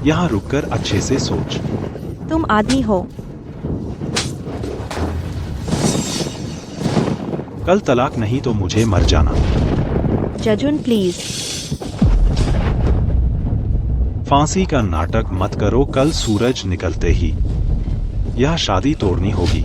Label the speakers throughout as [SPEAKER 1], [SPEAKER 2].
[SPEAKER 1] यहाँ रुककर अच्छे से सोच।
[SPEAKER 2] तुम आदमी हो।
[SPEAKER 1] कल तलाक नहीं तो मुझे मर जाना।
[SPEAKER 2] जजुन प्लीज।
[SPEAKER 1] फांसी का नाटक मत करो, कल सूरज निकलते ही यह शादी तोड़नी होगी।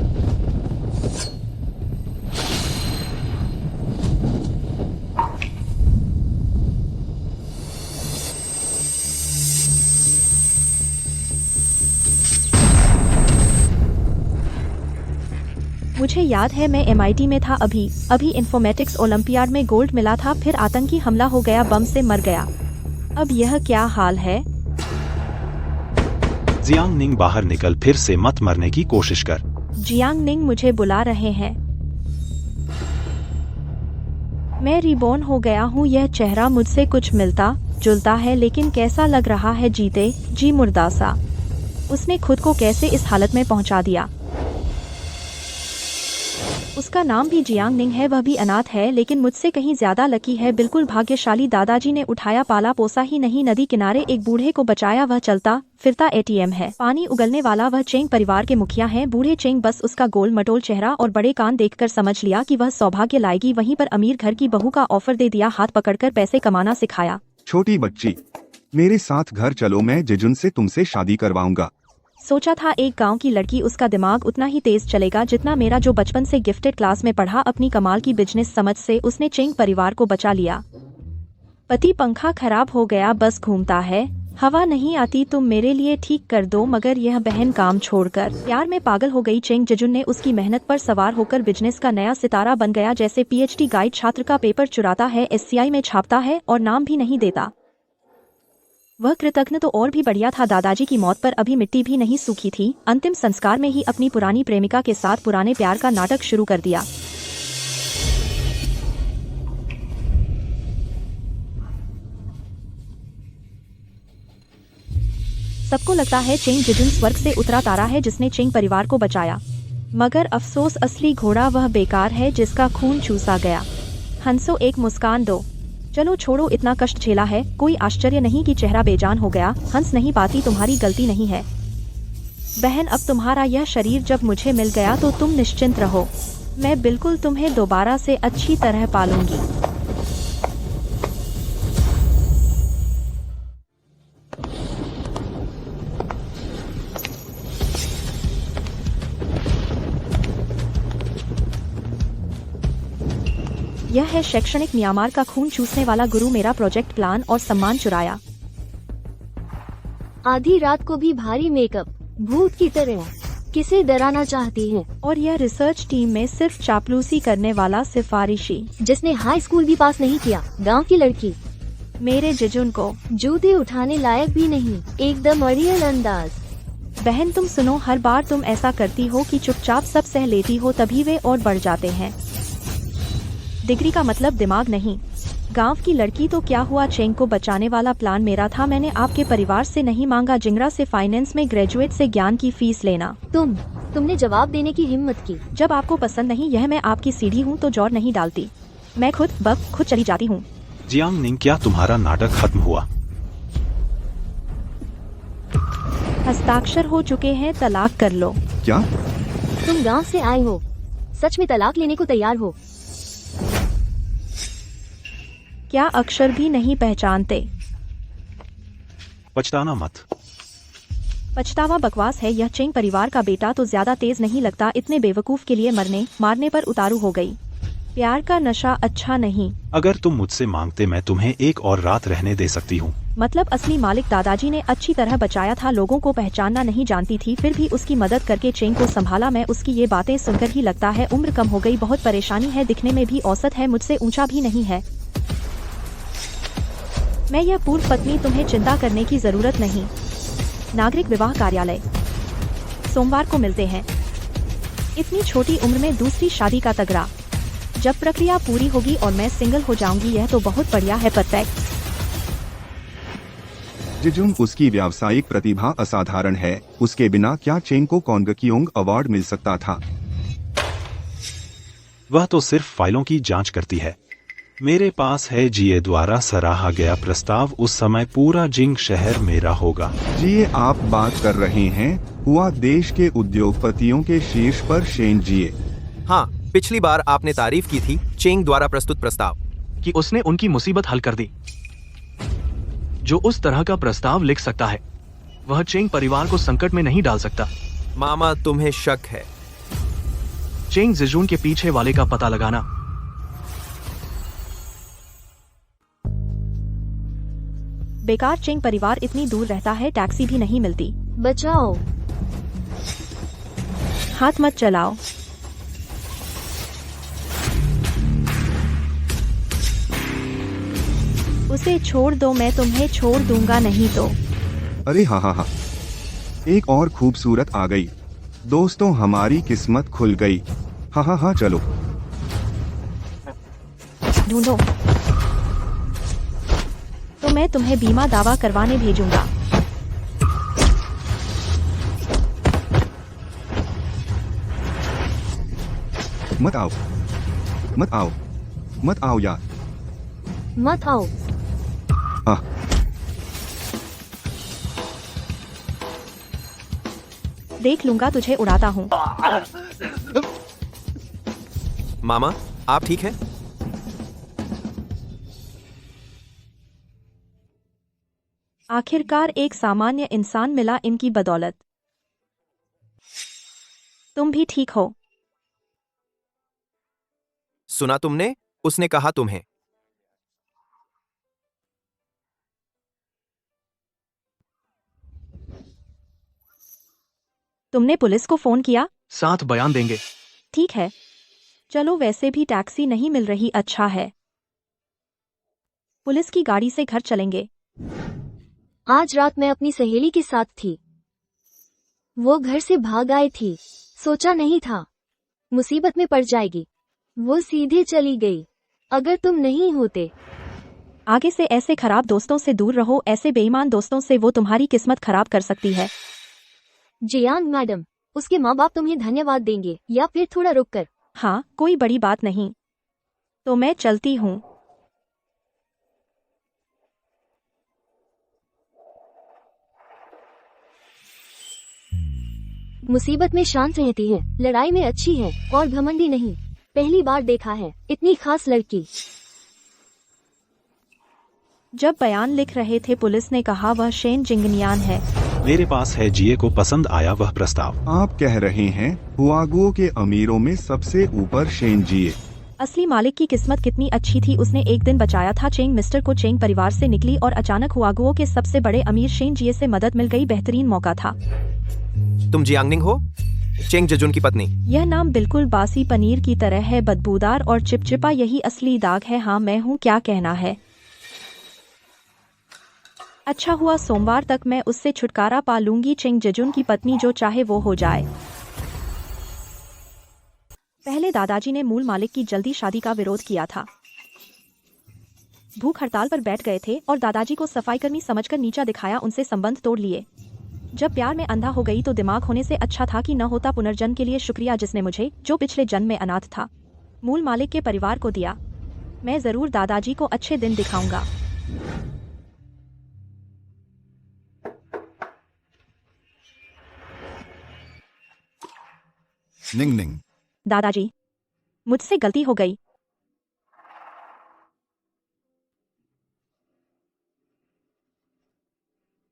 [SPEAKER 2] मुझे याद है मैं MIT में था, अभी इन्फॉर्मेटिक्स ओलंपियाड में गोल्ड मिला था, फिर आतंकी हमला हो गया, बम से मर गया। अब यह क्या हाल है?
[SPEAKER 1] जियांग निंग बाहर निकल, फिर से मत मरने की कोशिश कर।
[SPEAKER 2] जियांग निंग मुझे बुला रहे हैं। मैं रिबॉर्न हो गया हूँ। यह चेहरा मुझसे कुछ मिलता जुलता है, लेकिन कैसा लग रहा है जीते जी मुर्दा सा। उसने खुद को कैसे इस हालत में पहुंचा दिया? उसका नाम भी जियांग निंग है, वह भी अनाथ है, लेकिन मुझसे कहीं ज्यादा लकी है। बिल्कुल भाग्यशाली। दादाजी ने उठाया, पाला पोसा ही नहीं, नदी किनारे एक बूढ़े को बचाया। वह चलता फिरता ATM है, पानी उगलने वाला। वह चेंग परिवार के मुखिया हैं। बूढ़े चेंग बस उसका गोल मटोल चेहरा और बड़े कान देखकर समझ लिया कि वह सौभाग्य लाएगी। वहीं पर अमीर घर की बहू का ऑफर दे दिया, हाथ पकड़कर पैसे कमाना सिखाया।
[SPEAKER 3] छोटी बच्ची, मेरे साथ घर चलो, मैं जिजुन से तुमसे शादी करवाऊंगा।
[SPEAKER 2] सोचा था एक गांव की लड़की, उसका दिमाग उतना ही तेज चलेगा जितना मेरा, जो बचपन से गिफ्टेड क्लास में पढ़ा। अपनी कमाल की बिजनेस समझ से उसने चेंग परिवार को बचा लिया। पति पंखा खराब हो गया, बस घूमता है, हवा नहीं आती, तुम मेरे लिए ठीक कर दो। मगर यह बहन काम छोड़कर प्यार में पागल हो गई। चेंग जिजुन ने उसकी मेहनत पर सवार होकर बिजनेस का नया सितारा बन गया। जैसे PhD गाइड छात्र का पेपर चुराता है, SCI में छापता है और नाम भी नहीं देता। वह कृतज्ञ तो और भी बढ़िया था। दादाजी की मौत पर अभी मिट्टी भी नहीं सूखी थी। अंतिम संस्कार में ही अपनी पुरानी प्रेमिका के साथ पुराने प्यार का नाटक शुरू कर दिया। सबको लगता है चेंग जिजुन स्वर्ग से उतरा तारा है जिसने चेंग परिवार को बचाया, मगर अफसोस असली घोड़ा वह बेकार है जिसका खून चूसा गया। हंसो, एक मुस्कान दो। चलो छोड़ो, इतना कष्ट झेला है, कोई आश्चर्य नहीं कि चेहरा बेजान हो गया। हंस नहीं पाती, तुम्हारी गलती नहीं है बहन। अब तुम्हारा यह शरीर जब मुझे मिल गया तो तुम निश्चिंत रहो, मैं बिल्कुल तुम्हें दोबारा से अच्छी तरह पालूंगी। यह है शैक्षणिक म्यांमार का खून चूसने वाला गुरु। मेरा प्रोजेक्ट प्लान और सम्मान चुराया।
[SPEAKER 4] आधी रात को भी भारी मेकअप, भूत की तरह किसे डराना चाहती है।
[SPEAKER 2] और यह रिसर्च टीम में सिर्फ चापलूसी करने वाला सिफारिशी,
[SPEAKER 4] जिसने हाई स्कूल भी पास नहीं किया, गांव की लड़की।
[SPEAKER 2] मेरे जिजुन को
[SPEAKER 4] जूते उठाने लायक भी नहीं, एकदम अड़ियल अंदाज।
[SPEAKER 2] बहन तुम सुनो, हर बार तुम ऐसा करती हो कि चुपचाप सब सह लेती हो, तभी वे और बढ़ जाते हैं। डिग्री का मतलब दिमाग नहीं। गांव की लड़की तो क्या हुआ, चेंग को बचाने वाला प्लान मेरा था। मैंने आपके परिवार से नहीं मांगा, जिंगरा से फाइनेंस में ग्रेजुएट से ज्ञान की फीस लेना।
[SPEAKER 4] तुमने जवाब देने की हिम्मत की।
[SPEAKER 2] जब आपको पसंद नहीं, यह मैं आपकी सीढ़ी हूँ तो जोर नहीं डालती, मैं खुद चली जाती हूँ।
[SPEAKER 1] जियांग निंग, क्या तुम्हारा नाटक खत्म हुआ?
[SPEAKER 2] हस्ताक्षर हो चुके हैं, तलाक कर लो।
[SPEAKER 3] क्या?
[SPEAKER 4] तुम गांव से आए हो, सच में तलाक लेने को तैयार हो?
[SPEAKER 2] क्या अक्षर भी नहीं पहचानते?
[SPEAKER 1] पछताना मत।
[SPEAKER 2] पछतावा बकवास है। यह चेंग परिवार का बेटा तो ज्यादा तेज नहीं लगता, इतने बेवकूफ के लिए मरने मारने पर उतारू हो गई। प्यार का नशा अच्छा नहीं।
[SPEAKER 1] अगर तुम मुझसे मांगते मैं तुम्हें एक और रात रहने दे सकती हूँ।
[SPEAKER 2] मतलब असली मालिक दादाजी ने अच्छी तरह बचाया था, लोगों को पहचानना नहीं जानती थी, फिर भी उसकी मदद करके चेंग को संभाला। मैं उसकी ये बातें सुनकर ही लगता है उम्र कम हो गई, बहुत परेशानी है, दिखने में भी औसत है, मुझसे ऊंचा भी नहीं है। मैं यह पूर्व पत्नी, तुम्हें चिंता करने की जरूरत नहीं। नागरिक विवाह कार्यालय, सोमवार को मिलते हैं। इतनी छोटी उम्र में दूसरी शादी का तगड़ा। जब प्रक्रिया पूरी होगी और मैं सिंगल हो जाऊंगी, यह तो बहुत बढ़िया है। परफेक्ट।
[SPEAKER 3] जिजुन, उसकी व्यावसायिक प्रतिभा असाधारण है, उसके बिना क्या चेंग को कॉन्गकियोंग अवार्ड मिल सकता था?
[SPEAKER 1] वह तो सिर्फ फाइलों की जांच करती है। मेरे पास है जीए द्वारा सराहा गया प्रस्ताव। उस समय पूरा जिंग शहर मेरा होगा।
[SPEAKER 3] जिए आप बात कर रहे हैं हुआ देश के उद्योगपतियों के शीर्ष पर शेन जिए।
[SPEAKER 5] हाँ, पिछली बार आपने तारीफ की थी चेंग द्वारा प्रस्तुत प्रस्ताव
[SPEAKER 6] कि उसने उनकी मुसीबत हल कर दी। जो उस तरह का प्रस्ताव लिख सकता है वह चेंग परिवार को संकट में नहीं डाल सकता।
[SPEAKER 5] मामा, तुम्हें शक है?
[SPEAKER 6] चेंग जिजून के पीछे वाले का पता लगाना।
[SPEAKER 2] बेकार चेंग परिवार इतनी दूर रहता है, टैक्सी भी नहीं मिलती।
[SPEAKER 4] बचाओ।
[SPEAKER 2] हाथ मत चलाओ। उसे छोड़ दो, मैं तुम्हें छोड़ दूंगा नहीं तो।
[SPEAKER 3] अरे हाँ हाँ हाँ, एक और खूबसूरत आ गई। दोस्तों, हमारी किस्मत खुल गई। हाँ हाँ हाँ, चलो
[SPEAKER 2] ढूंढो तो मैं तुम्हें बीमा दावा करवाने भेजूंगा।
[SPEAKER 3] मत आओ, मत आओ, मत आओ यार।
[SPEAKER 4] मत आओ।
[SPEAKER 3] हाँ,
[SPEAKER 2] देख लूंगा, तुझे उड़ाता हूँ।
[SPEAKER 5] मामा, आप ठीक हैं?
[SPEAKER 2] आखिरकार एक सामान्य इंसान मिला इनकी बदौलत। तुम भी ठीक हो?
[SPEAKER 5] सुना तुमने? उसने कहा तुम्हें।
[SPEAKER 2] तुमने पुलिस को फोन किया?
[SPEAKER 6] साथ बयान देंगे।
[SPEAKER 2] ठीक है, चलो। वैसे भी टैक्सी नहीं मिल रही। अच्छा है, पुलिस की गाड़ी से घर चलेंगे।
[SPEAKER 4] आज रात मैं अपनी सहेली के साथ थी। वो घर से भाग आई थी। सोचा नहीं था मुसीबत में पड़ जाएगी। वो सीधे चली गई। अगर तुम नहीं होते।
[SPEAKER 2] आगे से ऐसे खराब दोस्तों से दूर रहो। ऐसे बेईमान दोस्तों से वो तुम्हारी किस्मत खराब कर सकती है।
[SPEAKER 4] जियांग मैडम, उसके माँ बाप तुम्हें धन्यवाद देंगे, या फिर थोड़ा रुक कर।
[SPEAKER 2] हाँ, कोई बड़ी बात नहीं। तो मैं चलती हूँ।
[SPEAKER 4] मुसीबत में शांत रहती है, लड़ाई में अच्छी है और घमंडी नहीं। पहली बार देखा है इतनी खास लड़की।
[SPEAKER 2] जब बयान लिख रहे थे, पुलिस ने कहा वह शेन जिंगनियान है।
[SPEAKER 1] मेरे पास है जीए को पसंद आया वह प्रस्ताव।
[SPEAKER 3] आप कह रहे हैं हुआगुओ के अमीरों में सबसे ऊपर शेन जिए।
[SPEAKER 2] असली मालिक की किस्मत कितनी अच्छी थी, उसने एक दिन बचाया था। चेंग मिस्टर को चेंग परिवार से निकली और अचानक हुआगुओ के सबसे बड़े अमीर शेन जिए से मदद मिल गई। बेहतरीन मौका था।
[SPEAKER 5] तुम जियांगनिंग हो, चेंग जजुन की पत्नी?
[SPEAKER 2] यह नाम बिल्कुल बासी पनीर की तरह है, बदबूदार और चिपचिपा। यही असली दाग है। हाँ, मैं हूँ। क्या कहना है? अच्छा हुआ सोमवार तक मैं उससे छुटकारा पा लूंगी। चेंग जजुन की पत्नी जो चाहे वो हो जाए। पहले दादाजी ने मूल मालिक की जल्दी शादी का विरोध किया था। भूख हड़ताल पर बैठ गए थे और दादाजी को सफाईकर्मी समझकर नीचा दिखाया। उनसे संबंध तोड़ लिए। जब प्यार में अंधा हो गई तो दिमाग होने से अच्छा था कि न होता। पुनर्जन्म के लिए शुक्रिया जिसने मुझे, जो पिछले जन्म में अनाथ था, मूल मालिक के परिवार को दिया। मैं जरूर दादाजी को अच्छे दिन दिखाऊंगा।
[SPEAKER 7] निंग निंग।
[SPEAKER 2] दादाजी, मुझसे गलती हो गई।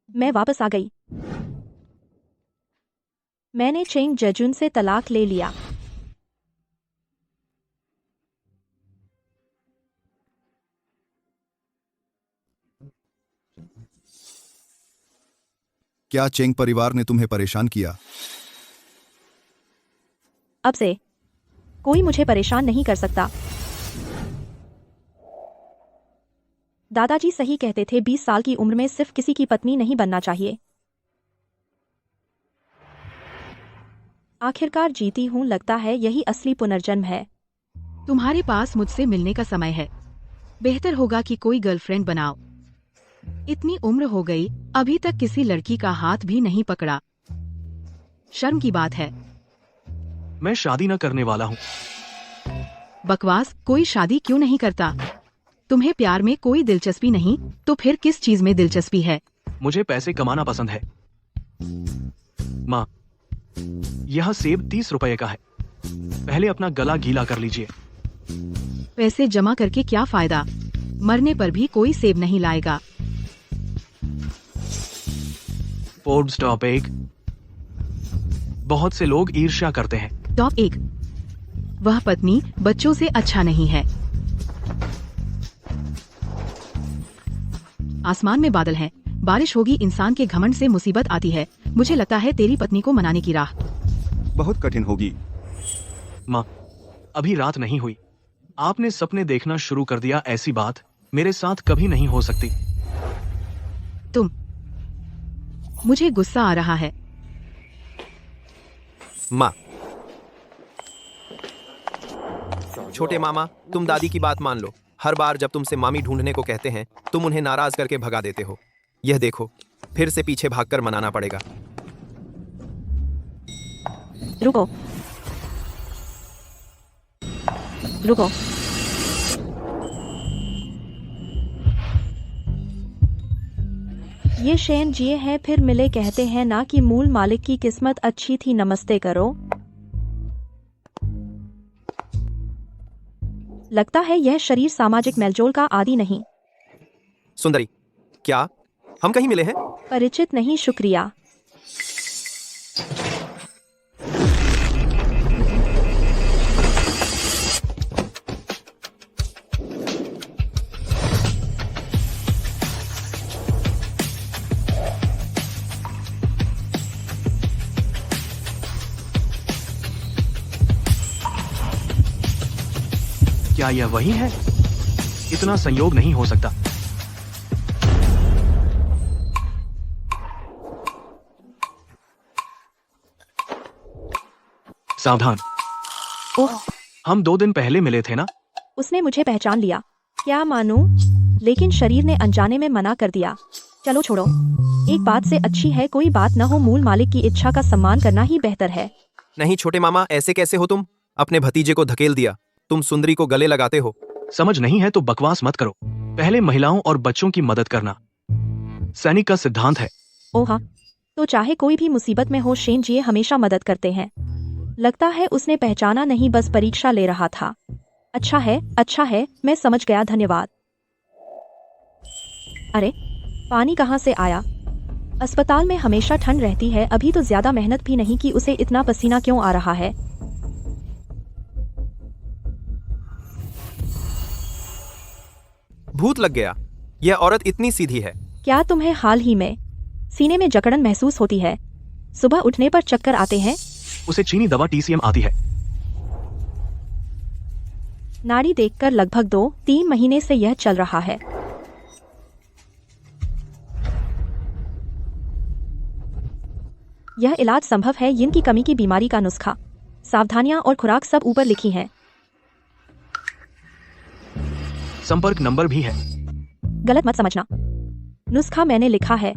[SPEAKER 2] मैं वापस आ गई। मैंने चेंग जजुन से तलाक ले लिया।
[SPEAKER 7] क्या चेंग परिवार ने तुम्हें परेशान किया?
[SPEAKER 2] अब से कोई मुझे परेशान नहीं कर सकता। दादाजी सही कहते थे, 20 साल की उम्र में सिर्फ किसी की पत्नी नहीं बनना चाहिए। आखिरकार जीती हूँ। लगता है यही असली पुनर्जन्म है।
[SPEAKER 8] तुम्हारे पास मुझसे मिलने का समय है। बेहतर होगा कि कोई गर्लफ्रेंड बनाओ। इतनी उम्र हो गई, अभी तक किसी लड़की का हाथ भी नहीं पकड़ा। शर्म की बात है।
[SPEAKER 6] मैं शादी न करने वाला हूँ।
[SPEAKER 8] बकवास, कोई शादी क्यों नहीं करता? तुम्हें प्यार में कोई दिलचस्पी नहीं, तो फिर किस चीज में दिलचस्पी है?
[SPEAKER 6] मुझे पैसे कमाना पसंद है। माँ, यह सेब 30 रुपए का है। पहले अपना गला गीला कर लीजिए।
[SPEAKER 8] पैसे जमा करके क्या फायदा? मरने पर भी कोई सेब नहीं लाएगा।
[SPEAKER 6] Forbes top 1। बहुत से लोग ईर्ष्या करते हैं।
[SPEAKER 8] टॉप 1। वह पत्नी बच्चों से अच्छा नहीं है। आसमान में बादल हैं, बारिश होगी, इंसान के घमंड से मुसीबत आती है। मुझे लगता है तेरी पत्नी को मनाने की राह
[SPEAKER 3] बहुत कठिन होगी।
[SPEAKER 6] माँ, अभी रात नहीं हुई, आपने सपने देखना शुरू कर दिया। ऐसी बात मेरे साथ कभी नहीं हो सकती।
[SPEAKER 8] तुम, मुझे गुस्सा आ रहा है।
[SPEAKER 5] माँ, छोटे मामा, तुम दादी की बात मान लो। हर बार जब तुमसे मामी ढूंढने को कहते हैं, तुम उन्हें नाराज करके भगा देते हो। यह देखो, फिर से पीछे भागकर मनाना पड़ेगा।
[SPEAKER 2] रुको, रुको। ये शेन जिए हैं फिर मिले कहते हैं ना कि मूल मालिक की किस्मत अच्छी थी। नमस्ते करो। लगता है यह शरीर सामाजिक मेलजोल का आदी नहीं।
[SPEAKER 5] सुंदरी, क्या हम कहीं मिले हैं?
[SPEAKER 2] परिचित नहीं, शुक्रिया।
[SPEAKER 6] क्या यह वही है? इतना संयोग नहीं हो सकता। सावधान।
[SPEAKER 2] ओह,
[SPEAKER 6] हम 2 दिन पहले मिले थे ना?
[SPEAKER 2] उसने मुझे पहचान लिया। क्या मानूं? लेकिन शरीर ने अनजाने में मना कर दिया। चलो छोड़ो। एक बात से अच्छी है कोई बात न हो, मूल मालिक की इच्छा का सम्मान करना ही बेहतर है।
[SPEAKER 5] नहीं छोटे मामा, ऐसे कैसे हो तुम? अपने भतीजे को धकेल दिया। तुम सुंदरी को गले लगाते हो।
[SPEAKER 6] समझ नहीं है तो बकवास मत करो। पहले महिलाओं और बच्चों की मदद करना सैनिक का सिद्धांत है।
[SPEAKER 2] ओह हाँ, तो चाहे कोई भी मुसीबत में हो, शेन जी हमेशा मदद करते हैं। लगता है उसने पहचाना नहीं, बस परीक्षा ले रहा था। अच्छा है, मैं समझ गया, धन्यवाद। अरे, पानी कहाँ से आया? अस्पताल में हमेशा ठंड रहती है, अभी तो ज्यादा मेहनत भी नहीं की, उसे इतना पसीना क्यों आ रहा है?
[SPEAKER 5] भूत लग गया। यह औरत इतनी सीधी है।
[SPEAKER 2] क्या तुम्हें हाल ही में सीने में जकड़न महसूस होती है? सुबह उठने पर चक्कर आते हैं?
[SPEAKER 6] उसे चीनी दवा TCM आती है।
[SPEAKER 2] नाड़ी देखकर लगभग 2-3 महीने से यह चल रहा है। यह इलाज संभव है। यिन की कमी की बीमारी का नुस्खा, सावधानियां और खुराक सब ऊपर लिखी हैं।
[SPEAKER 6] संपर्क नंबर भी है।
[SPEAKER 2] गलत मत समझना, नुस्खा मैंने लिखा है।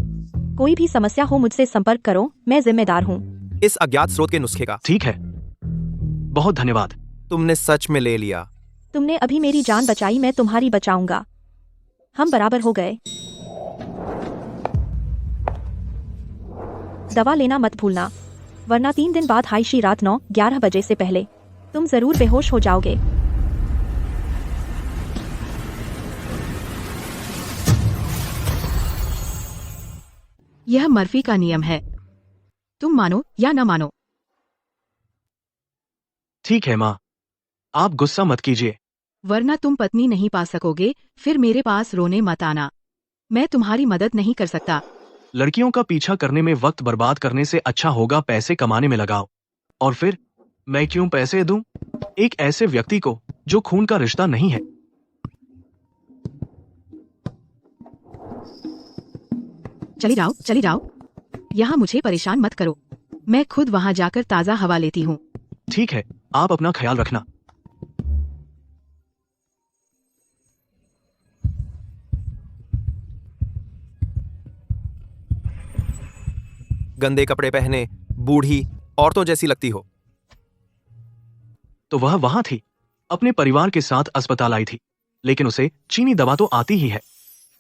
[SPEAKER 2] कोई भी समस्या हो मुझसे संपर्क करो, मैं जिम्मेदार हूँ।
[SPEAKER 5] इस अज्ञात स्रोत के नुस्खे का।
[SPEAKER 6] ठीक है, बहुत धन्यवाद।
[SPEAKER 5] तुमने सच में ले लिया।
[SPEAKER 2] तुमने अभी मेरी जान बचाई, मैं तुम्हारी बचाऊंगा। हम बराबर हो गए। दवा लेना मत भूलना, वरना 3 दिन बाद हाइशी रात 9-11 बजे से पहले तुम जरूर बेहोश हो जाओगे।
[SPEAKER 8] यह मर्फी का नियम है, तुम मानो या न मानो।
[SPEAKER 6] ठीक है माँ, आप गुस्सा मत कीजिए।
[SPEAKER 8] वरना तुम पत्नी नहीं पा सकोगे, फिर मेरे पास रोने मत आना। मैं तुम्हारी मदद नहीं कर सकता।
[SPEAKER 6] लड़कियों का पीछा करने में वक्त बर्बाद करने से अच्छा होगा पैसे कमाने में लगाओ। और फिर मैं क्यों पैसे दूं एक ऐसे व्यक्ति को जो खून का रिश्ता नहीं है?
[SPEAKER 8] चली जाओ। यहाँ मुझे परेशान मत करो, मैं खुद वहाँ जाकर ताज़ा हवा लेती हूँ।
[SPEAKER 6] ठीक है, आप अपना ख्याल रखना।
[SPEAKER 5] गंदे कपड़े पहने, बूढ़ी, औरतों जैसी लगती हो।
[SPEAKER 6] तो वह वहां थी, अपने परिवार के साथ अस्पताल आई थी। लेकिन उसे चीनी दवा तो आती ही है।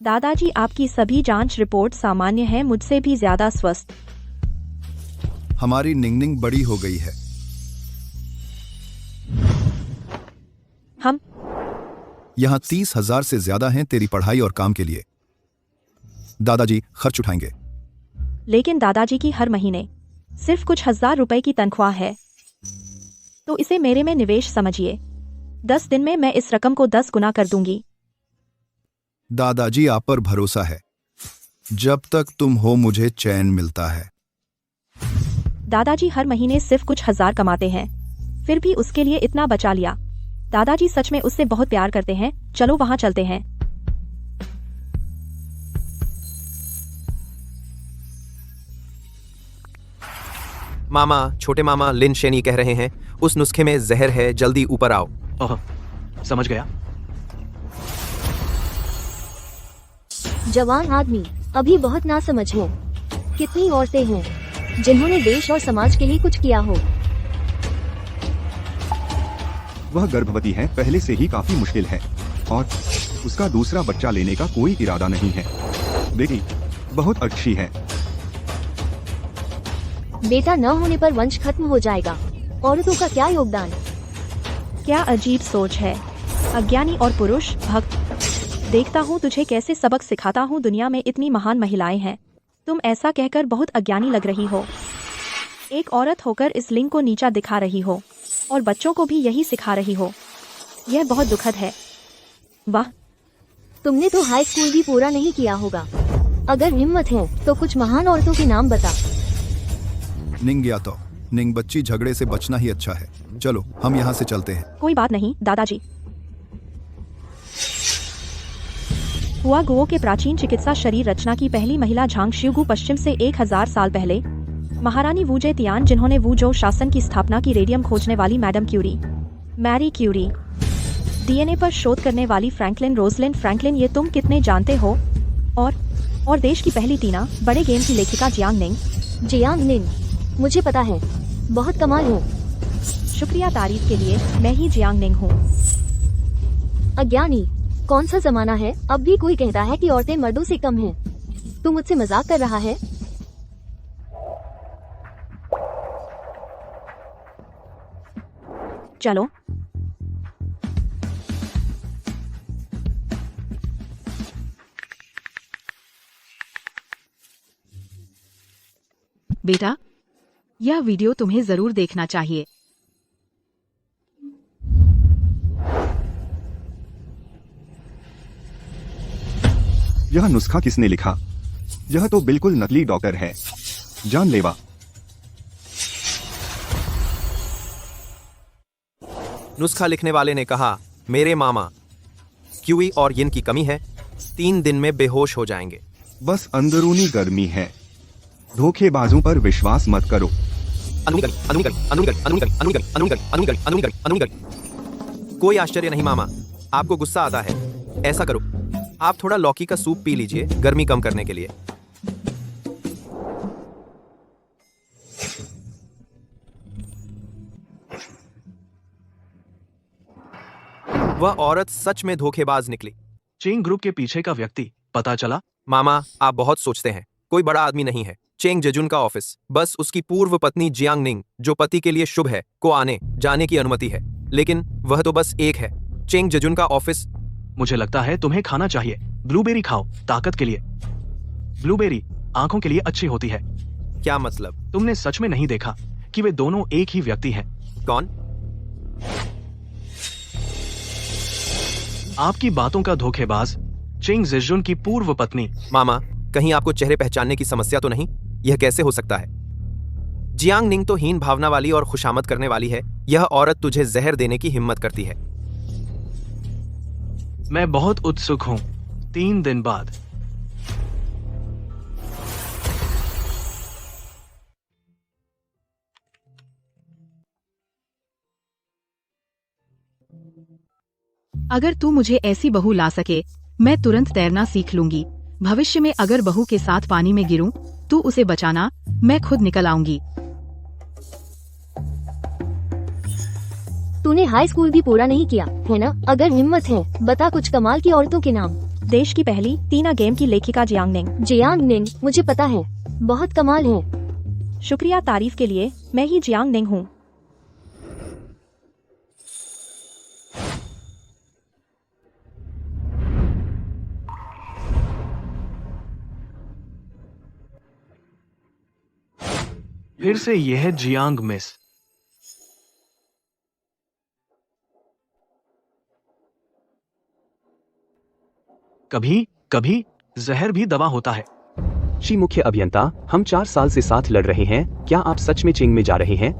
[SPEAKER 2] दादाजी, आपकी सभी जांच रिपोर्ट सामान्य है, मुझसे भी ज्यादा स्वस्थ।
[SPEAKER 7] हमारी निंगनिंग बड़ी हो गई है।
[SPEAKER 2] हम
[SPEAKER 7] यहाँ 30,000 से ज्यादा हैं तेरी पढ़ाई और काम के लिए। दादाजी खर्च उठाएंगे।
[SPEAKER 2] लेकिन दादाजी की हर महीने सिर्फ कुछ 1,000 रुपए की तनख्वाह है, तो इसे मेरे में निवेश समझिए। 10 दिन में मैं इस रकम को 10 गुना कर दूंगी।
[SPEAKER 7] दादाजी आप पर भरोसा है। जब तक तुम हो मुझे चैन मिलता है।
[SPEAKER 2] दादाजी हर महीने सिर्फ कुछ 1,000 कमाते हैं, फिर भी उसके लिए इतना बचा लिया। दादाजी सच में उससे बहुत प्यार करते हैं। चलो वहां चलते हैं।
[SPEAKER 5] मामा, छोटे मामा लिन शेनी कह रहे हैं, उस नुस्खे में जहर है, जल्दी ऊपर आओ।
[SPEAKER 6] ओह, समझ गया।
[SPEAKER 4] जवान आदमी, अभी बहुत नासमझ हो। कितनी औरतें हैं जिन्होंने देश और समाज के लिए कुछ किया हो।
[SPEAKER 3] वह गर्भवती है, पहले से ही काफी मुश्किल है, और उसका दूसरा बच्चा लेने का कोई इरादा नहीं है। बेटी बहुत अच्छी है।
[SPEAKER 4] बेटा न होने पर वंश खत्म हो जाएगा। औरतों का क्या योगदान।
[SPEAKER 2] क्या अजीब सोच है। अज्ञानी और पुरुष भक्त। देखता हूँ तुझे कैसे सबक सिखाता हूँ। दुनिया में इतनी महान महिलाएं हैं, तुम ऐसा कहकर बहुत अज्ञानी लग रही हो। एक औरत होकर इस लिंग को नीचा दिखा रही हो और बच्चों को भी यही सिखा रही हो। यह बहुत दुखद है। वाह,
[SPEAKER 4] तुमने तो हाई स्कूल भी पूरा नहीं किया होगा। अगर हिम्मत है तो कुछ महान औरतों के नाम बता।
[SPEAKER 7] निंग या तो निंग बच्ची, झगड़े से बचना ही अच्छा है। चलो हम यहाँ से चलते हैं।
[SPEAKER 2] कोई बात नहीं दादाजी। हुआ गुओ के प्राचीन चिकित्सा शरीर रचना की पहली महिला झांग शिवगु, पश्चिम से 1000 साल पहले महारानी वू जे तियान, जिन्होंने वू जो शासन की स्थापना की। रेडियम खोजने वाली madam Curie, Marie Curie. DNA पर शोध करने वाली फ्रैंकलिन, रोजलिन फ्रैंकलिन। ये तुम कितने जानते हो। और देश की पहली टीना बड़े गेम की लेखिका जियांग निंग।
[SPEAKER 4] जियांग निंग, मुझे पता है, बहुत कमाल हो।
[SPEAKER 2] शुक्रिया तारीफ के लिए, मैं ही जियांग निंग हूँ।
[SPEAKER 4] अज्ञानी, कौन सा जमाना है, अब भी कोई कहता है कि औरतें मर्दों से कम हैं। तू मुझसे मजाक कर रहा है।
[SPEAKER 2] चलो।
[SPEAKER 8] बेटा, यह वीडियो तुम्हें जरूर देखना चाहिए।
[SPEAKER 3] यह नुस्खा किसने लिखा। यह तो बिल्कुल नकली डॉक्टर है, जानलेवा।
[SPEAKER 5] नुस्खा लिखने वाले ने कहा, मेरे मामा क्यूई और यिन की कमी है, 3 दिन में बेहोश हो जाएंगे।
[SPEAKER 3] बस अंदरूनी गर्मी है। धोखेबाजों पर विश्वास मत करो।
[SPEAKER 5] कोई आश्चर्य नहीं मामा, आपको गुस्सा आता है। ऐसा करो, आप थोड़ा लौकी का सूप पी लीजिए, गर्मी कम करने के लिए। वह औरत सच में धोखेबाज निकली।
[SPEAKER 6] चेंग ग्रुप के पीछे का व्यक्ति पता चला।
[SPEAKER 5] मामा, आप बहुत सोचते हैं, कोई बड़ा आदमी नहीं है। चेंग जेजुन का ऑफिस बस उसकी पूर्व पत्नी जियांग निंग, जो पति के लिए शुभ है, को आने जाने की अनुमति है, लेकिन वह तो बस एक है। चेंग जेजुन का ऑफिस।
[SPEAKER 6] मुझे लगता है तुम्हें खाना चाहिए। ब्लूबेरी खाओ, ताकत के लिए। ब्लूबेरी आंखों के लिए अच्छी होती है।
[SPEAKER 5] क्या मतलब।
[SPEAKER 6] तुमने सच में नहीं देखा कि वे दोनों एक ही व्यक्ति हैं।
[SPEAKER 5] कौन।
[SPEAKER 6] आपकी बातों का धोखेबाज चेंग जेजुन की पूर्व पत्नी।
[SPEAKER 5] मामा, कहीं आपको चेहरे पहचानने की समस्या तो नहीं। यह कैसे हो सकता है। जियांग निंग तो हीन भावना वाली और खुशामद करने वाली है। यह औरत तुझे जहर देने की हिम्मत करती है।
[SPEAKER 6] मैं बहुत उत्सुक हूं। 3 दिन बाद।
[SPEAKER 8] अगर तू मुझे ऐसी बहू ला सके, मैं तुरंत तैरना सीख लूंगी। भविष्य में अगर बहू के साथ पानी में गिरूं, तू उसे बचाना, मैं खुद निकल आऊंगी।
[SPEAKER 4] तूने तूने हाई स्कूल भी पूरा नहीं किया है ना? अगर हिम्मत है बता कुछ कमाल की औरतों के नाम।
[SPEAKER 2] देश की पहली तीना गेम की लेखिका जियांग निंग।
[SPEAKER 4] जियांग निंग, मुझे पता है, बहुत कमाल है।
[SPEAKER 2] शुक्रिया तारीफ के लिए, मैं ही जियांग निंग हूँ।
[SPEAKER 6] फिर से यह है जियांग मिस। कभी कभी जहर भी दवा होता है।
[SPEAKER 9] शी मुख्य अभियंता, हम 4 साल से साथ लड़ रहे हैं, क्या आप सच में चेंग में जा रहे हैं?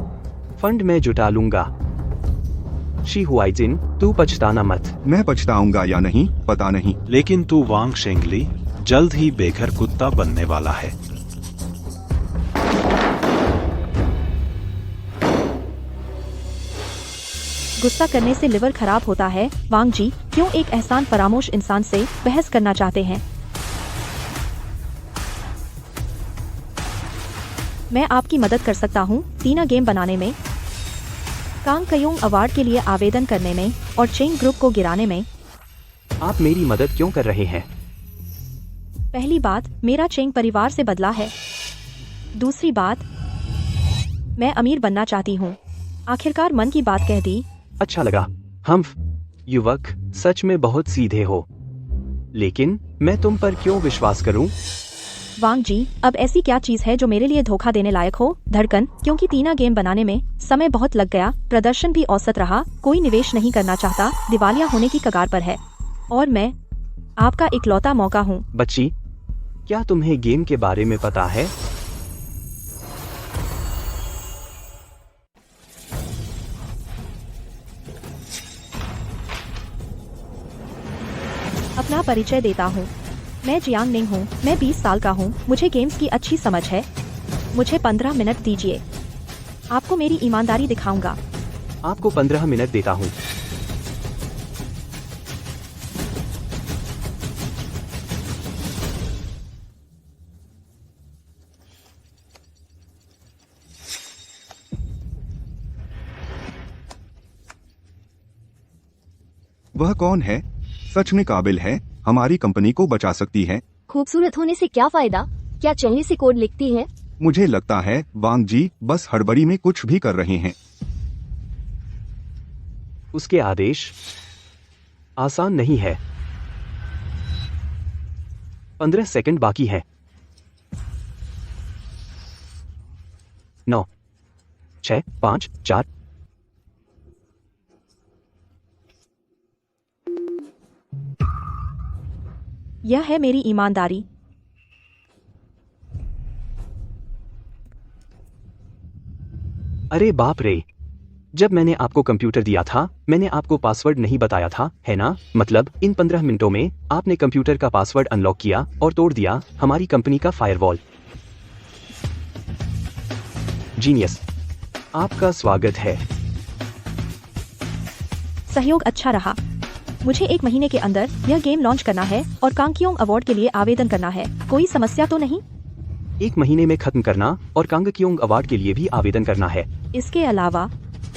[SPEAKER 9] फंड मैं जुटा लूंगा। शी हुआइजिन, तू पछताना मत।
[SPEAKER 3] मैं पछताऊंगा या नहीं पता नहीं,
[SPEAKER 1] लेकिन तू वांग शेंगली जल्द ही बेघर कुत्ता बनने वाला है।
[SPEAKER 2] गुस्सा करने से लिवर खराब होता है। वांग जी क्यों एक एहसान फरामोश इंसान से बहस करना चाहते हैं? मैं आपकी मदद कर सकता हूँ तीना गेम बनाने में, कांग कयोंग अवार्ड के लिए आवेदन करने में और चेंग ग्रुप को गिराने में।
[SPEAKER 9] आप मेरी मदद क्यों कर रहे हैं?
[SPEAKER 2] पहली बात, मेरा चेंग परिवार से बदला है। दूसरी बात, मैं अमीर बनना चाहती हूँ। आखिरकार मन की बात कह दी।
[SPEAKER 9] अच्छा लगा। हम युवक सच में बहुत सीधे हो, लेकिन मैं तुम पर क्यों विश्वास करूं?
[SPEAKER 2] वांग जी, अब ऐसी क्या चीज है जो मेरे लिए धोखा देने लायक हो? धड़कन, क्योंकि तीना गेम बनाने में समय बहुत लग गया, प्रदर्शन भी औसत रहा, कोई निवेश नहीं करना चाहता, दिवालिया होने की कगार पर है, और मैं आपका इकलौता मौका हूँ।
[SPEAKER 9] बच्ची, क्या तुम्हें गेम के बारे में पता है?
[SPEAKER 2] अपना परिचय देता हूँ, मैं जियांग निंग हूँ, मैं 20 साल का हूँ, मुझे गेम्स की अच्छी समझ है। मुझे 15 मिनट दीजिए, आपको मेरी ईमानदारी दिखाऊंगा।
[SPEAKER 9] आपको 15 मिनट देता हूँ।
[SPEAKER 3] वह कौन है? सच में काबिल है, हमारी कंपनी को बचा सकती है।
[SPEAKER 4] खूबसूरत होने से क्या फायदा? क्या चलने से कोड लिखती है?
[SPEAKER 3] मुझे लगता है वांग जी बस हड़बड़ी में कुछ भी कर रहे हैं।
[SPEAKER 9] उसके आदेश आसान नहीं है। 15 सेकंड बाकी है। 9, 6, 5, 4।
[SPEAKER 2] यह है मेरी ईमानदारी।
[SPEAKER 9] अरे बाप रे, जब मैंने आपको कंप्यूटर दिया था मैंने आपको पासवर्ड नहीं बताया था, है ना? मतलब इन 15 मिनटों में आपने कंप्यूटर का पासवर्ड अनलॉक किया और तोड़ दिया हमारी कंपनी का फायरवॉल। जीनियस, आपका स्वागत है।
[SPEAKER 2] सहयोग अच्छा रहा। मुझे 1 महीने के अंदर यह गेम लॉन्च करना है और कांगकियोंग अवार्ड के लिए आवेदन करना है। कोई समस्या तो नहीं?
[SPEAKER 9] 1 महीने में खत्म करना और कांगकियोंग अवार्ड के लिए भी आवेदन करना है।
[SPEAKER 2] इसके अलावा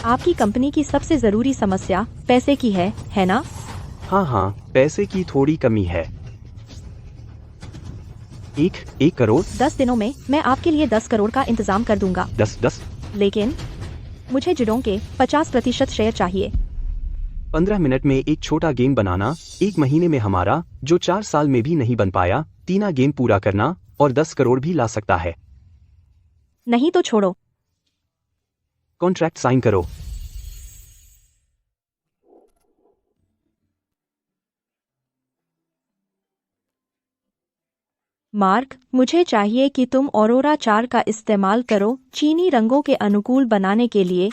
[SPEAKER 2] आपकी कंपनी की सबसे जरूरी समस्या पैसे की है ना?
[SPEAKER 9] हाँ, पैसे की थोड़ी कमी है। 1 करोड़।
[SPEAKER 2] 10 दिनों में मैं आपके लिए 10 करोड़ का इंतजाम कर दूंगा।
[SPEAKER 9] 10।
[SPEAKER 2] लेकिन मुझे जिडोंग के 50% शेयर चाहिए।
[SPEAKER 9] 15 मिनट में एक छोटा गेम बनाना, 1 महीने में हमारा जो 4 साल में भी नहीं बन पाया तीना गेम पूरा करना और 10 करोड़ भी ला सकता है।
[SPEAKER 2] नहीं तो छोड़ो।
[SPEAKER 9] कॉन्ट्रैक्ट साइन करो।
[SPEAKER 2] मार्क, मुझे चाहिए कि तुम ऑरोरा 4 का इस्तेमाल करो चीनी रंगों के अनुकूल बनाने के लिए।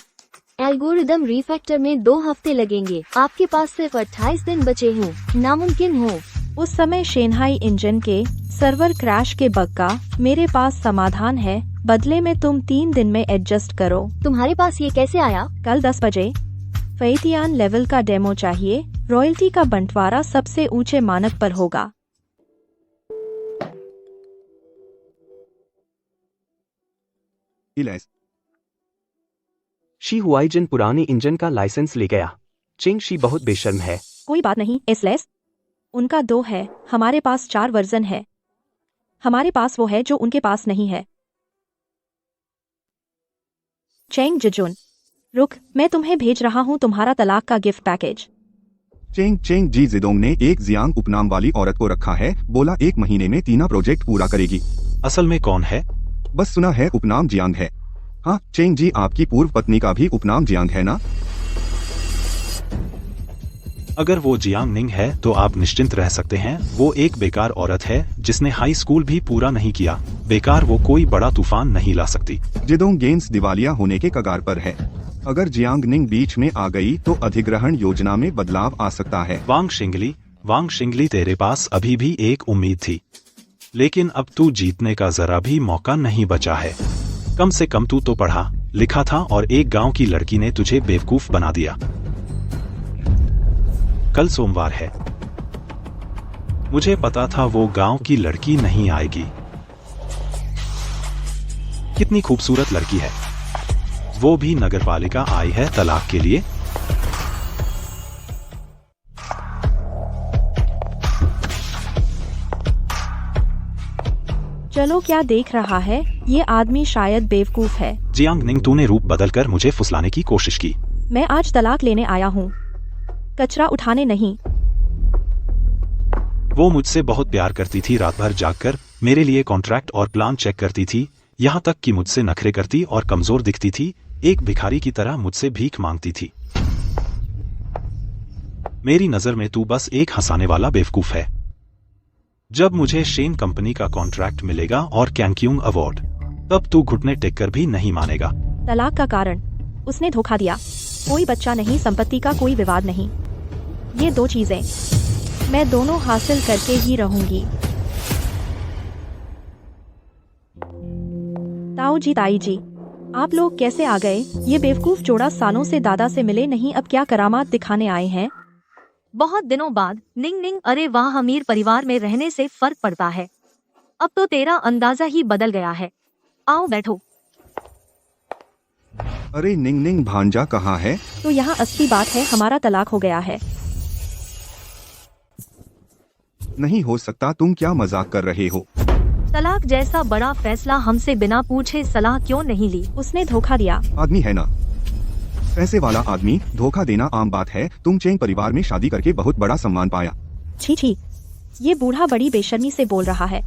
[SPEAKER 4] एल्गोरिदम रिफैक्टर में 2 हफ्ते लगेंगे। आपके पास सिर्फ 28 दिन बचे हैं। नामुमकिन हो।
[SPEAKER 2] उस समय शेन्हाई इंजन के सर्वर क्रैश के बग का मेरे पास समाधान है, बदले में तुम 3 दिन में एडजस्ट करो।
[SPEAKER 4] तुम्हारे पास ये कैसे आया?
[SPEAKER 2] कल 10 बजे। फैतियान लेवल का डेमो चाहिए। रॉयल्टी का बंटवारा सबसे ऊंचे मानक पर होगा।
[SPEAKER 3] इलेस,
[SPEAKER 9] शी हुआईजन पुराने इंजन का लाइसेंस ले गया। चेंग शी बहुत बेशर्म है।
[SPEAKER 2] कोई बात नहीं एसलेस। उनका 2 है, हमारे पास 4 वर्जन है। हमारे पास वो है जो उनके पास नहीं है। चेंग जजुन, रुक, मैं तुम्हें भेज रहा हूँ तुम्हारा तलाक का गिफ्ट पैकेज।
[SPEAKER 3] चेंग चेंग जी जिदोंग ने एक जियांग उपनाम वाली औरत को रखा है, बोला 1 महीने में तीना प्रोजेक्ट पूरा करेगी।
[SPEAKER 1] असल में कौन है?
[SPEAKER 3] बस सुना है उपनाम जियांग है। हाँ चेंग जी, आपकी पूर्व पत्नी का भी उपनाम जियांग है ना?
[SPEAKER 1] अगर वो जियांग निंग है तो आप निश्चिंत रह सकते हैं। वो एक बेकार औरत है जिसने हाई स्कूल भी पूरा नहीं किया। बेकार वो कोई बड़ा तूफान नहीं ला सकती।
[SPEAKER 3] जिदोंग गेम्स दिवालिया होने के कगार पर है। अगर जियांग निंग बीच में आ गई तो अधिग्रहण योजना में बदलाव आ सकता है।
[SPEAKER 1] वांग शिंगली तेरे पास अभी भी एक उम्मीद थी, लेकिन अब तू जीतने का जरा भी मौका नहीं बचा है। कम से कम तू तो पढ़ा लिखा था और एक गांव की लड़की ने तुझे बेवकूफ बना दिया। कल सोमवार है। मुझे पता था वो गांव की लड़की नहीं आएगी। कितनी खूबसूरत लड़की है, वो भी नगरपालिका आई है तलाक के लिए।
[SPEAKER 2] चलो क्या देख रहा है, ये आदमी शायद बेवकूफ है।
[SPEAKER 1] जियांग निंग, तूने रूप बदलकर मुझे फुसलाने की कोशिश की।
[SPEAKER 2] मैं आज तलाक लेने आया हूँ, कचरा उठाने नहीं।
[SPEAKER 1] वो मुझसे बहुत प्यार करती थी, रात भर जागकर मेरे लिए कॉन्ट्रैक्ट और प्लान चेक करती थी, यहाँ तक कि मुझसे नखरे करती और कमजोर दिखती थी। एक भिखारी की तरह मुझसे भीख मांगती थी। मेरी नजर में तू बस एक हंसाने वाला बेवकूफ है। जब मुझे शेन कंपनी का कॉन्ट्रैक्ट मिलेगा और कैंक्यूंग अवार्ड, तब तू घुटने टेककर भी नहीं मानेगा।
[SPEAKER 2] तलाक का कारण उसने धोखा दिया। कोई बच्चा नहीं, संपत्ति का कोई विवाद नहीं। ये 2 चीजें मैं दोनों हासिल करके ही रहूंगी। ताऊ जी, ताई जी, आप लोग कैसे आ गए? ये बेवकूफ जोड़ा सालों से दादा से मिले नहीं, अब क्या करामात दिखाने आए हैं?
[SPEAKER 4] बहुत दिनों बाद। निंग निंग, अरे वाह, अमीर परिवार में रहने से फर्क पड़ता है। अब तो तेरा अंदाजा ही बदल गया है। आओ बैठो।
[SPEAKER 3] अरे निंग निंग, भांजा कहाँ है?
[SPEAKER 2] तो यहाँ असली बात है, हमारा तलाक हो गया है।
[SPEAKER 3] नहीं हो सकता, तुम क्या मजाक कर रहे हो?
[SPEAKER 4] तलाक जैसा बड़ा फैसला हमसे बिना पूछे सलाह क्यों नहीं ली?
[SPEAKER 2] उसने धोखा दिया।
[SPEAKER 3] आदमी है ना, पैसे वाला आदमी, धोखा देना आम बात है। तुम चेंग परिवार में शादी करके बहुत बड़ा सम्मान पाया।
[SPEAKER 2] छी छी, ये बूढ़ा बड़ी बेशर्मी से बोल रहा है।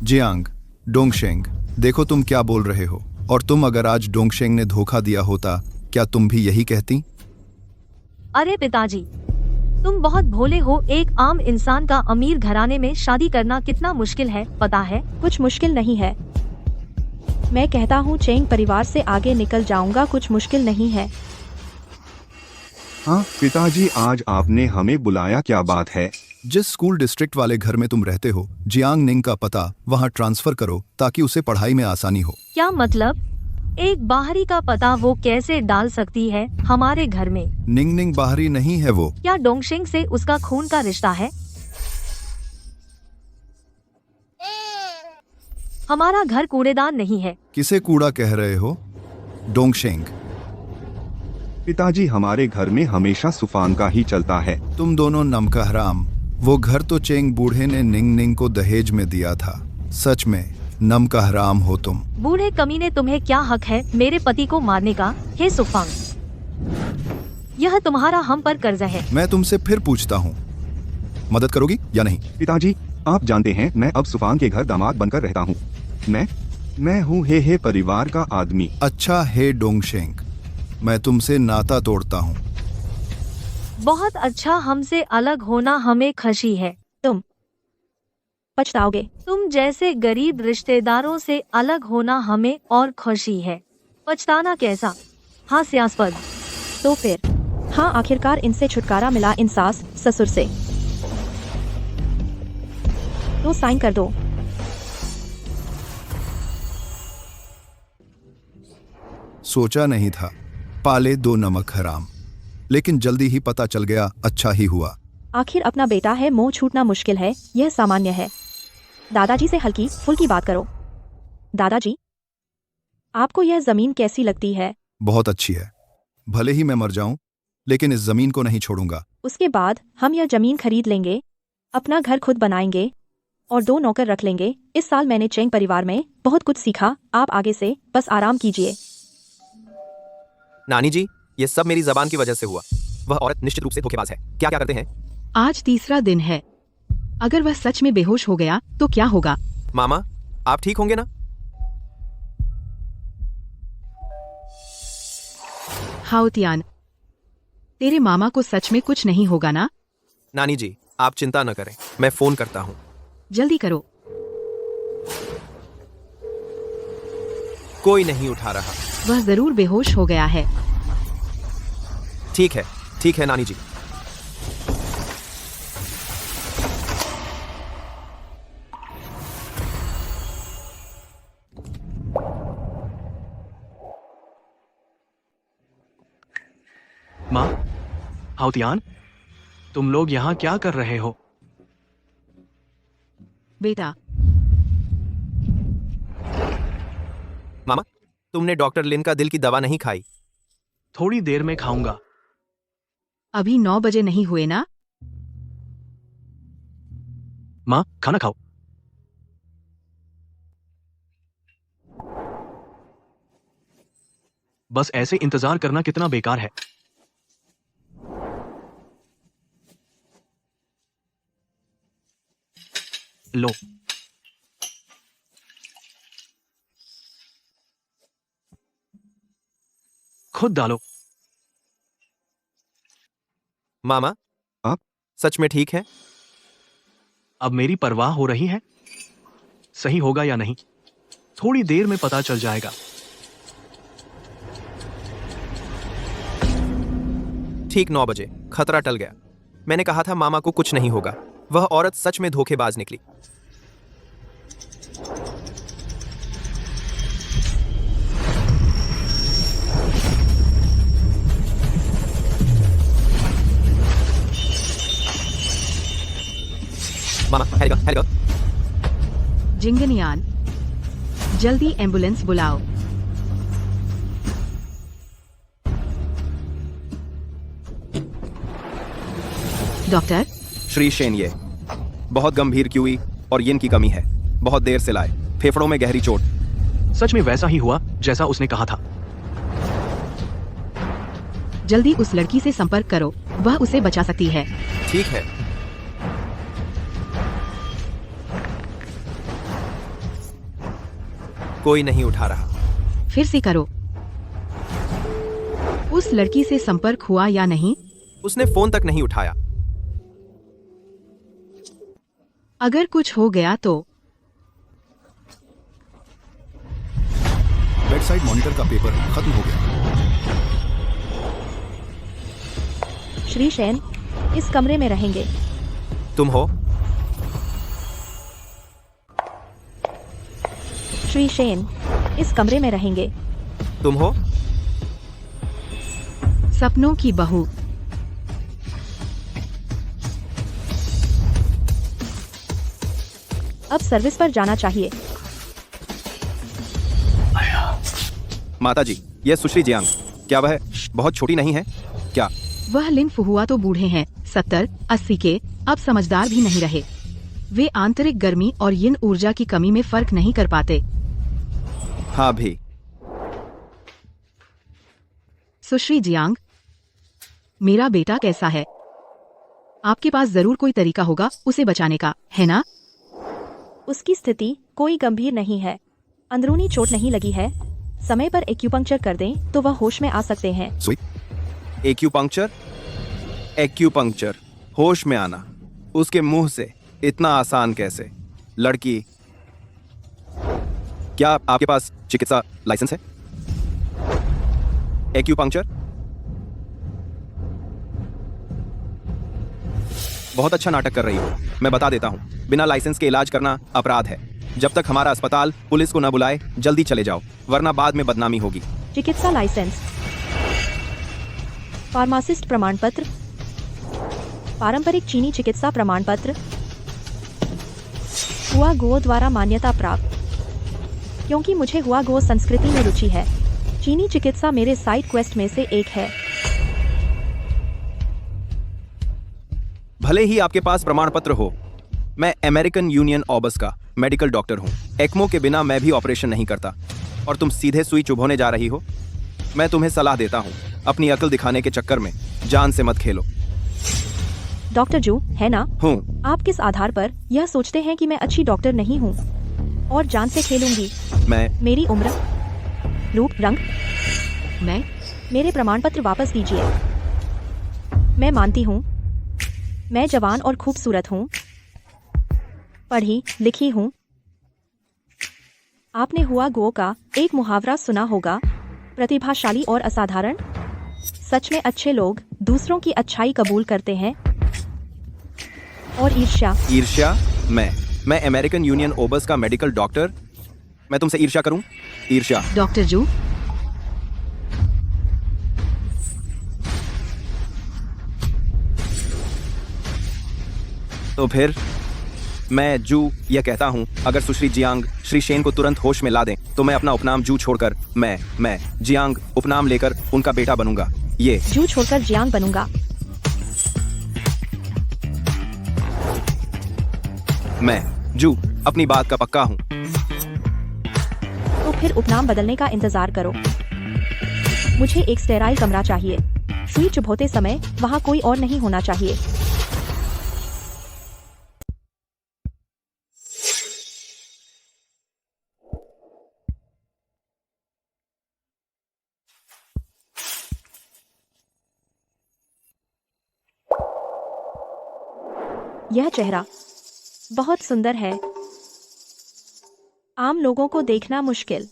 [SPEAKER 7] जियांग, डोंगशेंग, देखो तुम क्या बोल रहे हो। और तुम अगर आज डोंगशेंग ने धोखा दिया होता, क्या तुम भी यही कहती?
[SPEAKER 4] अरे पिताजी, तुम बहुत भोले हो। एक आम इंसान का अमीर घराने में शादी करना कितना मुश्किल है, पता है?
[SPEAKER 2] कुछ मुश्किल नहीं है। मैं कहता हूँ चेंग परिवार से आगे निकल जाऊंगा, कुछ मुश्किल नहीं है।
[SPEAKER 3] हाँ पिताजी, आज आपने हमें बुलाया, क्या बात है?
[SPEAKER 7] जिस स्कूल डिस्ट्रिक्ट वाले घर में तुम रहते हो, जियांग निंग का पता वहाँ ट्रांसफर करो ताकि उसे पढ़ाई में आसानी हो।
[SPEAKER 4] क्या मतलब? एक बाहरी का पता वो कैसे डाल सकती है हमारे घर में?
[SPEAKER 7] निंग निंग बाहरी नहीं है वो।
[SPEAKER 4] क्या डोंगशेंग से उसका खून का रिश्ता है? हमारा घर कूड़ेदान नहीं है।
[SPEAKER 7] किसे कूड़ा कह रहे हो? डोंगशेंग,
[SPEAKER 3] पिताजी, हमारे घर में हमेशा सुफान का ही चलता है।
[SPEAKER 7] तुम दोनों नमकहराम। वो घर तो चेंग बूढ़े ने निंग निंग को दहेज में दिया था। सच में नमकहराम हो तुम।
[SPEAKER 4] बूढ़े कमीने, तुम्हें क्या हक है मेरे पति को मारने का? हे सुफान, यह तुम्हारा हम पर कर्जा है।
[SPEAKER 7] मैं तुमसे फिर पूछता हूँ, मदद करोगी या नहीं?
[SPEAKER 3] पिताजी, आप जानते हैं मैं अब सुफान के घर दामाद बनकर रहता हूँ। मैं हूँ हे परिवार का आदमी।
[SPEAKER 7] अच्छा हे डोंगशेंग, मैं तुमसे नाता तोड़ता हूँ।
[SPEAKER 4] बहुत अच्छा, हमसे अलग होना हमें खुशी है।
[SPEAKER 2] तुम पछताओगे।
[SPEAKER 4] तुम जैसे गरीब रिश्तेदारों से अलग होना हमें और खुशी है। पछताना कैसा? हास्यास्पद।
[SPEAKER 2] तो फिर हाँ, आखिरकार इनसे छुटकारा मिला, इन सास ससुर से। तो साइन कर दो।
[SPEAKER 7] सोचा नहीं था पाले 2 नमक हराम, लेकिन जल्दी ही पता चल गया, अच्छा ही हुआ।
[SPEAKER 2] आखिर अपना बेटा है, मोह छूटना मुश्किल है, यह सामान्य है। दादाजी से हल्की फुल्की बात करो। दादाजी, आपको यह जमीन कैसी लगती है?
[SPEAKER 7] बहुत अच्छी है। भले ही मैं मर जाऊं, लेकिन इस जमीन को नहीं छोड़ूंगा।
[SPEAKER 2] उसके बाद हम यह जमीन खरीद लेंगे, अपना घर खुद बनाएंगे और 2 नौकर रख लेंगे। इस साल मैंने चेंग परिवार में बहुत कुछ सीखा। आप आगे से बस आराम कीजिए।
[SPEAKER 5] नानी जी, ये सब मेरी जबान की वजह से हुआ। वह औरत निश्चित रूप से धोखेबाज है। क्या क्या करते हैं?
[SPEAKER 8] आज तीसरा दिन है। अगर वह सच में बेहोश हो गया तो क्या होगा?
[SPEAKER 5] मामा, आप ठीक होंगे ना?
[SPEAKER 8] हाउतियान, तेरे मामा को सच में कुछ नहीं होगा ना?
[SPEAKER 5] नानी जी, आप चिंता न करें, मैं फोन करता हूँ।
[SPEAKER 8] जल्दी करो।
[SPEAKER 5] कोई नहीं उठा रहा।
[SPEAKER 8] वह जरूर बेहोश हो गया है।
[SPEAKER 5] ठीक है नानी जी।
[SPEAKER 6] माँ, हाउतियान, तुम लोग यहाँ क्या कर रहे हो?
[SPEAKER 8] बेटा,
[SPEAKER 5] मामा, तुमने डॉक्टर लिन का दिल की दवा नहीं खाई?
[SPEAKER 6] थोड़ी देर में खाऊंगा।
[SPEAKER 8] अभी 9 बजे नहीं हुए ना?
[SPEAKER 6] माँ, खाना खाओ। बस ऐसे इंतजार करना कितना बेकार है। लो। खुद डालो।
[SPEAKER 5] मामा,
[SPEAKER 3] आप?
[SPEAKER 5] सच में ठीक है?
[SPEAKER 6] अब मेरी परवाह हो रही है? सही होगा या नहीं, थोड़ी देर में पता चल जाएगा।
[SPEAKER 5] ठीक 9 बजे खतरा टल गया। मैंने कहा था मामा को कुछ नहीं होगा। वह औरत सच में धोखेबाज निकली। मामा, हेलिकॉप्टर।
[SPEAKER 8] जिंगनियान, जल्दी एम्बुलेंस बुलाओ। डॉक्टर,
[SPEAKER 5] श्री शेन, ये बहुत गंभीर क्यूई और यिन की कमी है। बहुत देर से लाए, फेफड़ों में गहरी चोट।
[SPEAKER 6] सच में वैसा ही हुआ जैसा उसने कहा था।
[SPEAKER 8] जल्दी उस लड़की से संपर्क करो, वह उसे बचा सकती है।
[SPEAKER 5] ठीक है। कोई नहीं उठा रहा।
[SPEAKER 8] फिर से करो। उस लड़की से संपर्क हुआ या नहीं?
[SPEAKER 5] उसने फोन तक नहीं उठाया।
[SPEAKER 8] अगर कुछ हो गया तो?
[SPEAKER 7] बेडसाइड मॉनिटर का पेपर खत्म हो गया।
[SPEAKER 2] श्री शेन इस कमरे में रहेंगे।
[SPEAKER 5] तुम हो?
[SPEAKER 2] श्री शेन इस कमरे में रहेंगे।
[SPEAKER 5] तुम हो?
[SPEAKER 8] सपनों की बहू।
[SPEAKER 2] अब सर्विस पर जाना चाहिए।
[SPEAKER 5] माता जी, यह सुश्री जियांग। क्या वह बहुत छोटी नहीं है क्या?
[SPEAKER 8] वह लिन फुहुआ तो बूढ़े हैं, 70-80 के, अब समझदार भी नहीं रहे। वे आंतरिक गर्मी और यिन ऊर्जा की कमी में फर्क नहीं कर पाते।
[SPEAKER 5] हाँ भी।
[SPEAKER 8] सुश्री जियांग, मेरा बेटा कैसा है? आपके पास जरूर कोई तरीका होगा उसे बचाने का, है ना?
[SPEAKER 2] उसकी स्थिति कोई गंभीर नहीं है, अंदरूनी चोट नहीं लगी है। समय पर एक्यूपंक्चर कर दें तो वह होश में आ सकते हैं।
[SPEAKER 5] एक्यूपंक्चर? एक्यूपंक्चर, होश में आना, उसके मुंह से इतना आसान कैसे? लड़की, क्या आपके पास चिकित्सा लाइसेंस है? एक्यूपंक्चर? बहुत अच्छा नाटक कर रही हो। मैं बता देता हूं, बिना लाइसेंस के इलाज करना अपराध है। जब तक हमारा अस्पताल पुलिस को न बुलाए जल्दी चले जाओ, वरना बाद में बदनामी होगी।
[SPEAKER 2] चिकित्सा लाइसेंस, फार्मासिस्ट प्रमाण पत्र, पारंपरिक चीनी चिकित्सा प्रमाण पत्र, हुआ गो द्वारा मान्यता प्राप्त। क्योंकि मुझे हुआ गो संस्कृति में रुचि है, चीनी चिकित्सा मेरे साइड क्वेस्ट में से एक है।
[SPEAKER 5] भले ही आपके पास प्रमाण पत्र हो, मैं अमेरिकन यूनियन ऑबस का मेडिकल डॉक्टर हूँ। एक्मो के बिना मैं भी ऑपरेशन नहीं करता, और तुम सीधे सुई चुभोने जा रही हो। मैं तुम्हें सलाह देता हूँ, अपनी अकल दिखाने के चक्कर में जान से मत खेलो।
[SPEAKER 2] डॉक्टर जू, है ना?
[SPEAKER 5] हूँ।
[SPEAKER 2] आप किस आधार पर यह सोचते हैं कि मैं अच्छी डॉक्टर नहीं हूँ और जान से खेलूंगी? मेरी उम्र, रूप, रंग, मेरे प्रमाण पत्र वापस दीजिए। मैं मानती हूँ मैं जवान और खूबसूरत हूँ, पढ़ी लिखी हूँ। आपने हुआ गो का एक मुहावरा सुना होगा, प्रतिभाशाली और असाधारण। सच में अच्छे लोग दूसरों की अच्छाई कबूल करते हैं। और ईर्ष्या? मैं अमेरिकन यूनियन ओबस का मेडिकल डॉक्टर, मैं तुमसे ईर्ष्या करूं? ईर्ष्या?
[SPEAKER 8] डॉक्टर जू,
[SPEAKER 5] तो फिर मैं जू यह कहता हूं, अगर सुश्री जियांग श्री शेन को तुरंत होश में ला दें तो मैं अपना उपनाम जू छोड़कर मैं जियांग उपनाम लेकर उनका बेटा बनूंगा। ये
[SPEAKER 2] जू छोड़कर जियांग बनूंगा।
[SPEAKER 5] मैं जू अपनी बात का पक्का हूं।
[SPEAKER 2] तो फिर उपनाम बदलने का इंतजार करो। मुझे एक स्टेराइल कमरा चाहिए। सुई चुभोते समय वहाँ कोई और नहीं होना चाहिए। यह चेहरा बहुत सुंदर है। आम लोगों को देखना मुश्किल।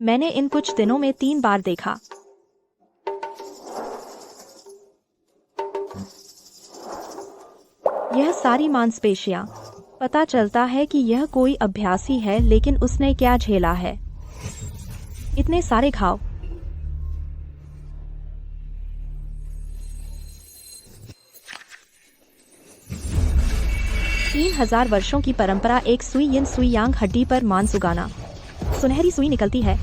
[SPEAKER 2] मैंने इन कुछ दिनों में 3 बार देखा। यह सारी मांसपेशियां। पता चलता है कि यह कोई अभ्यासी है, लेकिन उसने क्या झेला है। इतने सारे घाव। 3000 वर्षों की परंपरा, एक सुई यिन सुई यांग हड्डी पर मांस उगाना। सुनहरी सुई निकलती है।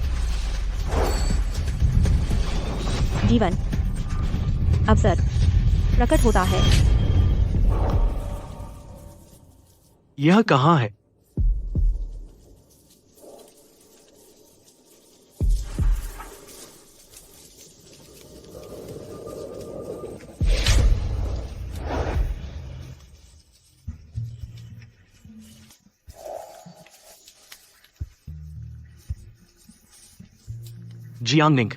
[SPEAKER 2] जीवन अवसर प्रकट होता है।
[SPEAKER 6] यह कहाँ है? जियांगनिंग।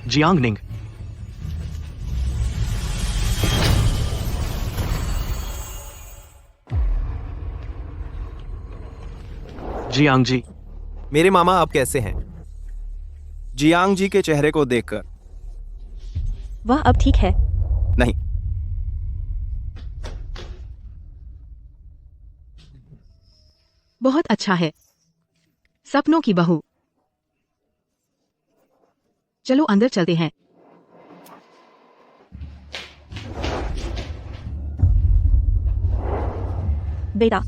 [SPEAKER 6] जियांगनिंग। जियांग जी।
[SPEAKER 5] मेरे मामा अब कैसे हैं? जियांग जी के चेहरे को देखकर।
[SPEAKER 2] वह अब ठीक है।
[SPEAKER 5] नहीं।
[SPEAKER 8] बहुत अच्छा है। सपनों की बहू। चलो अंदर चलते हैं।
[SPEAKER 2] बेटा,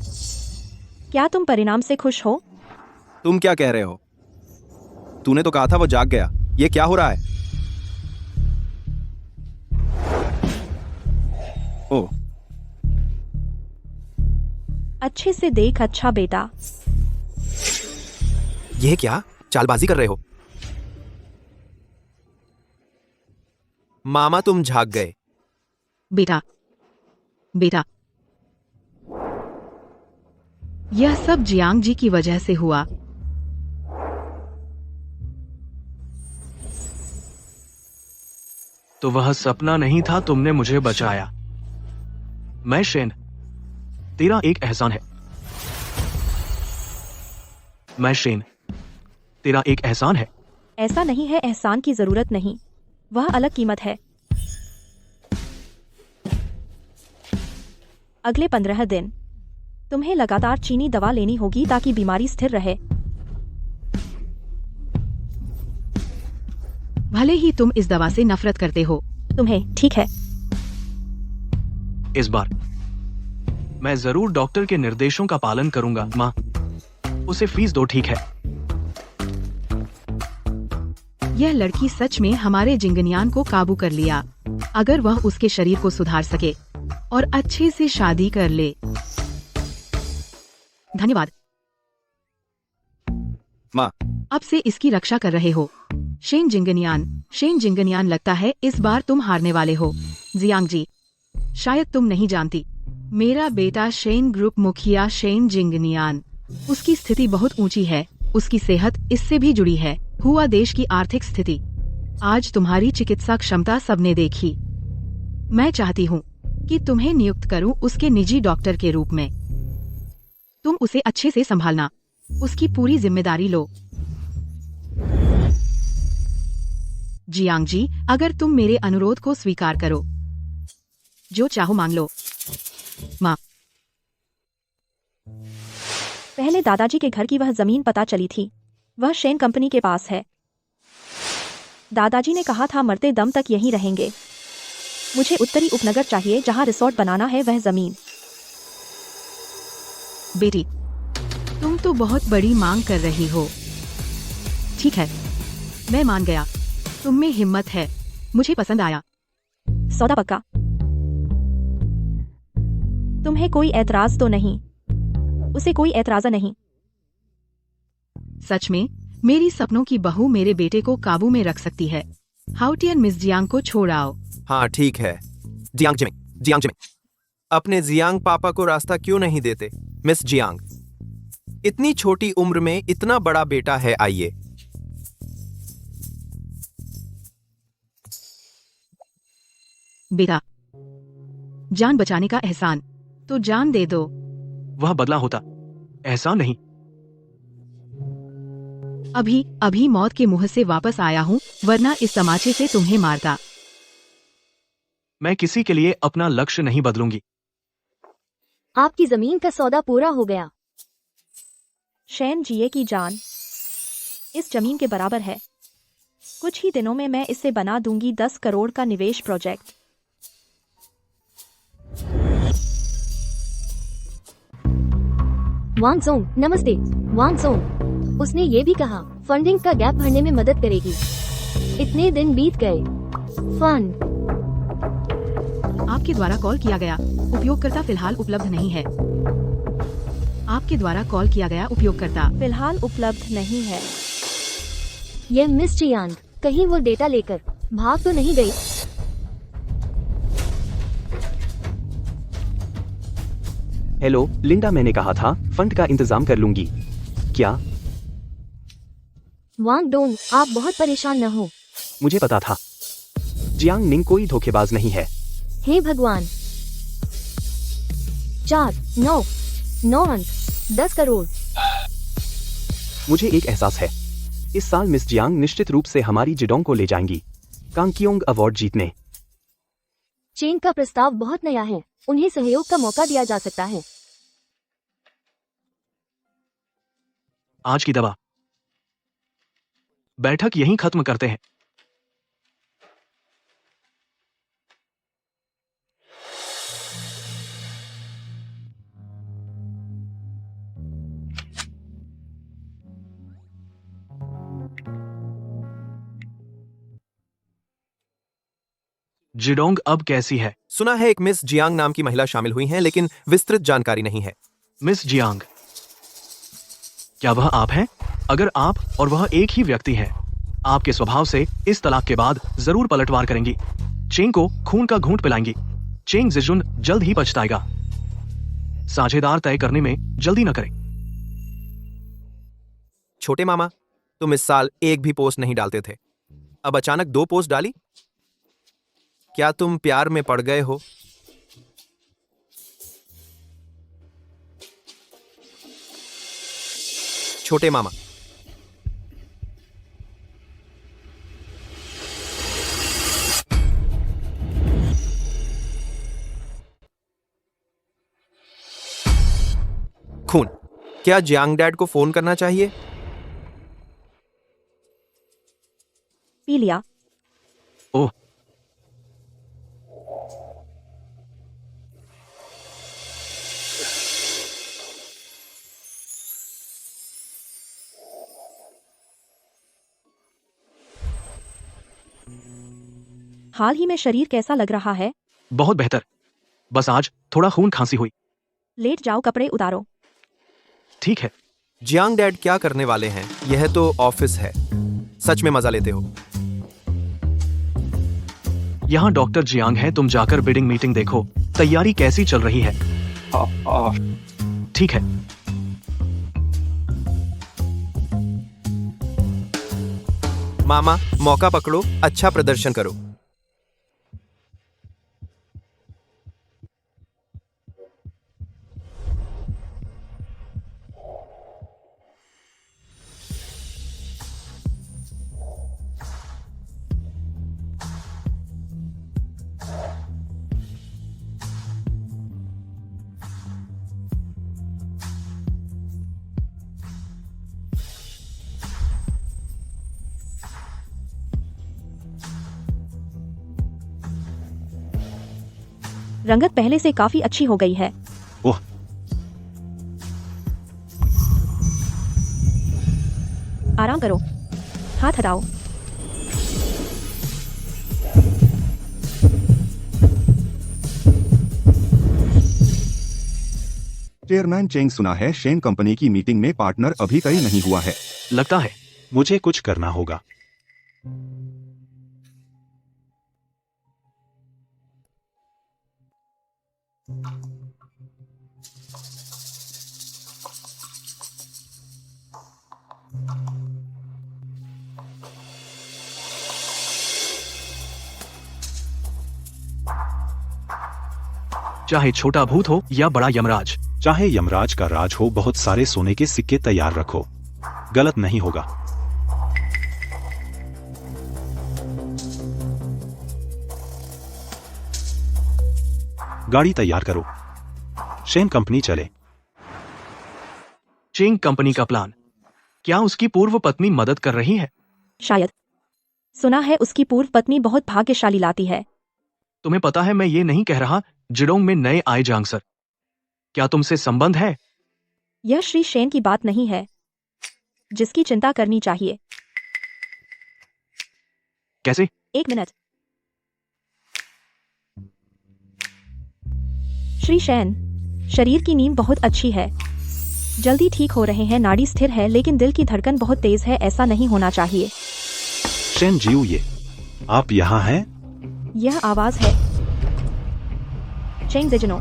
[SPEAKER 2] क्या तुम परिणाम से खुश हो?
[SPEAKER 5] तुम क्या कह रहे हो? तूने तो कहा था वो जाग गया। ये क्या हो रहा है? ओह,
[SPEAKER 2] अच्छे से देख। अच्छा बेटा।
[SPEAKER 5] ये क्या चालबाजी कर रहे हो? मामा तुम झाग गए।
[SPEAKER 8] बेटा, बेटा, यह सब जियांग जी की वजह से हुआ।
[SPEAKER 6] तो वह सपना नहीं था, तुमने मुझे बचाया। मैं शेन, तेरा एक एहसान है। मैं शेन, तेरा एक एहसान है।
[SPEAKER 2] ऐसा नहीं है, एहसान की जरूरत नहीं। वह अलग कीमत है। अगले 15 दिन तुम्हें लगातार चीनी दवा लेनी होगी ताकि बीमारी स्थिर रहे।
[SPEAKER 8] भले ही तुम इस दवा से नफरत करते हो।
[SPEAKER 2] तुम्हें ठीक है।
[SPEAKER 6] इस बार मैं जरूर डॉक्टर के निर्देशों का पालन करूंगा। माँ, उसे फीस दो, ठीक है?
[SPEAKER 8] यह लड़की सच में हमारे जिंगनियान को काबू कर लिया। अगर वह उसके शरीर को सुधार सके और अच्छे से शादी कर ले। धन्यवाद।
[SPEAKER 5] माँ।
[SPEAKER 8] अब से इसकी रक्षा कर रहे हो। शेन जिंगनियान, लगता है इस बार तुम हारने वाले हो। जियांग जी, शायद तुम नहीं जानती, मेरा बेटा शेन ग्रुप मुखिया शेन जिंगनियान, उसकी स्थिति बहुत ऊंची है। उसकी सेहत इससे भी जुड़ी है। हुआ देश की आर्थिक स्थिति। आज तुम्हारी चिकित्सा क्षमता सबने देखी। मैं चाहती हूँ कि तुम्हें नियुक्त करूँ उसके निजी डॉक्टर के रूप में। तुम उसे अच्छे से संभालना, उसकी पूरी जिम्मेदारी लो। जियांग जी, अगर तुम मेरे अनुरोध को स्वीकार करो, जो चाहो मांग लो। माँ।
[SPEAKER 2] पहले दादाजी के घर की वह जमीन पता चली थी। वह शेन कंपनी के पास है। दादाजी ने कहा था मरते दम तक यहीं रहेंगे। मुझे उत्तरी उपनगर चाहिए जहां रिसोर्ट बनाना है, वह जमीन।
[SPEAKER 8] बेटी, तुम तो बहुत बड़ी मांग कर रही हो। ठीक है, मैं मान गया। तुम में हिम्मत है, मुझे पसंद आया।
[SPEAKER 2] सौदा पक्का? तुम्हें कोई ऐतराज तो नहीं? उसे कोई ऐतराज नहीं?
[SPEAKER 8] सच में मेरी सपनों की बहू मेरे बेटे को काबू में रख सकती है। हाउटियन मिस जियांग को छोड़ आओ।
[SPEAKER 5] हाँ ठीक है। जियांग जिमिंग, अपने जियांग पापा को रास्ता क्यों नहीं देते? मिस जियांग, इतनी छोटी उम्र में इतना बड़ा बेटा है। आइए।
[SPEAKER 8] बेटा, जान बचाने का एहसान तो जान दे दो।
[SPEAKER 6] वह बदला होता, एहसान नहीं।
[SPEAKER 8] अभी मौत के मुंह से वापस आया हूँ, वरना इस तमाचे से तुम्हें मारता।
[SPEAKER 6] मैं किसी के लिए अपना लक्ष्य नहीं बदलूंगी।
[SPEAKER 4] आपकी जमीन का सौदा पूरा हो गया।
[SPEAKER 2] शेन जिये की जान इस जमीन के बराबर है। कुछ ही दिनों में मैं इससे बना दूंगी 10 करोड़ का निवेश प्रोजेक्ट।
[SPEAKER 4] वांग सोंग, नमस्ते। वांग सोंग, उसने ये भी कहा फंडिंग का गैप भरने में मदद करेगी। इतने दिन बीत गए। फंड
[SPEAKER 8] आपके द्वारा कॉल किया गया उपयोगकर्ता फिलहाल उपलब्ध नहीं है। आपके द्वारा कॉल किया गया उपयोगकर्ता
[SPEAKER 2] फिलहाल उपलब्ध नहीं है।
[SPEAKER 4] ये मिस जियांग, कहीं वो डेटा लेकर भाग तो नहीं गई?
[SPEAKER 9] हेलो लिंडा, मैंने कहा था फंड का इंतजाम कर लूंगी। क्या?
[SPEAKER 4] वांग डोंग, आप बहुत परेशान न हो।
[SPEAKER 9] मुझे पता था। जियांग निंग कोई धोखेबाज नहीं है।
[SPEAKER 4] हे भगवान। 4, 9, 9 अंक, 10 करोड़।
[SPEAKER 9] मुझे एक एहसास है, इस साल मिस जियांग निश्चित रूप से हमारी जिडोंग को ले जाएंगी कांगकियोंग अवार्ड जीतने।
[SPEAKER 4] चेंग का प्रस्ताव बहुत नया है, उन्हें सहयोग का मौका दिया जा सकता है।
[SPEAKER 6] आज की दवा। बैठक यहीं खत्म करते हैं। जिडोंग अब कैसी है?
[SPEAKER 5] सुना है एक मिस जियांग नाम की महिला शामिल हुई हैं, लेकिन विस्तृत जानकारी नहीं है।
[SPEAKER 6] मिस जियांग, क्या वह आप हैं? अगर आप और वह एक ही व्यक्ति हैं, आपके स्वभाव से इस तलाक के बाद जरूर पलटवार करेंगी। चेंग को खून का घूंट पिलाएंगी। चेंग जिजुन जल्द ही पछताएगा। साझेदार तय करने में जल्दी न करें।
[SPEAKER 5] छोटे मामा, तुम इस साल एक भी पोस्ट नहीं डालते थे, अब अचानक 2 पोस्ट डाली। क्या तुम प्यार में पड़ गए हो? छोटे मामा, खून। क्या जियांग डैड को फोन करना चाहिए?
[SPEAKER 2] पी लिया।
[SPEAKER 6] ओह,
[SPEAKER 2] हाल ही में शरीर कैसा लग रहा है?
[SPEAKER 6] बहुत बेहतर, बस आज थोड़ा खून खांसी हुई।
[SPEAKER 2] लेट जाओ, कपड़े उतारो।
[SPEAKER 6] ठीक है।
[SPEAKER 5] जियांग डैड क्या करने वाले हैं? यह तो ऑफिस है। सच में मजा लेते हो।
[SPEAKER 6] यहाँ डॉक्टर जियांग है, तुम जाकर बिडिंग मीटिंग देखो, तैयारी कैसी चल रही है। ठीक है।
[SPEAKER 5] मामा, मौका पकड़ो, अच्छा प्रदर्शन करो।
[SPEAKER 2] रंगत पहले से काफी अच्छी हो गई है।
[SPEAKER 1] ओह,
[SPEAKER 2] आराम करो, हाथ हटाओ।
[SPEAKER 3] चेयरमैन चेंग, सुना है शेन कंपनी की मीटिंग में पार्टनर अभी तय नहीं हुआ है।
[SPEAKER 6] लगता है
[SPEAKER 1] मुझे कुछ करना होगा।
[SPEAKER 6] चाहे छोटा भूत हो या बड़ा यमराज।
[SPEAKER 1] चाहे यमराज का राज हो, बहुत सारे सोने के सिक्के तैयार रखो, गलत नहीं होगा। गाड़ी तैयार करो, शेन कंपनी चले।
[SPEAKER 6] चेंग कंपनी का प्लान, क्या उसकी पूर्व पत्नी मदद कर रही है?
[SPEAKER 2] शायद। सुना है उसकी पूर्व पत्नी बहुत भाग्यशाली लाती है।
[SPEAKER 6] तुम्हें पता है, मैं ये नहीं कह रहा। जिडोंग में नए आए जांग सर, क्या तुमसे संबंध है?
[SPEAKER 2] यह श्री शेन की बात नहीं है जिसकी चिंता करनी चाहिए।
[SPEAKER 6] कैसे?
[SPEAKER 2] एक मिनट। श्री शेन, शरीर की नींद बहुत अच्छी है, जल्दी ठीक हो रहे हैं। नाड़ी स्थिर है लेकिन दिल की धड़कन बहुत तेज है, ऐसा नहीं होना चाहिए।
[SPEAKER 1] शेन जीव, ये आप यहाँ हैं?
[SPEAKER 2] यह आवाज है चेंग जेजुनो।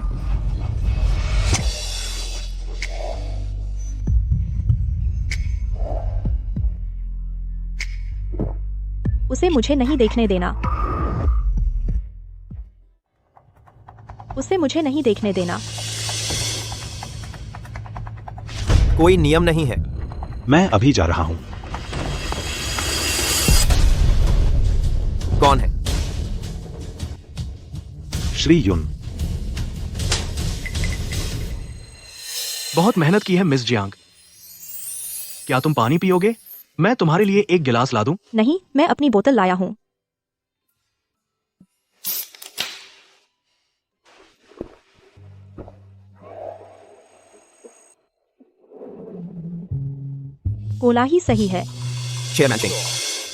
[SPEAKER 2] उसे मुझे नहीं देखने देना। उसे मुझे नहीं देखने देना।
[SPEAKER 5] कोई नियम नहीं है।
[SPEAKER 1] मैं अभी जा रहा हूँ।
[SPEAKER 5] कौन है?
[SPEAKER 1] श्री युन।
[SPEAKER 6] बहुत मेहनत की है मिस जियांग। क्या तुम पानी पियोगे? मैं तुम्हारे लिए एक गिलास ला दूं?
[SPEAKER 2] नहीं, मैं अपनी बोतल लाया हूँ। कोला ही सही है।
[SPEAKER 5] चेयरमैन चेंग,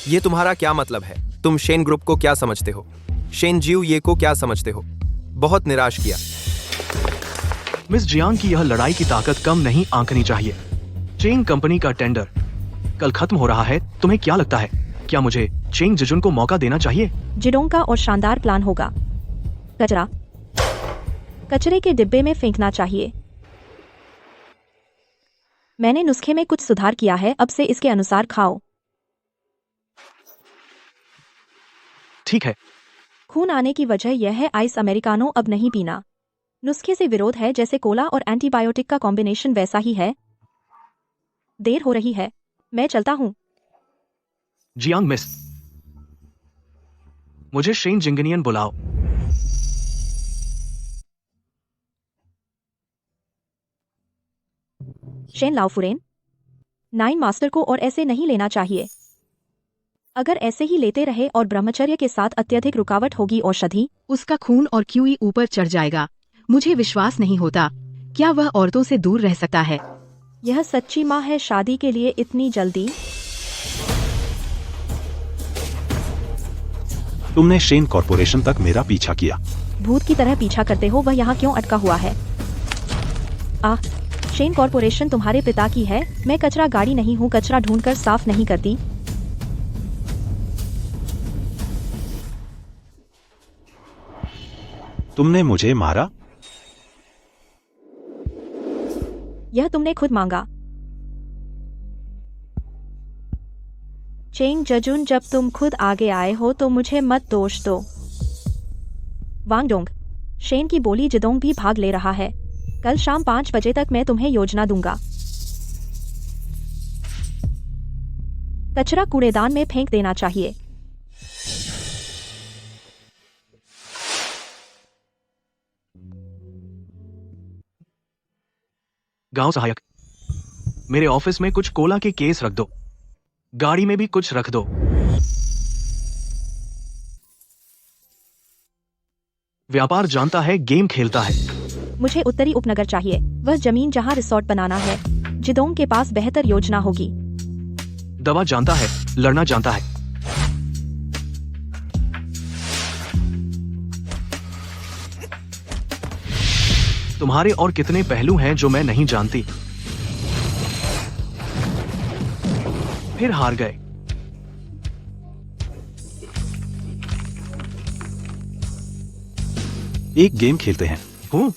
[SPEAKER 5] ये तुम्हारा क्या मतलब है? तुम शेन ग्रुप को क्या समझते हो? शेन जीव ये को क्या समझते हो? बहुत निराश किया।
[SPEAKER 6] मिस जियांग की यह लड़ाई की ताकत कम नहीं आंकनी चाहिए। चेंग कंपनी का टेंडर कल खत्म हो रहा है। तुम्हें क्या लगता है, क्या मुझे चेंग जिजुन को मौका देना चाहिए?
[SPEAKER 2] जिडोंग का और शानदार प्लान होगा। कचरा कचरे के डिब्बे में फेंकना चाहिए। मैंने नुस्खे में कुछ सुधार किया है, अब से इसके अनुसार खाओ।
[SPEAKER 6] ठीक है।
[SPEAKER 2] खून आने की वजह यह है आइस अमेरिकानो अब नहीं पीना। नुस्खे से विरोध है, जैसे कोला और एंटीबायोटिक का कॉम्बिनेशन वैसा ही है। देर हो रही है, मैं चलता हूँ।
[SPEAKER 6] जियांग मिस, मुझे शेन जिंगनियन बुलाओ।
[SPEAKER 2] शेन लाओफुरेन, 9 मास्टर को और ऐसे नहीं लेना चाहिए। अगर ऐसे ही लेते रहे और ब्रह्मचर्य के साथ अत्यधिक रुकावट होगी औषधि,
[SPEAKER 8] उसका खून और क्यूई ऊपर चढ़ जाएगा। मुझे विश्वास नहीं होता, क्या वह औरतों से दूर रह सकता है?
[SPEAKER 2] यह सच्ची माँ है। शादी के लिए इतनी जल्दी?
[SPEAKER 1] तुमने शेन कॉरपोरेशन तक मेरा पीछा किया।
[SPEAKER 2] भूत की तरह पीछा करते हो, वह यहाँ क्यों अटका हुआ है? शेन कॉरपोरेशन तुम्हारे पिता की है। मैं कचरा गाड़ी नहीं हूँ, कचरा ढूंढकर साफ नहीं करती।
[SPEAKER 1] तुमने मुझे मारा?
[SPEAKER 2] यह तुमने खुद मांगा। चेंग जजुन, जब तुम खुद आगे आए हो तो मुझे मत दोष दो। वांगडोंग, शेन की बोली जिदोंग भी भाग ले रहा है। कल शाम 5 बजे तक मैं तुम्हें योजना दूंगा। कचरा कूड़ेदान में फेंक देना चाहिए।
[SPEAKER 6] गांव सहायक, मेरे ऑफिस में कुछ कोला के केस रख दो। गाड़ी में भी कुछ रख दो। व्यापार जानता है, गेम खेलता है।
[SPEAKER 2] मुझे उत्तरी उपनगर चाहिए, वह जमीन जहां रिसोर्ट बनाना है। जिदोंग के पास बेहतर योजना होगी।
[SPEAKER 6] दवा जानता है, लड़ना जानता है। तुम्हारे और कितने पहलू हैं जो मैं नहीं जानती। फिर हार गए।
[SPEAKER 1] एक गेम खेलते हैं।
[SPEAKER 6] हूं?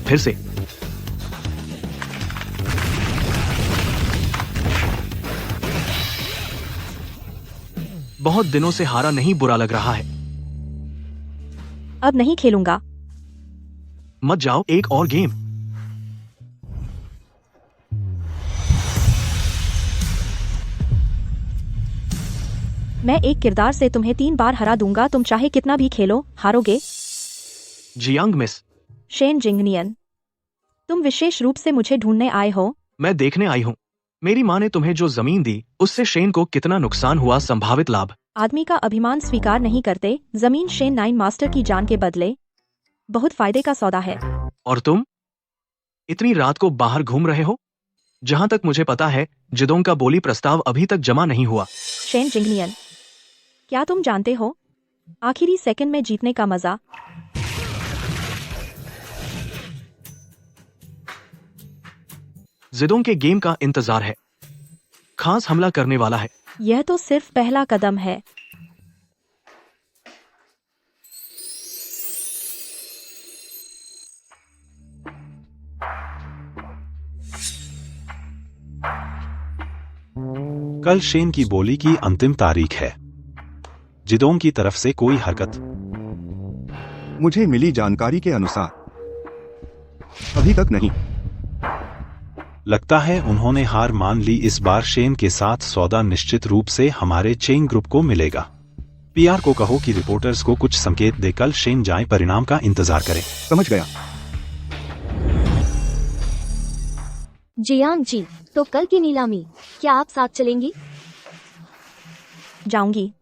[SPEAKER 6] फिर से। बहुत दिनों से हारा नहीं बुरा लग रहा है।
[SPEAKER 2] अब नहीं खेलूंगा।
[SPEAKER 6] मत जाओ, एक और गेम।
[SPEAKER 2] मैं एक किरदार से तुम्हें 3 बार हरा दूंगा। तुम चाहे कितना भी खेलो, हारोगे।
[SPEAKER 6] Jiang miss.
[SPEAKER 2] शेन जिंगनियन, तुम विशेष रूप से मुझे ढूंढने आए हो।
[SPEAKER 6] मैं देखने आई हूं। मेरी माँ ने तुम्हें जो जमीन दी, उससे शेन को कितना नुकसान हुआ, संभावित लाभ।
[SPEAKER 2] आदमी का अभिमान स्वीकार नहीं करते। जमीन शेन 9 मास्टर की जान के बदले बहुत फायदे का सौदा है।
[SPEAKER 6] और तुम इतनी रात को बाहर घूम रहे हो? जहां तक मुझे पता है, जिदोंग का बोली प्रस्ताव अभी तक जमा नहीं हुआ।
[SPEAKER 2] शेन जिंगनियन, क्या तुम जानते हो आखिरी सेकंड में जीतने का मजा?
[SPEAKER 6] जिदोंग के गेम का इंतजार है। खास हमला करने वाला है।
[SPEAKER 2] यह तो सिर्फ पहला कदम है।
[SPEAKER 1] कल शेन की बोली की अंतिम तारीख है। जिदोंग की तरफ से कोई हरकत?
[SPEAKER 3] मुझे मिली जानकारी के अनुसार अभी तक नहीं।
[SPEAKER 1] लगता है उन्होंने हार मान ली। इस बार शेन के साथ सौदा निश्चित रूप से हमारे चेंग ग्रुप को मिलेगा। पीआर को कहो कि रिपोर्टर्स को कुछ संकेत दे। कल शेन जाए, परिणाम का इंतजार करें।
[SPEAKER 3] समझ गया।
[SPEAKER 4] जियांग जी, तो कल की नीलामी क्या आप साथ चलेंगी?
[SPEAKER 2] जाऊंगी।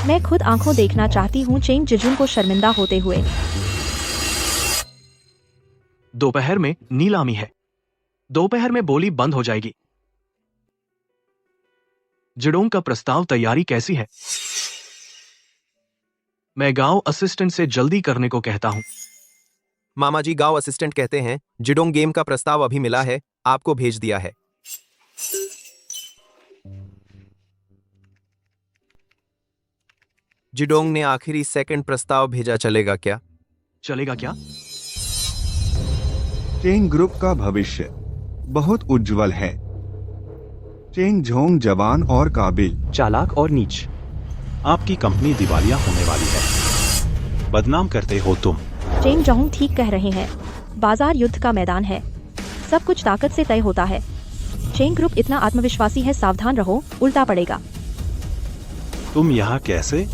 [SPEAKER 2] मैं खुद आंखों देखना चाहती हूँ चेंग जिजुन को शर्मिंदा होते हुए।
[SPEAKER 6] दोपहर में नीलामी है। दोपहर में बोली बंद हो जाएगी। जिडोंग का प्रस्ताव तैयारी कैसी है? मैं गांव असिस्टेंट से जल्दी करने को कहता हूं।
[SPEAKER 5] मामा जी, गांव असिस्टेंट कहते हैं जिडोंग गेम का प्रस्ताव अभी मिला है, आपको भेज दिया है। जिडोंग ने आखिरी सेकंड प्रस्ताव भेजा, चलेगा क्या?
[SPEAKER 6] चलेगा क्या?
[SPEAKER 3] चेंग ग्रुप का भविष्य बहुत उज्जवल है। चेंग झोंग जवान और काबिल,
[SPEAKER 9] चालाक और नीच।
[SPEAKER 1] आपकी कंपनी दिवालिया होने वाली है। बदनाम करते हो तुम।
[SPEAKER 2] चेंग जोंग ठीक कह रहे हैं। बाजार युद्ध का मैदान है। सब कुछ ताकत से तय होता है। चेंग ग्रुप इतना आत्मविश्वासी है, सावधान रहो, उल्टा पड़ेगा।
[SPEAKER 1] तुम यहाँ कैसे?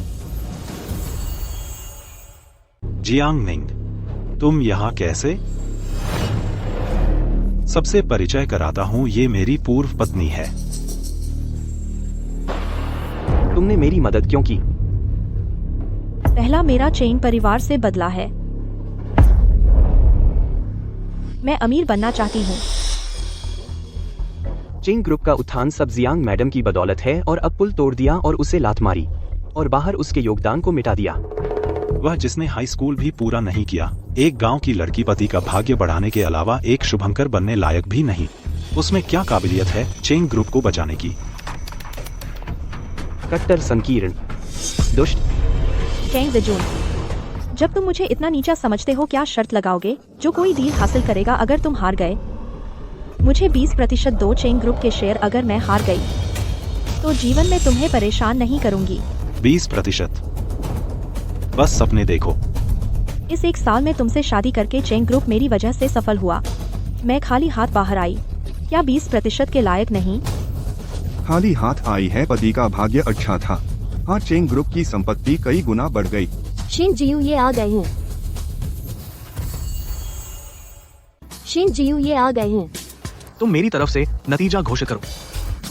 [SPEAKER 1] जियांग निंग, तुम यहाँ कैसे? सबसे परिचय कराता हूँ, ये मेरी पूर्व पत्नी है।
[SPEAKER 9] तुमने मेरी मदद क्यों की?
[SPEAKER 2] पहला मेरा चेंग परिवार से बदला है। मैं अमीर बनना चाहती हूँ।
[SPEAKER 9] चेंग ग्रुप का उत्थान सब जियांग मैडम की बदौलत है और अब पुल तोड़ दिया और उसे लात मारी और बाहर उसके योगदान को मिटा दिया।
[SPEAKER 1] वह जिसने हाई स्कूल भी पूरा नहीं किया, एक गांव की लड़की पति का भाग्य बढ़ाने के अलावा एक शुभंकर बनने लायक भी नहीं, उसमें क्या काबिलियत है चेंग ग्रुप को बचाने की?
[SPEAKER 9] कट्टर संकीर्ण दुष्ट।
[SPEAKER 2] चेंग जेजून, जब तुम मुझे इतना नीचा समझते हो, क्या शर्त लगाओगे जो कोई डील हासिल करेगा अगर तुम हार गए? मुझे 20% दो चेंग ग्रुप के शेयर अगर मैं हार गई तो जीवन में तुम्हें परेशान नहीं करूंगी।
[SPEAKER 1] 20%? बस सपने देखो।
[SPEAKER 2] इस एक साल में तुमसे शादी करके चेंग ग्रुप मेरी वजह से सफल हुआ। मैं खाली हाथ बाहर आई, क्या 20% के लायक नहीं?
[SPEAKER 3] खाली हाथ आई है, पति का भाग्य अच्छा था। हाँ, चेंग ग्रुप की संपत्ति कई गुना बढ़ गई।
[SPEAKER 4] शिन जियू ये आ गए हैं। शिन जियू ये आ गए हैं।
[SPEAKER 6] तुम मेरी तरफ से नतीजा घोषित करो।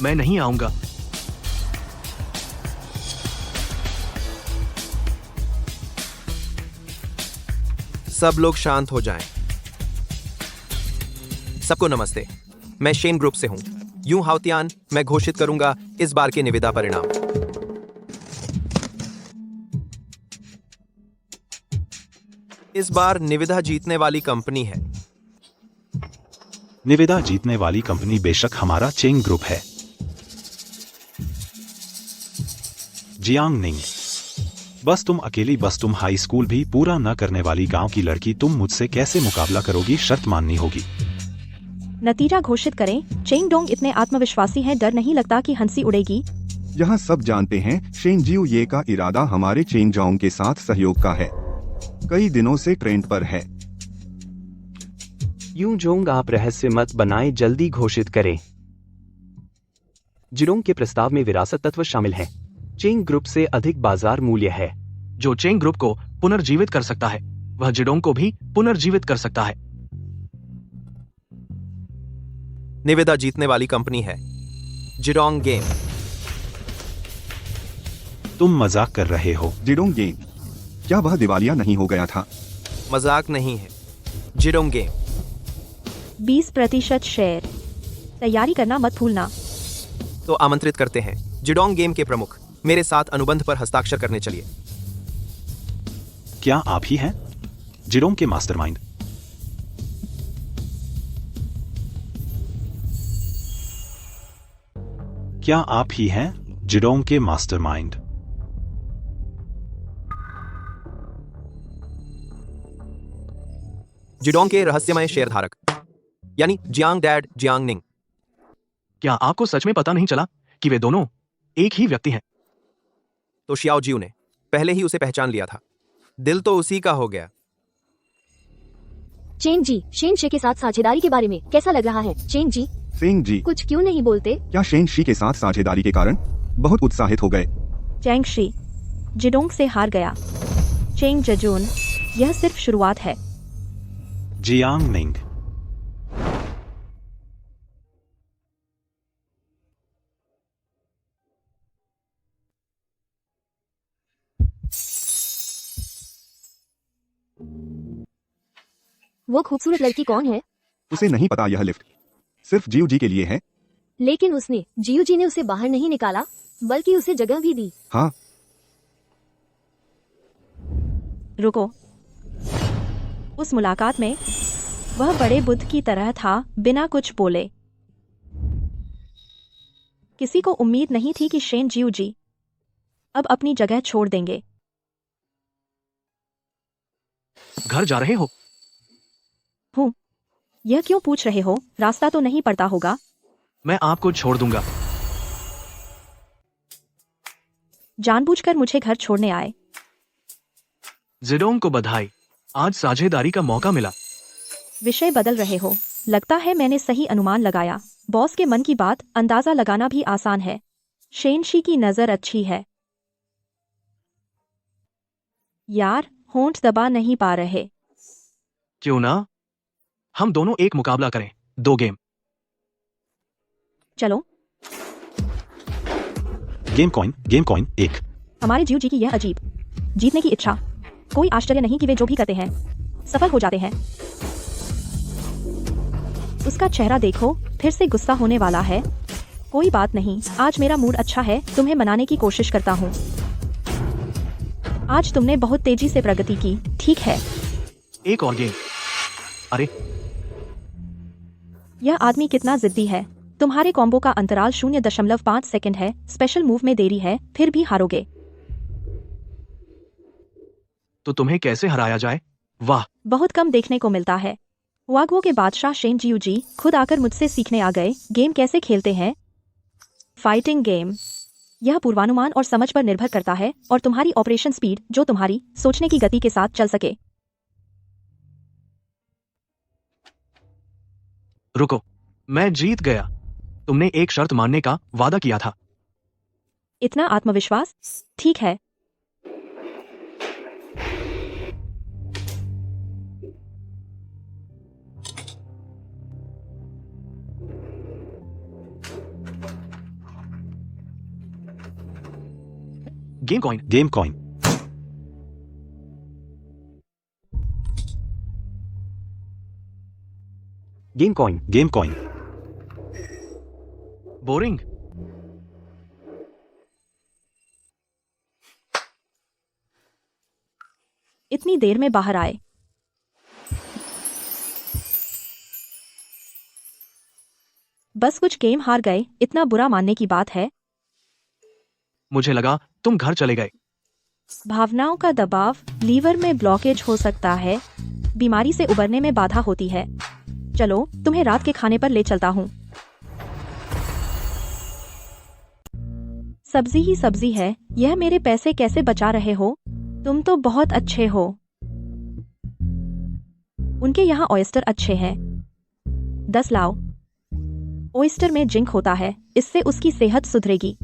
[SPEAKER 6] मैं नहीं आऊंगा।
[SPEAKER 5] सब लोग शांत हो जाएं। सबको नमस्ते, मैं शेन ग्रुप से हूं। यूं हाउतियान, मैं घोषित करूंगा इस बार के निविदा परिणाम। इस बार निविदा जीतने वाली कंपनी है।
[SPEAKER 1] निविदा जीतने वाली कंपनी बेशक हमारा चेंग ग्रुप है। जियांग निंग, बस तुम अकेली, बस तुम हाई स्कूल भी पूरा न करने वाली गांव की लड़की, तुम मुझसे कैसे मुकाबला करोगी? शर्त माननी होगी।
[SPEAKER 2] नतीजा घोषित करें। चेंग डोंग इतने आत्मविश्वासी हैं, डर नहीं लगता कि हंसी उड़ेगी।
[SPEAKER 3] यहाँ सब जानते हैं शेन जियू ये का इरादा हमारे चेंग जोंग के साथ सहयोग का है। कई दिनों से ट्रेंड पर है।
[SPEAKER 9] यूं जोंग, आप रहस्य मत बनाए, जल्दी घोषित करें। जिरोंग के प्रस्ताव में विरासत तत्व शामिल हैं। चेंग ग्रुप से अधिक बाजार मूल्य है।
[SPEAKER 6] जो चेंग ग्रुप को पुनर्जीवित कर सकता है वह जिडोंग को भी पुनर्जीवित कर सकता है।
[SPEAKER 5] निविदा जीतने वाली कंपनी है जिडोंग गेम।
[SPEAKER 1] तुम मजाक कर रहे हो?
[SPEAKER 3] जिडोंग गेम, क्या वह दिवालिया नहीं हो गया था?
[SPEAKER 5] मजाक नहीं है, जिडोंग गेम।
[SPEAKER 2] 20% शेयर। तैयारी करना मत भूलना।
[SPEAKER 5] तो आमंत्रित करते हैं जिडोंग गेम के प्रमुख, मेरे साथ अनुबंध पर हस्ताक्षर करने चलिए।
[SPEAKER 1] क्या आप ही हैं जिडोंग के मास्टरमाइंड? क्या आप ही हैं जिडोंग के मास्टरमाइंड?
[SPEAKER 5] जिडोंग के रहस्यमय शेयरधारक यानी जियांग डैड जियांग निंग।
[SPEAKER 6] क्या आपको सच में पता नहीं चला कि वे दोनों एक ही व्यक्ति हैं?
[SPEAKER 5] तो शियाओ जियू ने पहले ही उसे पहचान लिया था। दिल तो उसी का हो गया।
[SPEAKER 4] चेंग जी, शेन शे के साथ साझेदारी के बारे में कैसा लग रहा है? चेंग जी
[SPEAKER 3] सेंग जी,
[SPEAKER 4] कुछ क्यों नहीं बोलते?
[SPEAKER 3] क्या शेन शी के साथ साझेदारी के कारण बहुत उत्साहित हो गए?
[SPEAKER 2] चेंग शी जिडोंग से हार गया। चेंग जजून, यह सिर्फ शुरुआत है।
[SPEAKER 1] जियांग निंग,
[SPEAKER 4] वो खूबसूरत लड़की कौन है?
[SPEAKER 3] उसे नहीं पता, यह लिफ्ट सिर्फ जियू जी के लिए है।
[SPEAKER 4] लेकिन उसने, जियू जी ने उसे बाहर नहीं निकाला बल्कि उसे जगह भी दी।
[SPEAKER 3] हाँ,
[SPEAKER 2] रुको। उस मुलाकात में वह बड़े बुद्ध की तरह था, बिना कुछ बोले। किसी को उम्मीद नहीं थी कि शेन जियू जी अब अपनी जगह छोड़ देंगे।
[SPEAKER 6] घर जा रहे हो?
[SPEAKER 2] हूँ। यह क्यों पूछ रहे हो? रास्ता तो नहीं पड़ता होगा।
[SPEAKER 6] मैं आपको छोड़ दूंगा।
[SPEAKER 2] जानबूझकर मुझे घर छोड़ने आए।
[SPEAKER 6] जिडोंग को बधाई, आज साझेदारी का मौका मिला।
[SPEAKER 2] विषय बदल रहे हो। लगता है मैंने सही अनुमान लगाया। बॉस के मन की बात अंदाजा लगाना भी आसान है। शेन शी की नजर अच्छी है। यार, होंठ दबा नहीं पा रहे।
[SPEAKER 6] क्यों ना हम दोनों एक मुकाबला करें, 2 गेम।
[SPEAKER 2] चलो।
[SPEAKER 1] Game coin 1।
[SPEAKER 2] हमारे जियू जी की यह अजीब जीतने की इच्छा। कोई आश्चर्य नहीं कि वे जो भी करते हैं सफल हो जाते हैं। उसका चेहरा देखो, फिर से गुस्सा होने वाला है। कोई बात नहीं, आज मेरा मूड अच्छा है, तुम्हें मनाने की कोशिश करता हूँ। आज तुमने बहुत तेजी से प्रगति की, ठीक है।
[SPEAKER 6] एक और गेम। अरे
[SPEAKER 2] यह आदमी कितना जिद्दी है। तुम्हारे कॉम्बो का अंतराल 0.5 सेकंड है, स्पेशल मूव में देरी है, फिर भी हारोगे।
[SPEAKER 6] तो तुम्हें कैसे हराया जाए? वाह,
[SPEAKER 2] बहुत कम देखने को मिलता है। वागवो के बादशाह शेन जियू जी खुद आकर मुझसे सीखने आ गए गेम कैसे खेलते हैं। Fighting game. यह पूर्वानुमान और समझ पर निर्भर करता है और तुम्हारी ऑपरेशन स्पीड जो तुम्हारी सोचने की गति के साथ चल सके।
[SPEAKER 6] रुको, मैं जीत गया। तुमने एक शर्त मानने का वादा किया था।
[SPEAKER 2] इतना आत्मविश्वास? ठीक है।
[SPEAKER 6] Game coin.
[SPEAKER 1] Game coin.
[SPEAKER 9] Game coin.
[SPEAKER 1] Game coin.
[SPEAKER 6] Boring.
[SPEAKER 2] इतनी देर में बाहर आए। बस कुछ गेम हार गए, इतना बुरा मानने की बात है।
[SPEAKER 6] मुझे लगा तुम घर चले गए।
[SPEAKER 2] भावनाओं का दबाव, लीवर में ब्लॉकेज हो सकता है, बीमारी से उबरने में बाधा होती है। चलो तुम्हें रात के खाने पर ले चलता हूँ। सब्जी ही सब्जी है। यह मेरे पैसे कैसे बचा रहे हो? तुम तो बहुत अच्छे हो। उनके यहाँ ऑयस्टर अच्छे हैं। 10 लाओ। ऑयस्टर में जिंक होता है, इससे उसकी सेहत सुधरेगी।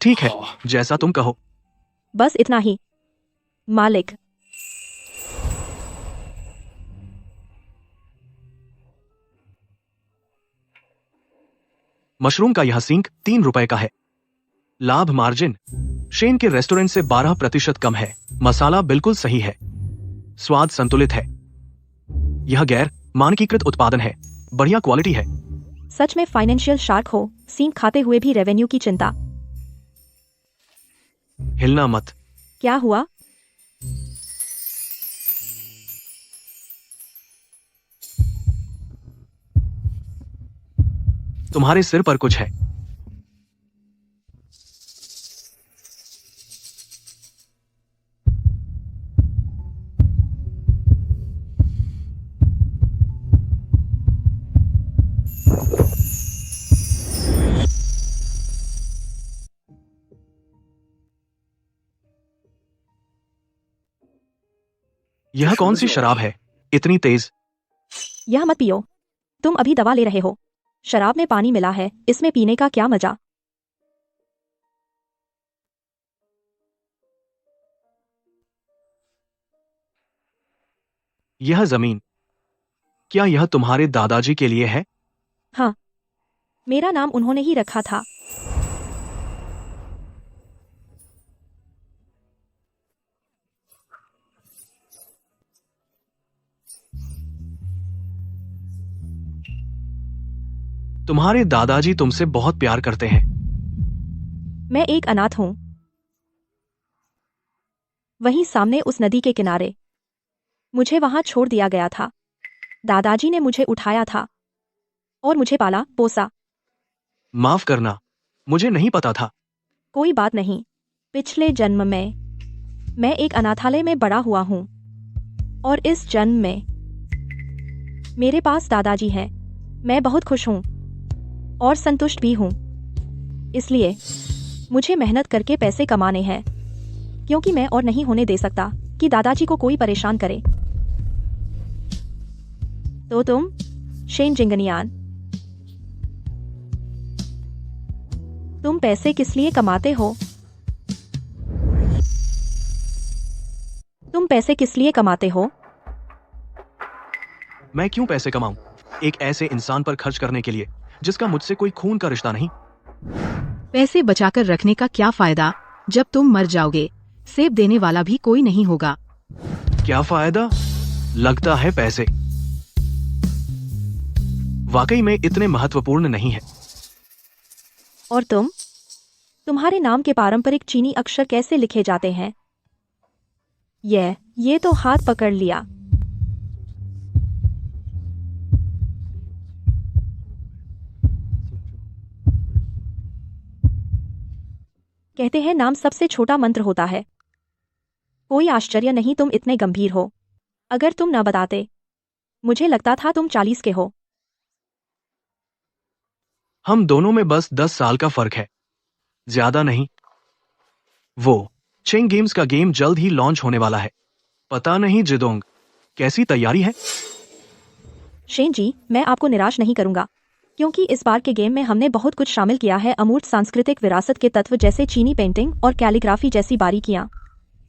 [SPEAKER 6] ठीक है, जैसा तुम कहो।
[SPEAKER 2] बस इतना ही मालिक।
[SPEAKER 6] मशरूम का यह सिंक 3 रुपए का है। लाभ मार्जिन शेन के रेस्टोरेंट से 12% कम है। मसाला बिल्कुल सही है, स्वाद संतुलित है। यह गैर मानकीकृत उत्पादन है, बढ़िया क्वालिटी है।
[SPEAKER 2] सच में फाइनेंशियल शार्क हो, सींग खाते हुए भी रेवेन्यू की चिंता।
[SPEAKER 6] हिलना मत।
[SPEAKER 2] क्या हुआ?
[SPEAKER 6] तुम्हारे सिर पर कुछ है। यह कौन सी शराब है, इतनी तेज?
[SPEAKER 2] यह मत पियो, तुम अभी दवा ले रहे हो। शराब में पानी मिला है, इसमें पीने का क्या मजा।
[SPEAKER 6] यह जमीन, क्या यह तुम्हारे दादाजी के लिए है?
[SPEAKER 2] हाँ, मेरा नाम उन्होंने ही रखा था।
[SPEAKER 6] तुम्हारे दादाजी तुमसे बहुत प्यार करते हैं।
[SPEAKER 2] मैं एक अनाथ हूं। वहीं सामने उस नदी के किनारे मुझे वहां छोड़ दिया गया था। दादाजी ने मुझे उठाया था और मुझे पाला पोसा।
[SPEAKER 6] माफ करना, मुझे नहीं पता था।
[SPEAKER 2] कोई बात नहीं, पिछले जन्म में मैं एक अनाथालय में बड़ा हुआ हूं और इस जन्म में मेरे पास दादाजी हैं। मैं बहुत खुश हूं और संतुष्ट भी हूं। इसलिए मुझे मेहनत करके पैसे कमाने हैं, क्योंकि मैं और नहीं होने दे सकता कि दादाजी को कोई परेशान करे। तो तुम शेन जिंगनियान। तुम पैसे किस लिए कमाते हो? तुम पैसे किस लिए कमाते हो?
[SPEAKER 6] मैं क्यों पैसे कमाऊं? एक ऐसे इंसान पर खर्च करने के लिए जिसका मुझसे कोई खून का रिश्ता नहीं।
[SPEAKER 8] पैसे बचाकर रखने का क्या फायदा जब तुम मर जाओगे? सेब देने वाला भी कोई नहीं होगा।
[SPEAKER 6] क्या फायदा? लगता है पैसे वाकई में इतने महत्वपूर्ण नहीं है।
[SPEAKER 2] और तुम्हारे नाम के पारंपरिक चीनी अक्षर कैसे लिखे जाते हैं? ये तो हाथ पकड़ लिया। कहते हैं नाम सबसे छोटा मंत्र होता है। कोई आश्चर्य नहीं तुम इतने गंभीर हो। अगर तुम न बताते, मुझे लगता था तुम 40 के हो।
[SPEAKER 6] हम दोनों में बस 10 साल का फर्क है, ज्यादा नहीं। वो चेंग गेम्स का गेम जल्द ही लॉन्च होने वाला है। पता नहीं जिदोंग, कैसी तैयारी है?
[SPEAKER 2] शेन जी, मैं आपको निराश नहीं करूंगा, क्योंकि इस बार के गेम में हमने बहुत कुछ शामिल किया है। अमूर्त सांस्कृतिक विरासत के तत्व जैसे चीनी पेंटिंग और कैलीग्राफी जैसी बारीकियां।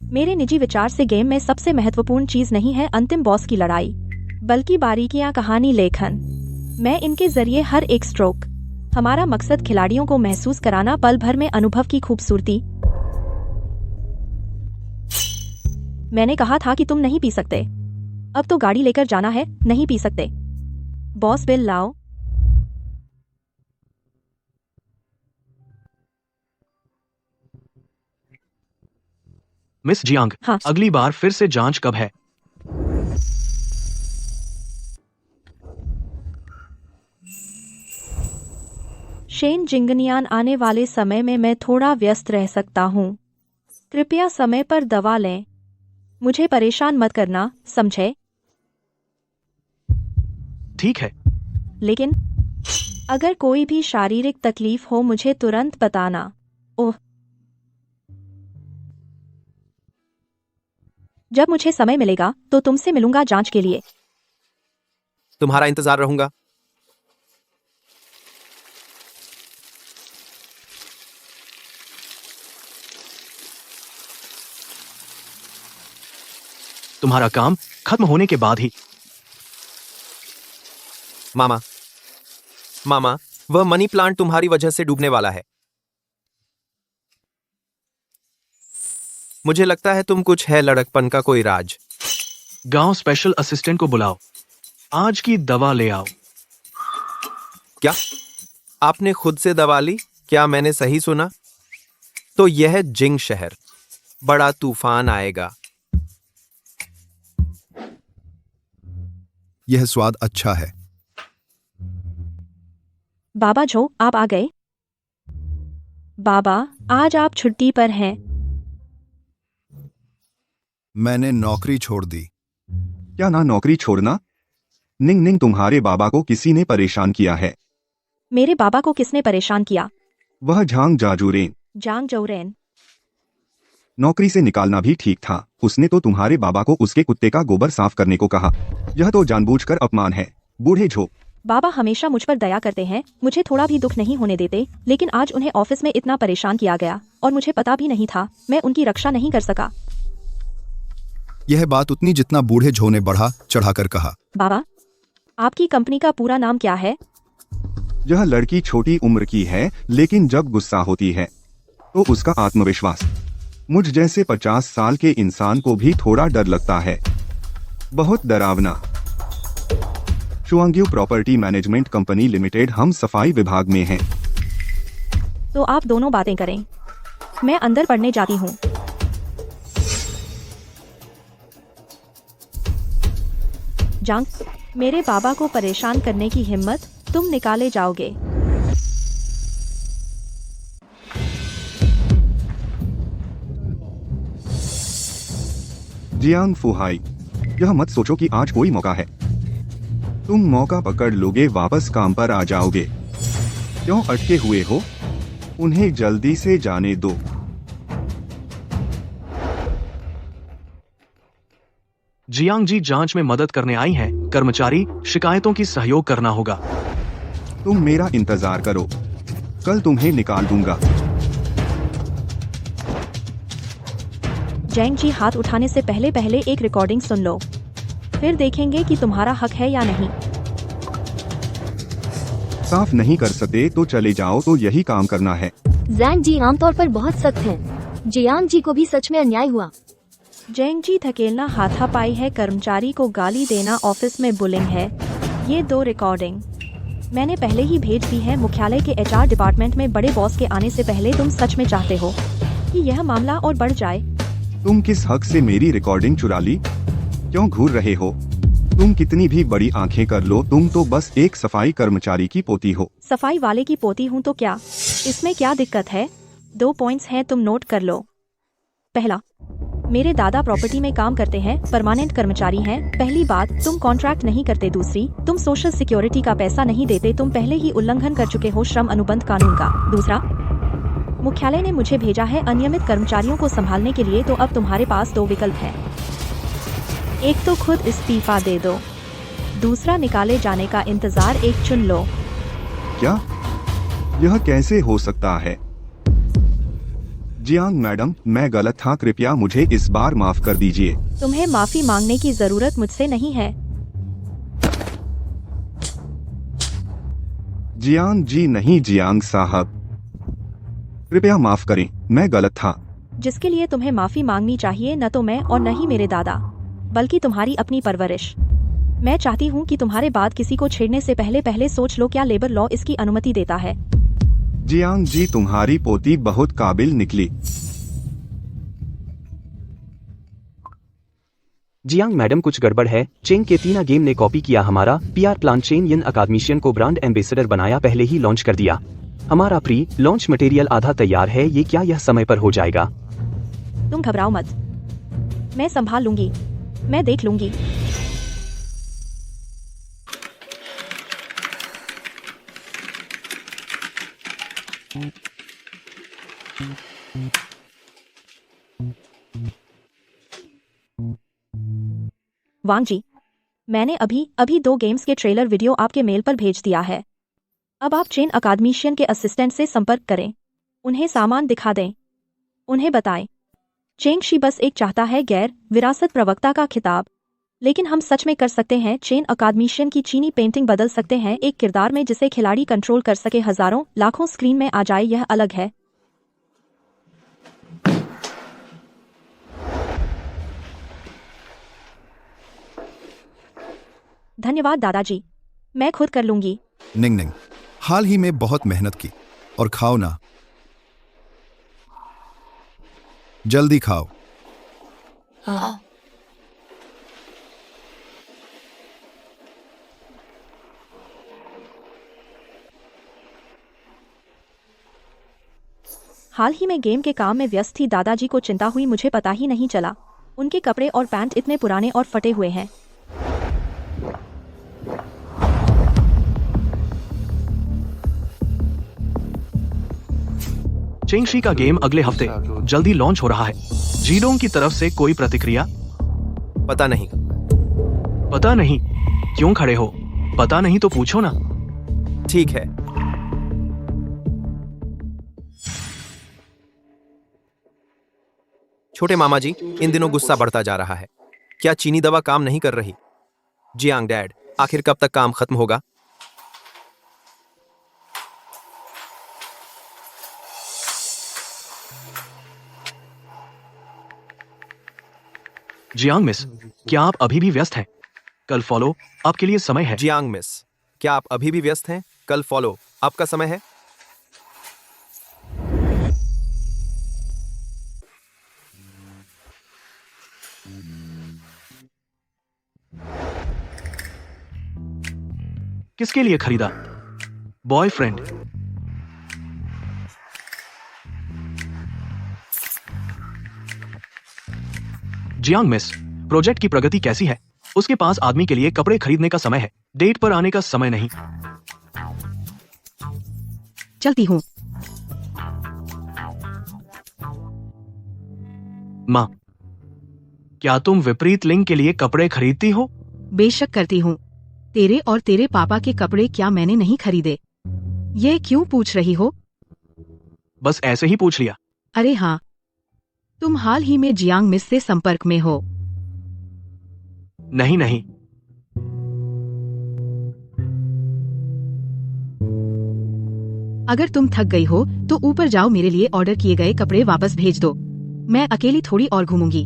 [SPEAKER 2] मेरे निजी विचार से गेम में सबसे महत्वपूर्ण चीज नहीं है अंतिम बॉस की लड़ाई, बल्कि बारीकियां, कहानी लेखन। मैं इनके जरिए हर एक स्ट्रोक, हमारा मकसद खिलाड़ियों को महसूस कराना, पल भर में अनुभव की खूबसूरती। मैंने कहा था कि तुम नहीं पी सकते। अब तो गाड़ी लेकर जाना है, नहीं पी सकते। बॉस बिल लाओ।
[SPEAKER 6] मिस जियांग,
[SPEAKER 2] हाँ।
[SPEAKER 6] अगली बार फिर से जांच कब है?
[SPEAKER 2] शेन जिंगनियान, आने वाले समय में मैं थोड़ा व्यस्त रह सकता हूँ। कृपया समय पर दवा लें। मुझे परेशान मत करना, समझे?
[SPEAKER 6] ठीक है।
[SPEAKER 2] लेकिन अगर कोई भी शारीरिक तकलीफ हो मुझे तुरंत बताना। ओह, जब मुझे समय मिलेगा तो तुमसे मिलूंगा जांच के लिए।
[SPEAKER 5] तुम्हारा इंतजार रहूंगा।
[SPEAKER 6] तुम्हारा काम खत्म होने के बाद ही।
[SPEAKER 5] मामा, वह मनी प्लांट तुम्हारी वजह से डूबने वाला है। मुझे लगता है तुम कुछ है लड़कपन का कोई राज।
[SPEAKER 6] गांव स्पेशल असिस्टेंट को बुलाओ, आज की दवा ले आओ।
[SPEAKER 5] क्या आपने खुद से दवा ली? क्या मैंने सही सुना? तो यह जिंग शहर, बड़ा तूफान आएगा।
[SPEAKER 7] यह स्वाद अच्छा है।
[SPEAKER 2] बाबा जो, आप आ गए? बाबा, आज आप छुट्टी पर हैं।
[SPEAKER 7] मैंने नौकरी छोड़ दी।
[SPEAKER 3] क्या ना नौकरी छोड़ना? निंग निंग, तुम्हारे बाबा को किसी ने परेशान किया है।
[SPEAKER 2] मेरे बाबा को किसने परेशान किया?
[SPEAKER 3] वह झांग जाजूरेन।
[SPEAKER 2] जांग जौरेन।
[SPEAKER 3] नौकरी से निकालना भी ठीक था। उसने तो तुम्हारे बाबा को उसके कुत्ते का गोबर साफ करने को कहा। यह तो जानबूझकर अपमान है, बूढ़े झो।
[SPEAKER 2] बाबा हमेशा मुझ पर दया करते हैं, मुझे थोड़ा भी दुख नहीं होने देते, लेकिन आज उन्हें ऑफिस में इतना परेशान किया गया और मुझे पता भी नहीं था। मैं उनकी रक्षा नहीं कर सका।
[SPEAKER 7] यह बात उतनी जितना बूढ़े झो ने बढ़ा चढ़ाकर कहा।
[SPEAKER 2] बाबा, आपकी कंपनी का पूरा नाम क्या है?
[SPEAKER 3] यह लड़की छोटी उम्र की है, लेकिन जब गुस्सा होती है तो उसका आत्मविश्वास मुझ जैसे 50 साल के इंसान को भी थोड़ा डर लगता है। बहुत डरावना। शुआंग्यू प्रॉपर्टी मैनेजमेंट कंपनी लिमिटेड, हम सफाई विभाग में हैं।
[SPEAKER 2] तो आप दोनों बातें करें, मैं अंदर पढ़ने जाती हूँ। जांग, मेरे बाबा को परेशान करने की हिम्मत, तुम निकाले जाओगे।
[SPEAKER 3] जियांग फुहाई, यह मत सोचो कि आज कोई मौका है। तुम मौका पकड़ लोगे, वापस काम पर आ जाओगे। क्यों अटके हुए हो? उन्हें जल्दी से जाने दो।
[SPEAKER 6] जियांग जी जांच में मदद करने आई हैं। कर्मचारी शिकायतों की सहयोग करना होगा।
[SPEAKER 3] तुम मेरा इंतजार करो। कल तुम्हें निकाल दूंगा।
[SPEAKER 2] जैंग जी हाथ उठाने से पहले पहले एक रिकॉर्डिंग सुन लो, फिर देखेंगे कि तुम्हारा हक है या नहीं।
[SPEAKER 3] साफ नहीं कर सकते तो चले जाओ, तो यही काम करना है।
[SPEAKER 4] जैंग जी आमतौर पर बहुत सख्त हैं। जियांग जी को भी सच में अन्याय हुआ।
[SPEAKER 2] जैंग जी धकेलना हाथापाई है, कर्मचारी को गाली देना ऑफिस में बुलिंग है। ये 2 रिकॉर्डिंग मैंने पहले ही भेज दी है मुख्यालय के HR डिपार्टमेंट में। बड़े बॉस के आने से पहले तुम सच में चाहते हो कि यह मामला और बढ़ जाए?
[SPEAKER 3] तुम किस हक से मेरी रिकॉर्डिंग चुरा ली? क्यों घूर रहे हो? तुम कितनी भी बड़ी आंखें कर लो, तुम तो बस एक सफाई कर्मचारी की पोती हो।
[SPEAKER 2] सफाई वाले की पोती हूँ तो क्या, इसमें क्या दिक्कत है? 2 पॉइंट्स हैं, तुम नोट कर लो। पहला, मेरे दादा प्रॉपर्टी में काम करते हैं, परमानेंट कर्मचारी हैं। पहली बात, तुम कॉन्ट्रैक्ट नहीं करते। दूसरी, तुम सोशल सिक्योरिटी का पैसा नहीं देते। तुम पहले ही उल्लंघन कर चुके हो श्रम अनुबंध कानून का। दूसरा, मुख्यालय ने मुझे भेजा है अनियमित कर्मचारियों को संभालने के लिए, तो अब तुम्हारे पास 2 विकल्प हैं। एक तो खुद इस्तीफा दे दो, दूसरा निकाले जाने का इंतजार। एक चुन लो।
[SPEAKER 3] क्या? यह कैसे हो सकता है? जियांग मैडम, मैं गलत था, कृपया मुझे इस बार माफ कर दीजिए।
[SPEAKER 2] तुम्हें माफी मांगने की जरूरत मुझसे नहीं है।
[SPEAKER 3] जियांग जी नहीं, जियांग साहब, कृपया माफ करें, मैं गलत था।
[SPEAKER 2] जिसके लिए तुम्हें माफी मांगनी चाहिए न तो मैं और न ही मेरे दादा, बल्कि तुम्हारी अपनी परवरिश। मैं चाहती हूँ कि तुम्हारे बाद किसी को छेड़ने से पहले पहले सोच लो क्या लेबर लॉ इसकी अनुमति देता है।
[SPEAKER 3] जियांग जी, तुम्हारी पोती बहुत काबिल निकली।
[SPEAKER 9] जियांग मैडम, कुछ गड़बड़ है। चेंग के तीना गेम ने कॉपी किया हमारा PR प्लान। चेंग यन अकादमिशियन को ब्रांड एम्बेसडर बनाया, पहले ही लॉन्च कर दिया। हमारा प्री लॉन्च मटेरियल आधा तैयार है। ये क्या यह समय पर हो जाएगा?
[SPEAKER 2] तुम घबराओ मत, मैं संभाल लूंगी, मैं देख लूंगी। वांग जी, मैंने अभी 2 गेम्स के ट्रेलर वीडियो आपके मेल पर भेज दिया है। अब आप चेन अकादमिशियन के असिस्टेंट से संपर्क करें, उन्हें सामान दिखा दें, उन्हें बताएं चेंग शी बस एक चाहता है गैर विरासत प्रवक्ता का खिताब, लेकिन हम सच में कर सकते हैं। चेन अकादमिशियन की चीनी पेंटिंग बदल सकते हैं एक किरदार में जिसे खिलाड़ी कंट्रोल कर सके। हजारों लाखों स्क्रीन में आ जाए, यह अलग है। धन्यवाद दादाजी, मैं खुद कर लूंगी।
[SPEAKER 7] निंग निंग, हाल ही में बहुत मेहनत की, और खाओ ना, जल्दी खाओ।
[SPEAKER 2] हाल ही में गेम के काम में व्यस्त थी, दादाजी को चिंता हुई, मुझे पता ही नहीं चला। उनके कपड़े और पैंट इतने पुराने और फटे हुए हैं।
[SPEAKER 6] चेंगशी का गेम अगले हफ्ते जल्दी लॉन्च हो रहा है। जीडोंग की तरफ से कोई प्रतिक्रिया?
[SPEAKER 5] पता नहीं।
[SPEAKER 6] पता नहीं? क्यों खड़े हो? पता नहीं तो पूछो ना।
[SPEAKER 5] ठीक है। छोटे मामा जी, इन दिनों गुस्सा बढ़ता जा रहा है। क्या चीनी दवा काम नहीं कर रही? जियांग डैड, आखिर कब तक काम खत्म होगा?
[SPEAKER 6] जियांग मिस, क्या आप अभी भी व्यस्त हैं? कल फॉलो आपके लिए समय है।
[SPEAKER 5] जियांग मिस, क्या आप अभी भी व्यस्त हैं? कल फॉलो आपका समय है।
[SPEAKER 6] किसके लिए खरीदा? बॉयफ्रेंड? जियांग मिस, प्रोजेक्ट की प्रगति कैसी है? उसके पास आदमी के लिए कपड़े खरीदने का समय है, डेट पर आने का समय नहीं।
[SPEAKER 8] चलती हूँ।
[SPEAKER 6] माँ, क्या तुम विपरीत लिंग के लिए कपड़े खरीदती हो?
[SPEAKER 8] बेशक करती हूँ। तेरे और तेरे पापा के कपड़े क्या मैंने नहीं खरीदे? ये क्यों पूछ रही हो?
[SPEAKER 6] बस ऐसे ही पूछ लिया।
[SPEAKER 8] अरे हाँ, तुम हाल ही में जियांग मिस से संपर्क में हो?
[SPEAKER 6] नहीं नहीं,
[SPEAKER 8] अगर तुम थक गई हो तो ऊपर जाओ, मेरे लिए ऑर्डर किए गए कपड़े वापस भेज दो। मैं अकेली थोड़ी और घूमूंगी।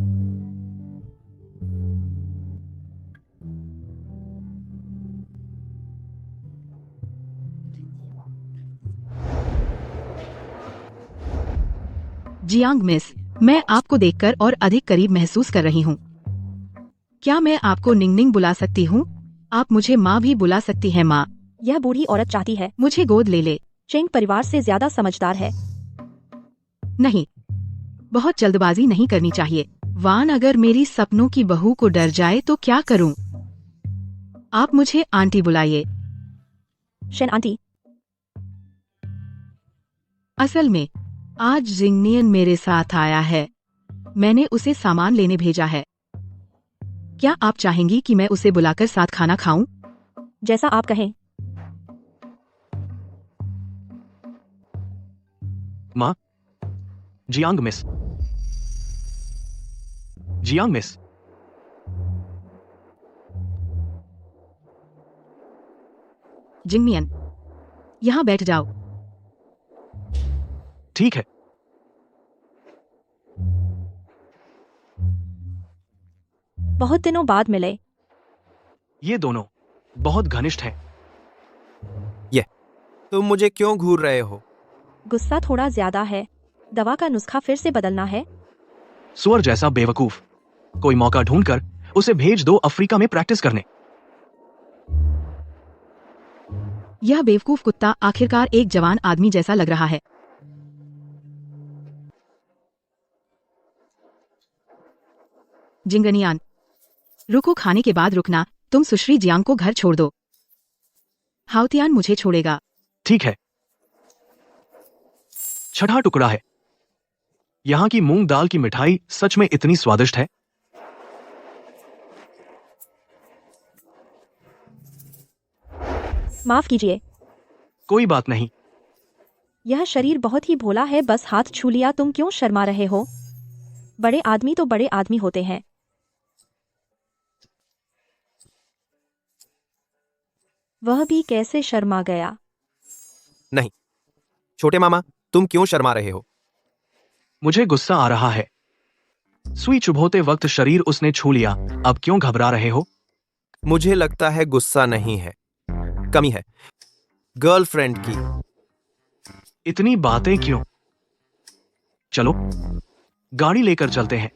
[SPEAKER 8] जियांग मिस, मैं आपको देखकर और अधिक करीब महसूस कर रही हूँ। क्या मैं आपको निंगनिंग बुला सकती हूँ? आप मुझे माँ भी बुला सकती हैं माँ।
[SPEAKER 2] यह बूढ़ी औरत चाहती है
[SPEAKER 8] मुझे गोद ले ले।
[SPEAKER 2] चेंग परिवार से ज्यादा समझदार है।
[SPEAKER 8] नहीं, बहुत जल्दबाजी नहीं करनी चाहिए। वान, अगर मेरी सपनों की बहू को डर जाए तो क्या करूं? आप मुझे आंटी बुलाइए।
[SPEAKER 2] शेन आंटी,
[SPEAKER 8] असल में आज जिंगनियन मेरे साथ आया है। मैंने उसे सामान लेने भेजा है। क्या आप चाहेंगी कि मैं उसे बुलाकर साथ खाना खाऊं?
[SPEAKER 2] जैसा आप कहें।
[SPEAKER 6] माँ, जियांग मिस। जियांग मिस,
[SPEAKER 8] जिंगनियन, यहाँ बैठ जाओ।
[SPEAKER 6] ठीक है।
[SPEAKER 2] बहुत दिनों बाद मिले।
[SPEAKER 6] ये दोनों बहुत घनिष्ठ हैं।
[SPEAKER 5] तुम मुझे क्यों घूर रहे हो?
[SPEAKER 2] गुस्सा थोड़ा ज्यादा है। दवा का नुस्खा फिर से बदलना है।
[SPEAKER 6] सुअर जैसा बेवकूफ। कोई मौका ढूंढकर उसे भेज दो अफ्रीका में प्रैक्टिस करने।
[SPEAKER 8] यह बेवकूफ कुत्ता आखिरकार एक जवान आदमी जैसा लग रहा है। जिंगनियान, रुको, खाने के बाद रुकना। तुम सुश्री जियांग को घर छोड़ दो। हाउतियान मुझे छोड़ेगा।
[SPEAKER 6] ठीक है। छठा टुकड़ा है। यहाँ की मूंग दाल की मिठाई सच में इतनी स्वादिष्ट है।
[SPEAKER 2] माफ कीजिए।
[SPEAKER 6] कोई बात नहीं।
[SPEAKER 2] यह शरीर बहुत ही भोला है, बस हाथ छू लिया। तुम क्यों शर्मा रहे हो? बड़े आदमी तो बड़े आदमी होते हैं। वह भी कैसे शर्मा गया।
[SPEAKER 5] नहीं, छोटे मामा, तुम क्यों शर्मा रहे हो?
[SPEAKER 6] मुझे गुस्सा आ रहा है। सुई चुभोते वक्त शरीर उसने छू लिया। अब क्यों घबरा रहे हो?
[SPEAKER 5] मुझे लगता है गुस्सा नहीं है, कमी है गर्लफ्रेंड की।
[SPEAKER 6] इतनी बातें क्यों? चलो, गाड़ी लेकर चलते हैं।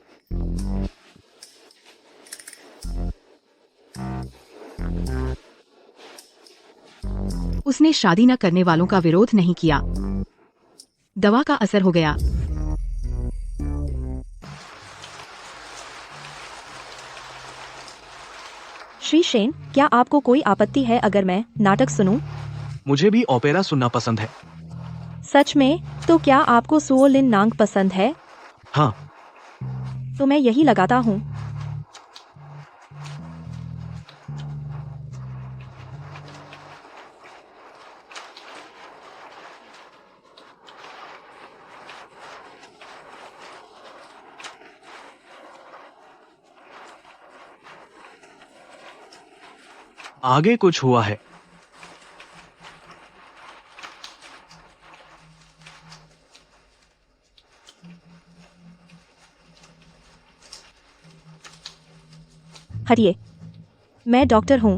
[SPEAKER 8] उसने शादी न करने वालों का विरोध नहीं किया। दवा का असर हो गया।
[SPEAKER 2] श्री शेन, क्या आपको कोई आपत्ति है अगर मैं नाटक सुनूं?
[SPEAKER 6] मुझे भी ओपेरा सुनना पसंद है।
[SPEAKER 2] सच में? तो क्या आपको सुओ लिन नांग पसंद है?
[SPEAKER 6] हाँ।
[SPEAKER 2] तो मैं यही लगाता हूँ।
[SPEAKER 6] आगे कुछ हुआ है।
[SPEAKER 2] हटिए, मैं डॉक्टर हूँ।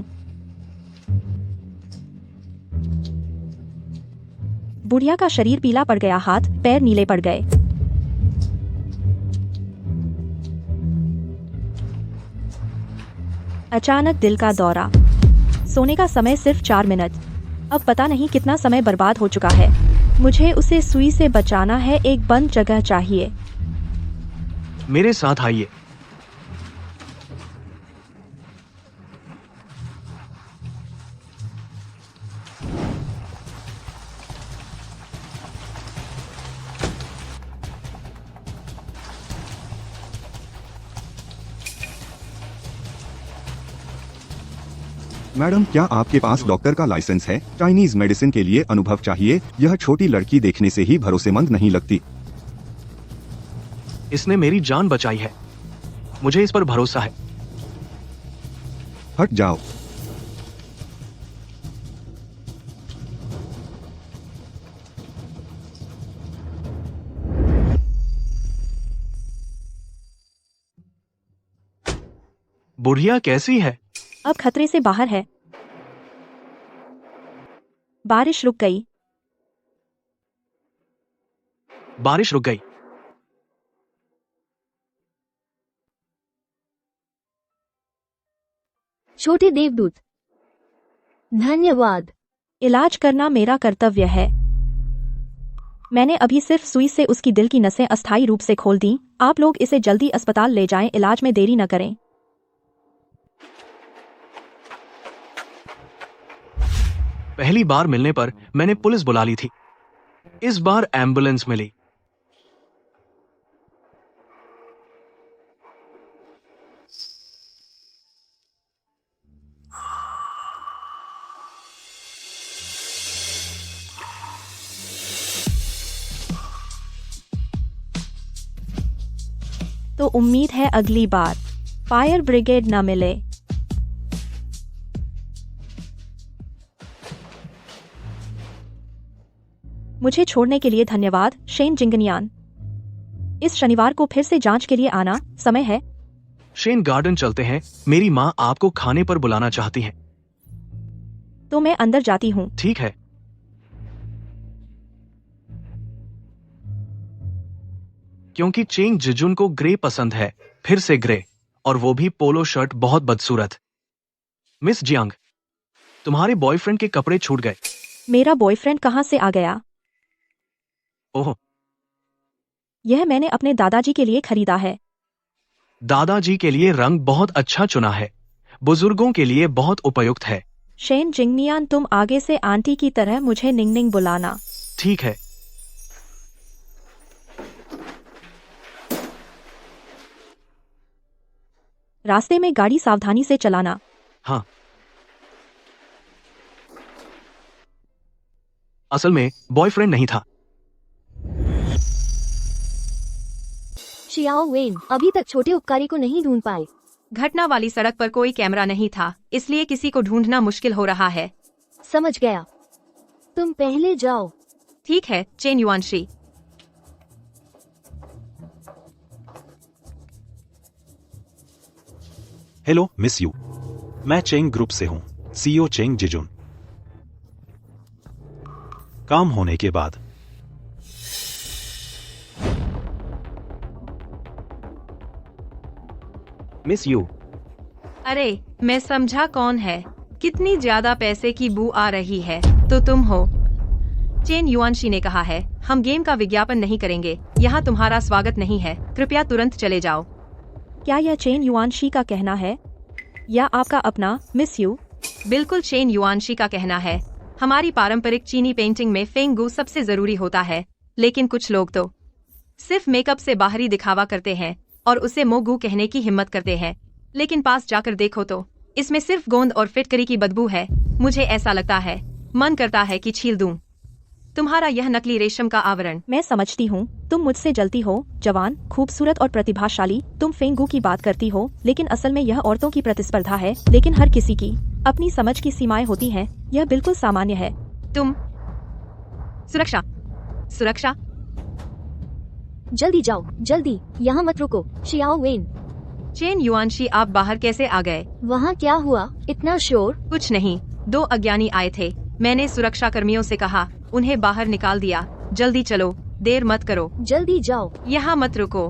[SPEAKER 2] बुढ़िया का शरीर पीला पड़ गया, हाथ पैर नीले पड़ गए। अचानक दिल का दौरा। सोने का समय सिर्फ 4 मिनट। अब पता नहीं कितना समय बर्बाद हो चुका है। मुझे उसे सुई से बचाना है। एक बंद जगह चाहिए।
[SPEAKER 6] मेरे साथ आइए।
[SPEAKER 3] मैडम, क्या आपके पास डॉक्टर का लाइसेंस है? चाइनीज मेडिसिन के लिए अनुभव चाहिए। यह छोटी लड़की देखने से ही भरोसेमंद नहीं लगती।
[SPEAKER 6] इसने मेरी जान बचाई है, मुझे इस पर भरोसा है।
[SPEAKER 3] हट जाओ।
[SPEAKER 6] बुढ़िया कैसी है?
[SPEAKER 2] अब खतरे से बाहर है। बारिश रुक गई।
[SPEAKER 6] बारिश रुक गई।
[SPEAKER 4] छोटे देवदूत, धन्यवाद।
[SPEAKER 2] इलाज करना मेरा कर्तव्य है। मैंने अभी सिर्फ सुई से उसकी दिल की नसें अस्थायी रूप से खोल दी। आप लोग इसे जल्दी अस्पताल ले जाएं, इलाज में देरी न करें।
[SPEAKER 6] पहली बार मिलने पर मैंने पुलिस बुला ली थी, इस बार एम्बुलेंस मिली।
[SPEAKER 2] तो उम्मीद है अगली बार फायर ब्रिगेड न मिले। मुझे छोड़ने के लिए धन्यवाद, शेन जिंगनियान। इस शनिवार को फिर से जांच के लिए आना, समय है।
[SPEAKER 6] शेन, गार्डन चलते हैं, मेरी माँ आपको खाने पर बुलाना चाहती हैं।
[SPEAKER 2] तो मैं अंदर जाती हूँ।
[SPEAKER 6] ठीक है। क्योंकि चेंग जिजुन को ग्रे पसंद है, फिर से ग्रे, और वो भी पोलो शर्ट, बहुत बदसूरत। मिस जियांग, तुम्हारे बॉयफ्रेंड के कपड़े छूट गए।
[SPEAKER 2] मेरा बॉयफ्रेंड कहाँ से आ गया?
[SPEAKER 6] ओह,
[SPEAKER 2] यह मैंने अपने दादाजी के लिए खरीदा है।
[SPEAKER 6] दादाजी के लिए रंग बहुत अच्छा चुना है, बुजुर्गों के लिए बहुत उपयुक्त है।
[SPEAKER 2] शेन जिंगनियान, तुम आगे से आंटी की तरह मुझे निंगनिंग बुलाना।
[SPEAKER 6] ठीक है।
[SPEAKER 2] रास्ते में गाड़ी सावधानी से चलाना।
[SPEAKER 6] हाँ। असल में बॉयफ्रेंड नहीं था।
[SPEAKER 4] शियाओ वेन अभी तक छोटे उपकारी को नहीं ढूंढ पाए।
[SPEAKER 8] घटना वाली सड़क पर कोई कैमरा नहीं था, इसलिए किसी को ढूंढना मुश्किल हो रहा है।
[SPEAKER 4] समझ गया, तुम पहले जाओ।
[SPEAKER 8] ठीक है, चेन युआनशी।
[SPEAKER 1] हेलो मिस यू, मैं चेंग ग्रुप से हूं, सीईओ चेंग जिजुन। काम होने के बाद
[SPEAKER 9] मिस यू,
[SPEAKER 8] अरे, मैं समझा कौन है। कितनी ज्यादा पैसे की बू आ रही है। तो तुम हो? चेन युआनशी ने कहा है, हम गेम का विज्ञापन नहीं करेंगे, यहाँ तुम्हारा स्वागत नहीं है, कृपया तुरंत चले जाओ।
[SPEAKER 2] क्या यह चेन युआनशी का कहना है या आपका अपना, मिस यू?
[SPEAKER 8] बिल्कुल चेन युआनशी का कहना है। हमारी पारंपरिक चीनी पेंटिंग में फेंगू सबसे जरूरी होता है, लेकिन कुछ लोग तो सिर्फ मेकअप से बाहरी दिखावा करते हैं और उसे मोगू कहने की हिम्मत करते हैं, लेकिन पास जाकर देखो तो इसमें सिर्फ गोंद और फिटकरी की बदबू है। मुझे ऐसा लगता है, मन करता है कि छील दूं तुम्हारा यह नकली रेशम का आवरण।
[SPEAKER 2] मैं समझती हूँ, तुम मुझसे जलती हो, जवान, खूबसूरत और प्रतिभाशाली। तुम फेंगू की बात करती हो, लेकिन असल में यह औरतों की प्रतिस्पर्धा है। लेकिन हर किसी की अपनी समझ की सीमाएं होती हैं, यह बिल्कुल सामान्य है।
[SPEAKER 8] तुम सुरक्षा सुरक्षा
[SPEAKER 4] जल्दी जाओ, जल्दी, यहाँ मत रुको। शियाओ वेन,
[SPEAKER 8] चेन युआनशी, आप बाहर कैसे आ गए?
[SPEAKER 4] वहाँ क्या हुआ? इतना शोर?
[SPEAKER 8] कुछ नहीं, 2 अज्ञानी आए थे। मैंने सुरक्षा कर्मियों से कहा, उन्हें बाहर निकाल दिया। जल्दी चलो, देर मत करो।
[SPEAKER 4] जल्दी जाओ,
[SPEAKER 8] यहाँ मत रुको।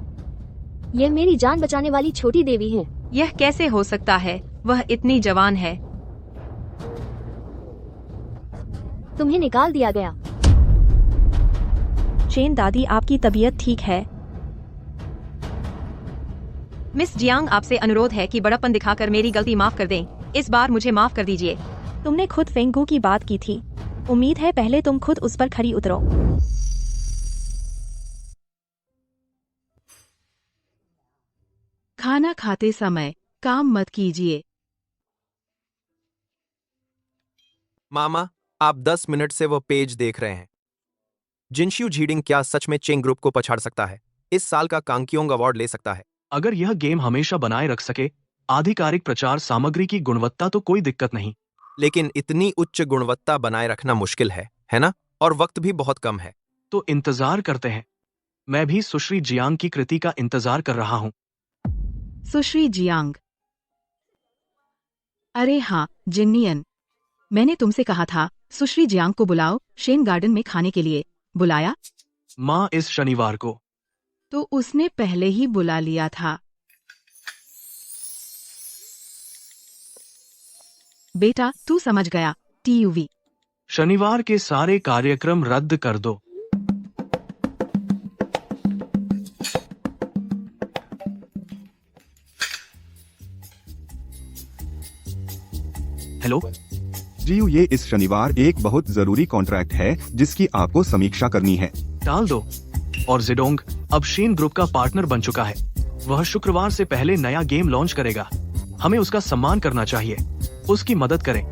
[SPEAKER 4] ये मेरी जान बचाने वाली छोटी देवी है।
[SPEAKER 8] यह कैसे हो सकता है? वह इतनी जवान है।
[SPEAKER 4] तुम्हें निकाल दिया गया।
[SPEAKER 2] चेन दादी, आपकी तबीयत ठीक है?
[SPEAKER 8] मिस जियांग, आपसे अनुरोध है कि बड़प्पन दिखाकर मेरी गलती माफ कर दें। इस बार मुझे माफ कर दीजिए।
[SPEAKER 2] तुमने खुद फेंगू की बात की थी, उम्मीद है पहले तुम खुद उस पर खरी उतरो।
[SPEAKER 8] खाना खाते समय काम मत कीजिए।
[SPEAKER 5] मामा, आप 10 मिनट से वह पेज देख रहे हैं। जिनशियो झीडिंग क्या सच में चेंग ग्रुप को पछाड़ सकता है? इस साल का कांगकियोंग अवार्ड ले सकता है।
[SPEAKER 6] अगर यह गेम हमेशा बनाए रख सके आधिकारिक प्रचार सामग्री की गुणवत्ता तो कोई दिक्कत नहीं।
[SPEAKER 5] लेकिन इतनी उच्च गुणवत्ता बनाए रखना मुश्किल है ना? और वक्त भी बहुत कम है।
[SPEAKER 6] तो इंतजार करते हैं। मैं भी सुश्री जियांग की कृति का इंतजार कर रहा हूँ।
[SPEAKER 8] सुश्री जियांग। अरे हाँ जिन्नियन, मैंने तुमसे कहा था सुश्री जियांग को बुलाओ शेन गार्डन में खाने के लिए। बुलाया?
[SPEAKER 6] माँ इस शनिवार को।
[SPEAKER 8] तो उसने पहले ही बुला लिया था। बेटा तू समझ गया। TUV।
[SPEAKER 6] शनिवार के सारे कार्यक्रम रद्द कर दो। हेलो
[SPEAKER 3] जीयू, ये इस शनिवार एक बहुत जरूरी कॉन्ट्रैक्ट है जिसकी आपको समीक्षा करनी है।
[SPEAKER 6] टाल दो। और जिडोंग अब शेन ग्रुप का पार्टनर बन चुका है। वह शुक्रवार से पहले नया गेम लॉन्च करेगा। हमें उसका सम्मान करना चाहिए। उसकी मदद करें।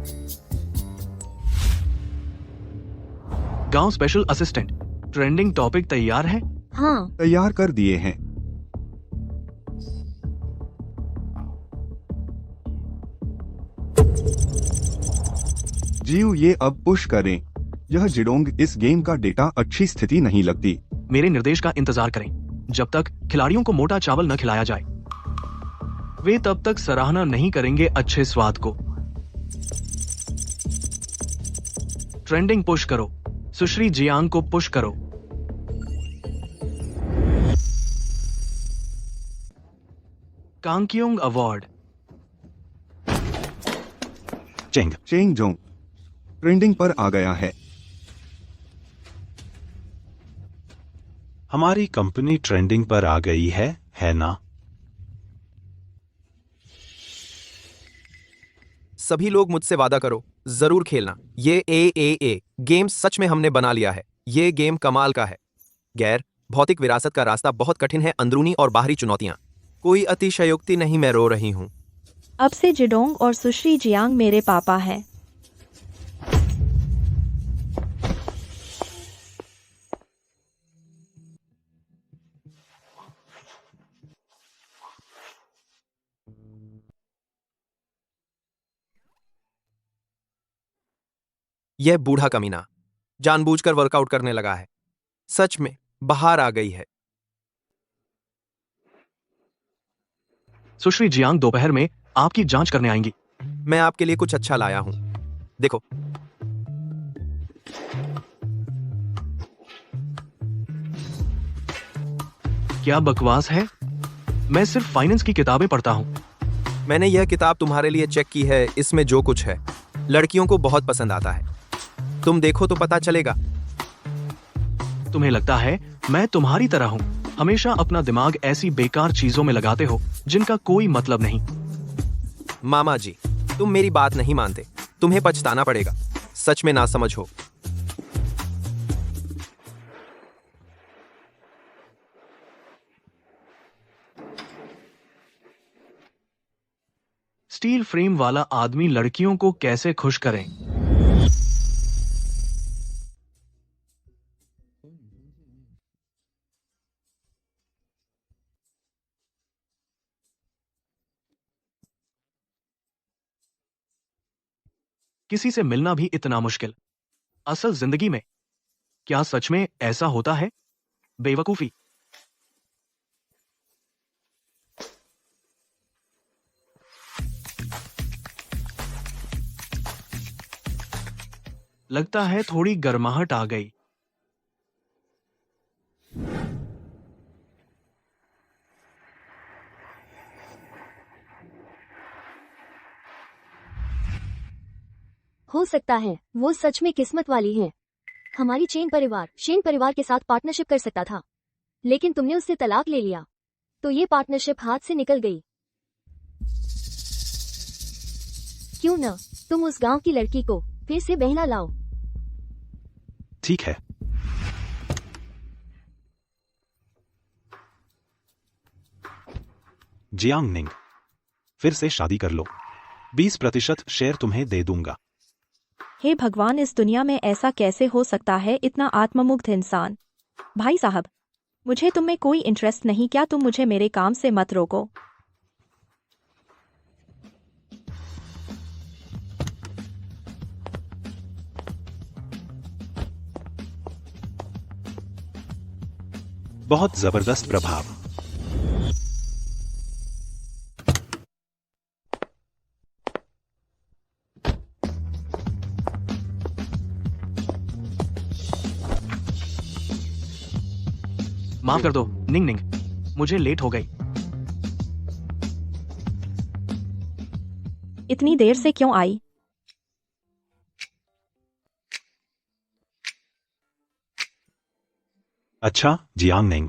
[SPEAKER 6] गांव स्पेशल असिस्टेंट, ट्रेंडिंग टॉपिक तैयार है?
[SPEAKER 4] हाँ।
[SPEAKER 3] तैयार कर दिए हैं। जीयू, ये अब पुश करें। यह जिडोंग इस गेम का डेटा अच्छी स्थिति नहीं लगती।
[SPEAKER 6] मेरे निर्देश का इंतजार करें जब तक खिलाड़ियों को मोटा चावल न खिलाया जाए। वे तब तक सराहना नहीं करेंगे अच्छे स्वाद को। ट्रेंडिंग पुश करो। सुश्री जियांग को पुश करो। कांगकियोंग अवार्ड।
[SPEAKER 3] चेंग जोंग ट्रेंडिंग पर आ गया है।
[SPEAKER 1] हमारी कंपनी ट्रेंडिंग पर आ गई है ना?
[SPEAKER 5] सभी लोग मुझसे वादा करो, जरूर खेलना। ये ए गेम सच में हमने बना लिया है। ये गेम कमाल का है। गैर भौतिक विरासत का रास्ता बहुत कठिन है। अंदरूनी और बाहरी चुनौतियां। कोई अतिशयोक्ति नहीं, मैं रो रही हूं।
[SPEAKER 2] अब से जिडोंग और सुश्री जियांग मेरे पापा है।
[SPEAKER 5] यह बूढ़ा कमीना जानबूझकर वर्कआउट करने लगा है। सच में बाहर आ गई है।
[SPEAKER 6] सुश्री जियांग दोपहर में आपकी जांच करने आएंगी।
[SPEAKER 5] मैं आपके लिए कुछ अच्छा लाया हूं। देखो।
[SPEAKER 6] क्या बकवास है? मैं सिर्फ फाइनेंस की किताबें पढ़ता हूं।
[SPEAKER 5] मैंने यह किताब तुम्हारे लिए चेक की है। इसमें जो कुछ है लड़कियों को बहुत पसंद आता है। तुम देखो तो पता चलेगा।
[SPEAKER 6] तुम्हें लगता है मैं तुम्हारी तरह हूं? हमेशा अपना दिमाग ऐसी बेकार चीजों में लगाते हो जिनका कोई मतलब नहीं।
[SPEAKER 5] मामा जी, तुम मेरी बात नहीं मानते। तुम्हें पछताना पड़ेगा। सच में नासमझ हो।
[SPEAKER 6] स्टील फ्रेम वाला आदमी लड़कियों को कैसे खुश करें? किसी से मिलना भी इतना मुश्किल। असल जिंदगी में क्या सच में ऐसा होता है? बेवकूफी। लगता है थोड़ी गर्माहट आ गई।
[SPEAKER 4] हो सकता है वो सच में किस्मत वाली है। हमारी शेन परिवार के साथ पार्टनरशिप कर सकता था, लेकिन तुमने उससे तलाक ले लिया, तो ये पार्टनरशिप हाथ से निकल गई। क्यों न तुम उस गांव की लड़की को फिर से बहला लाओ।
[SPEAKER 1] ठीक है। जियांग निंग, फिर से शादी कर लो। 20% शेयर तुम्हें दे दूंगा।
[SPEAKER 2] हे भगवान, इस दुनिया में ऐसा कैसे हो सकता है, इतना आत्ममुग्ध इंसान। भाई साहब, मुझे तुम में कोई इंटरेस्ट नहीं, क्या तुम मुझे मेरे काम से मत रोको।
[SPEAKER 1] बहुत जबरदस्त प्रभाव।
[SPEAKER 6] माफ कर दो निंग निंग, मुझे लेट हो गई।
[SPEAKER 2] इतनी देर से क्यों आई?
[SPEAKER 1] अच्छा जियांग निंग,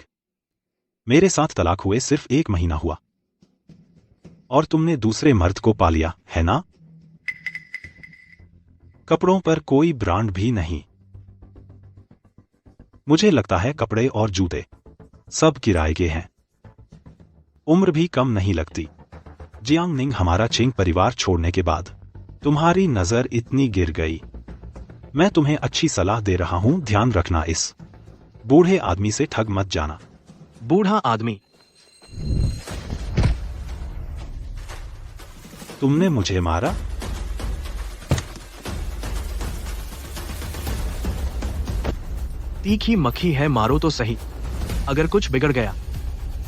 [SPEAKER 1] मेरे साथ तलाक हुए सिर्फ 1 महीना हुआ और तुमने दूसरे मर्द को पा लिया है ना? कपड़ों पर कोई ब्रांड भी नहीं। मुझे लगता है कपड़े और जूते सब किराए के हैं। उम्र भी कम नहीं लगती। जियांग निंग, हमारा चिंग परिवार छोड़ने के बाद तुम्हारी नजर इतनी गिर गई। मैं तुम्हें अच्छी सलाह दे रहा हूं, ध्यान रखना, इस बूढ़े आदमी से ठग मत जाना।
[SPEAKER 6] बूढ़ा आदमी?
[SPEAKER 1] तुमने मुझे मारा?
[SPEAKER 6] तीखी मक्खी है, मारो तो सही। अगर कुछ बिगड़ गया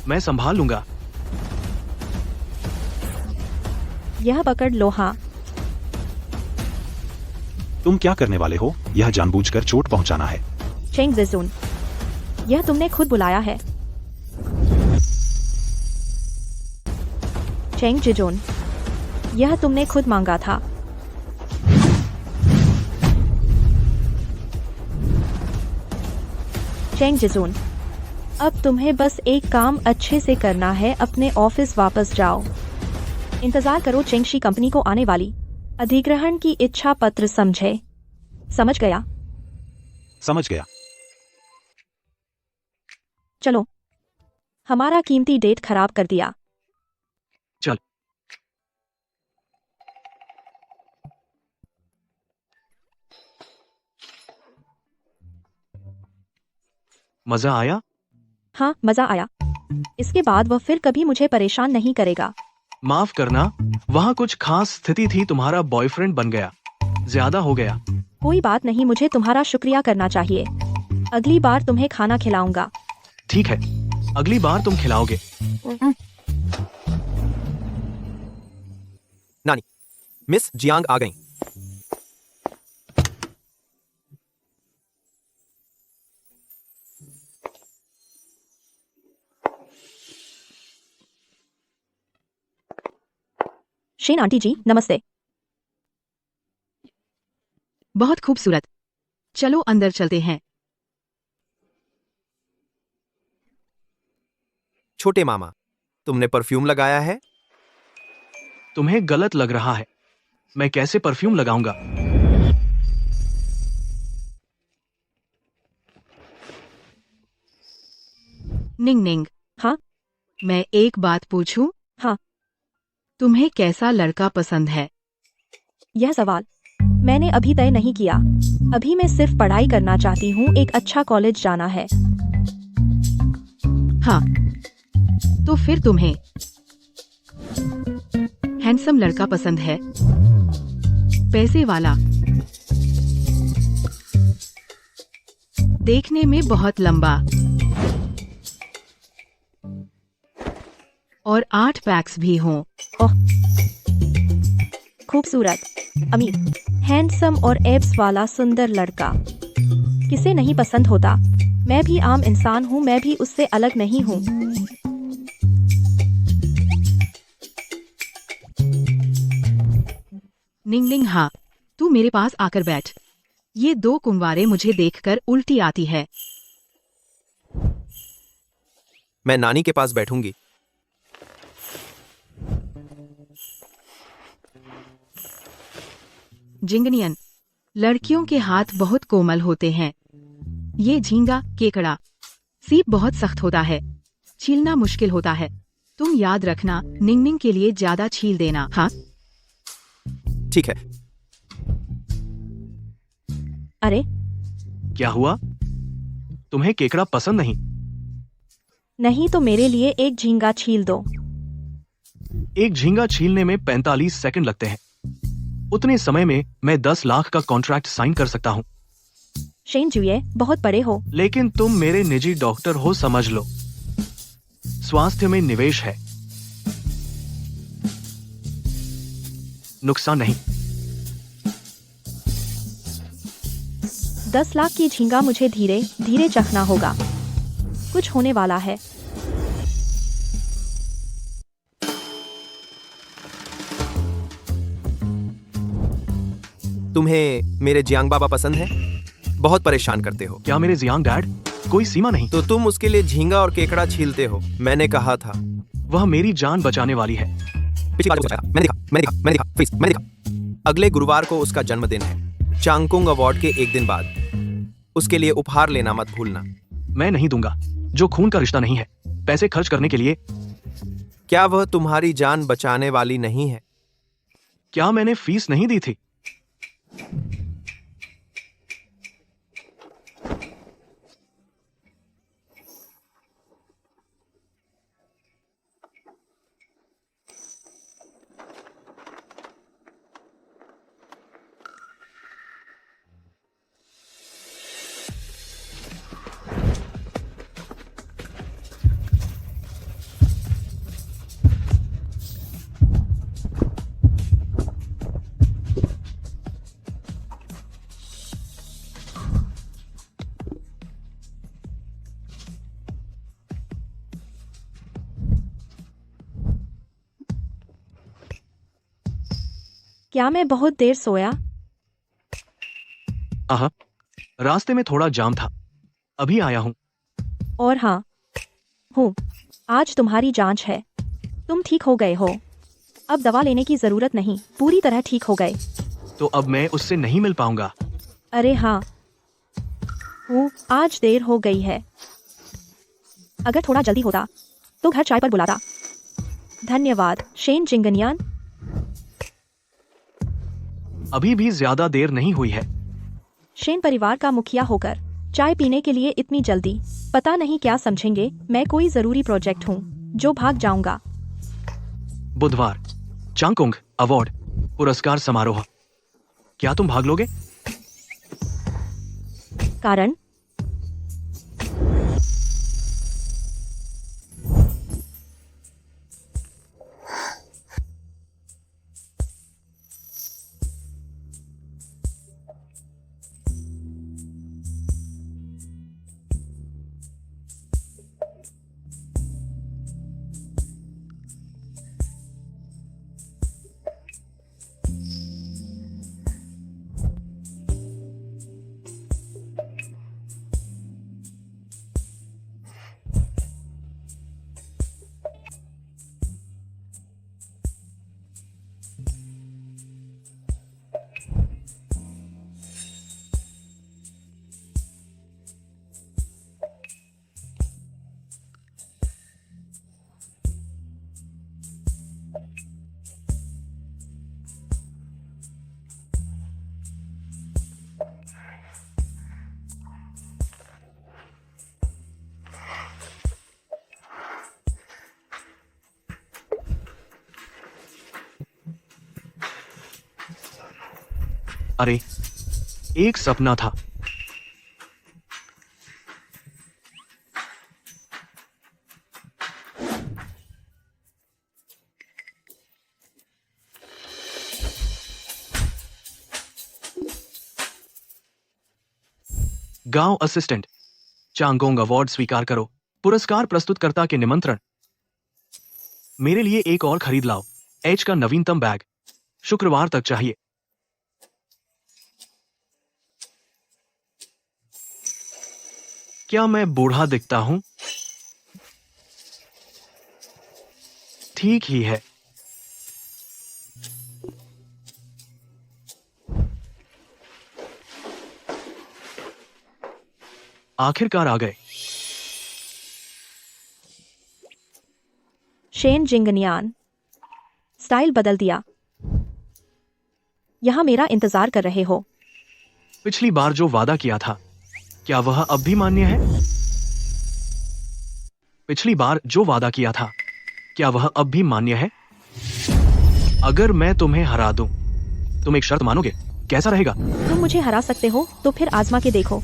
[SPEAKER 6] मैं संभाल लूंगा।
[SPEAKER 2] यह पकड़ लो। हाँ,
[SPEAKER 1] तुम क्या करने वाले हो? यह जानबूझकर चोट पहुंचाना है।
[SPEAKER 2] चेंग जिजुन, यह तुमने खुद बुलाया है। चेंग जिजुन, यह तुमने खुद मांगा था। चेंग जिजुन, अब तुम्हें बस एक काम अच्छे से करना है, अपने ऑफिस वापस जाओ। इंतजार करो, चेंगशी कंपनी को आने वाली अधिग्रहण की इच्छा पत्र समझे? समझ गया?
[SPEAKER 1] समझ गया।
[SPEAKER 2] चलो, हमारा कीमती डेट खराब कर दिया।
[SPEAKER 6] चल। मजा आया?
[SPEAKER 2] हाँ, मजा आया। इसके बाद वह फिर कभी मुझे परेशान नहीं करेगा।
[SPEAKER 6] माफ करना, वहाँ कुछ खास स्थिति थी, तुम्हारा बॉयफ्रेंड बन गया। ज्यादा हो गया।
[SPEAKER 2] कोई बात नहीं, मुझे तुम्हारा शुक्रिया करना चाहिए। अगली बार तुम्हें खाना खिलाऊंगा।
[SPEAKER 6] ठीक है, अगली बार तुम खिलाओगे।
[SPEAKER 5] नानी, मिस जियांग आ गईं।
[SPEAKER 2] शेन आंटी जी, नमस्ते।
[SPEAKER 8] बहुत खूबसूरत। चलो अंदर चलते हैं।
[SPEAKER 5] छोटे मामा, तुमने परफ्यूम लगाया है?
[SPEAKER 6] तुम्हें गलत लग रहा है। मैं कैसे परफ्यूम लगाऊंगा?
[SPEAKER 8] निंग निंग,
[SPEAKER 2] हाँ?
[SPEAKER 8] मैं एक बात पूछूं?
[SPEAKER 2] हाँ।
[SPEAKER 8] तुम्हें कैसा लड़का पसंद है?
[SPEAKER 2] यह सवाल मैंने अभी तय नहीं किया। अभी मैं सिर्फ पढ़ाई करना चाहती हूँ, एक अच्छा कॉलेज जाना है।
[SPEAKER 8] हाँ, तो फिर तुम्हें हैंडसम लड़का पसंद है? पैसे वाला? देखने में बहुत लंबा और 8 पैक्स भी हों।
[SPEAKER 2] ओह, खूबसूरत, अमीर, हैंडसम और एब्स वाला सुंदर लड़का किसे नहीं पसंद होता। मैं भी आम इंसान हूँ, मैं भी उससे अलग नहीं हूँ।
[SPEAKER 8] निंग निंग, हाँ, तू मेरे पास आकर बैठ। ये 2 कुंवारे मुझे देखकर उल्टी आती है।
[SPEAKER 5] मैं नानी के पास बैठूंगी।
[SPEAKER 8] जिंगनियन, लड़कियों के हाथ बहुत कोमल होते हैं। ये झींगा, केकड़ा, सीप बहुत सख्त होता है, छीलना मुश्किल होता है। तुम याद रखना, निंग निंग के लिए ज्यादा छील देना। हाँ,
[SPEAKER 5] ठीक है।
[SPEAKER 2] अरे
[SPEAKER 6] क्या हुआ? तुम्हें केकड़ा पसंद नहीं?
[SPEAKER 2] नहीं तो मेरे लिए एक झींगा छील दो।
[SPEAKER 6] एक झींगा छीलने में 45 सेकंड लगते हैं। उतने समय में मैं 10 लाख का कॉन्ट्रैक्ट साइन कर सकता हूँ।
[SPEAKER 2] शेन जुए, बहुत बड़े हो।
[SPEAKER 6] लेकिन तुम मेरे निजी डॉक्टर हो, समझ लो। स्वास्थ्य में निवेश है, नुकसान नहीं।
[SPEAKER 2] 10 लाख की झींगा मुझे धीरे धीरे चखना होगा। कुछ होने वाला है।
[SPEAKER 5] तुम्हें मेरे जियांग बाबा पसंद है? बहुत परेशान करते हो।
[SPEAKER 6] क्या मेरे जियांग डैड? कोई सीमा नहीं।
[SPEAKER 5] तो तुम उसके लिए झींगा और केकड़ा छीलते हो। मैंने कहा था।
[SPEAKER 6] वह मेरी जान बचाने वाली है।
[SPEAKER 5] पिछली बार जो बताया, मैंने देखा, प्लीज, मैंने देखा। अगले गुरुवार को उसका जन्मदिन है, चांगकुंग अवार्ड के एक दिन बाद। उसके लिए उपहार लेना मत भूलना।
[SPEAKER 6] मैं नहीं दूंगा। जो खून का रिश्ता नहीं है, पैसे खर्च करने के लिए।
[SPEAKER 5] क्या वह तुम्हारी जान बचाने वाली नहीं है?
[SPEAKER 6] क्या मैंने फीस नहीं दी थी?
[SPEAKER 2] क्या मैं बहुत देर सोया?
[SPEAKER 6] आहा, रास्ते में थोड़ा जाम था, अभी आया हूँ।
[SPEAKER 2] और हाँ हूँ, आज तुम्हारी जांच है। तुम ठीक हो गए हो। अब दवा लेने की जरूरत नहीं, पूरी तरह ठीक हो गए।
[SPEAKER 6] तो अब मैं उससे नहीं मिल पाऊंगा।
[SPEAKER 2] अरे हाँ हूँ, आज देर हो गई है। अगर थोड़ा जल्दी होता तो घर चाय पर बुलाता। धन्यवाद शेन जिंगनियान।
[SPEAKER 6] अभी भी ज्यादा देर नहीं हुई है।
[SPEAKER 2] शेन परिवार का मुखिया होकर चाय पीने के लिए इतनी जल्दी, पता नहीं क्या समझेंगे। मैं कोई जरूरी प्रोजेक्ट हूँ जो भाग जाऊंगा।
[SPEAKER 6] बुधवार, चांगकुंग अवार्ड पुरस्कार समारोह। क्या तुम भाग लोगे?
[SPEAKER 2] कारण
[SPEAKER 6] अरे, एक सपना था। गांव असिस्टेंट, चांगोंग अवार्ड स्वीकार करो। पुरस्कार प्रस्तुतकर्ता के निमंत्रण। मेरे लिए एक और खरीद लाओ। एच का नवीनतम बैग शुक्रवार तक चाहिए। क्या मैं बूढ़ा दिखता हूं? ठीक ही है। आखिरकार आ गए।
[SPEAKER 2] शेन जिंगनियान, स्टाइल बदल दिया। यहां मेरा इंतजार कर रहे हो।
[SPEAKER 6] पिछली बार जो वादा किया था, क्या वह अब भी मान्य है? पिछली बार जो वादा किया था, क्या वह अब भी मान्य है? अगर मैं तुम्हें हरा दूं, तुम एक शर्त मानोगे? कैसा रहेगा?
[SPEAKER 2] तुम मुझे हरा सकते हो तो फिर आजमा के देखो।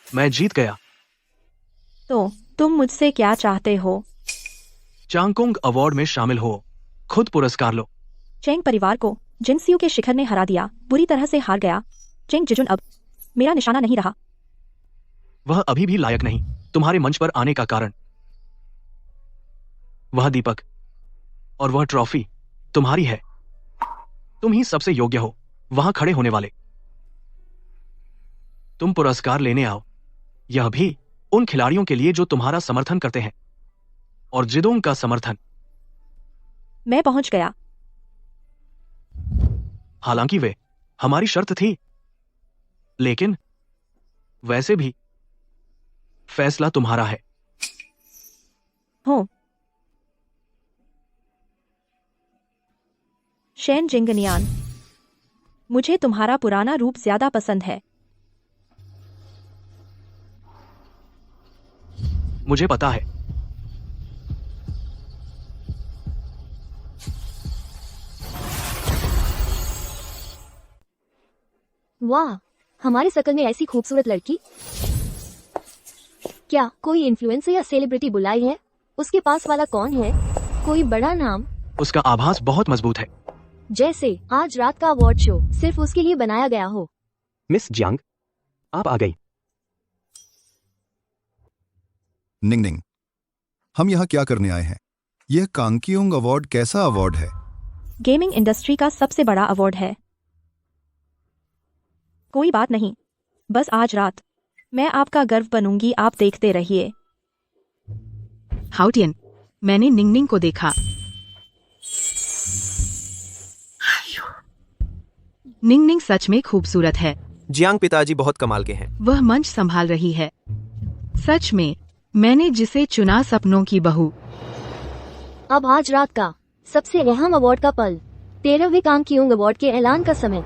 [SPEAKER 6] मैं जीत गया।
[SPEAKER 2] तो तुम मुझसे क्या चाहते हो?
[SPEAKER 6] चांगकोंग अवार्ड में शामिल हो, खुद पुरस्कार लो।
[SPEAKER 2] चेंग परिवार को जिनसियो के शिखर ने हरा दिया, बुरी तरह से हार गया। चेंग जिजुन अब मेरा निशाना नहीं रहा।
[SPEAKER 6] वह अभी भी लायक नहीं तुम्हारे मंच पर आने का कारण। वह दीपक और वह ट्रॉफी तुम्हारी है। तुम ही सबसे योग्य हो वहां खड़े होने वाले। तुम पुरस्कार लेने आओ, यह भी उन खिलाड़ियों के लिए जो तुम्हारा समर्थन करते हैं और जिदोंग का समर्थन।
[SPEAKER 2] मैं पहुंच गया।
[SPEAKER 6] हालांकि वे हमारी शर्त थी, लेकिन वैसे भी फैसला तुम्हारा है।
[SPEAKER 2] हो शेन जिंगनियान, मुझे तुम्हारा पुराना रूप ज्यादा पसंद है।
[SPEAKER 6] मुझे पता है।
[SPEAKER 4] वाह, हमारे सर्कल में ऐसी खूबसूरत लड़की। क्या कोई इन्फ्लुएंसर या सेलिब्रिटी बुलाई है? उसके पास वाला कौन है? कोई बड़ा नाम?
[SPEAKER 6] उसका आभास बहुत मजबूत है।
[SPEAKER 4] जैसे आज रात का अवार्ड शो सिर्फ उसके लिए बनाया गया हो।
[SPEAKER 9] मिस जियांग, आप आ गई।
[SPEAKER 7] निंगनिंग, हम यहाँ क्या करने आए हैं? यह कांगकियोंग अवार्ड कैसा अवार्ड है?
[SPEAKER 2] गेमिंग इंडस्ट्री का सबसे बड़ा अवार्ड है। कोई बात नहीं, बस आज रात मैं आपका गर्व बनूंगी। आप देखते रहिए।
[SPEAKER 8] हाउटियन, मैंने निंगनिंग को देखा। निंगनिंग सच में खूबसूरत है।
[SPEAKER 5] जियांग पिताजी बहुत कमाल के हैं।
[SPEAKER 8] वह मंच संभाल रही है। सच में मैंने जिसे चुना, सपनों की बहू।
[SPEAKER 4] अब आज रात का सबसे अहम अवार्ड का पल, 13वें कांगकियोंग अवार्ड के ऐलान का समय।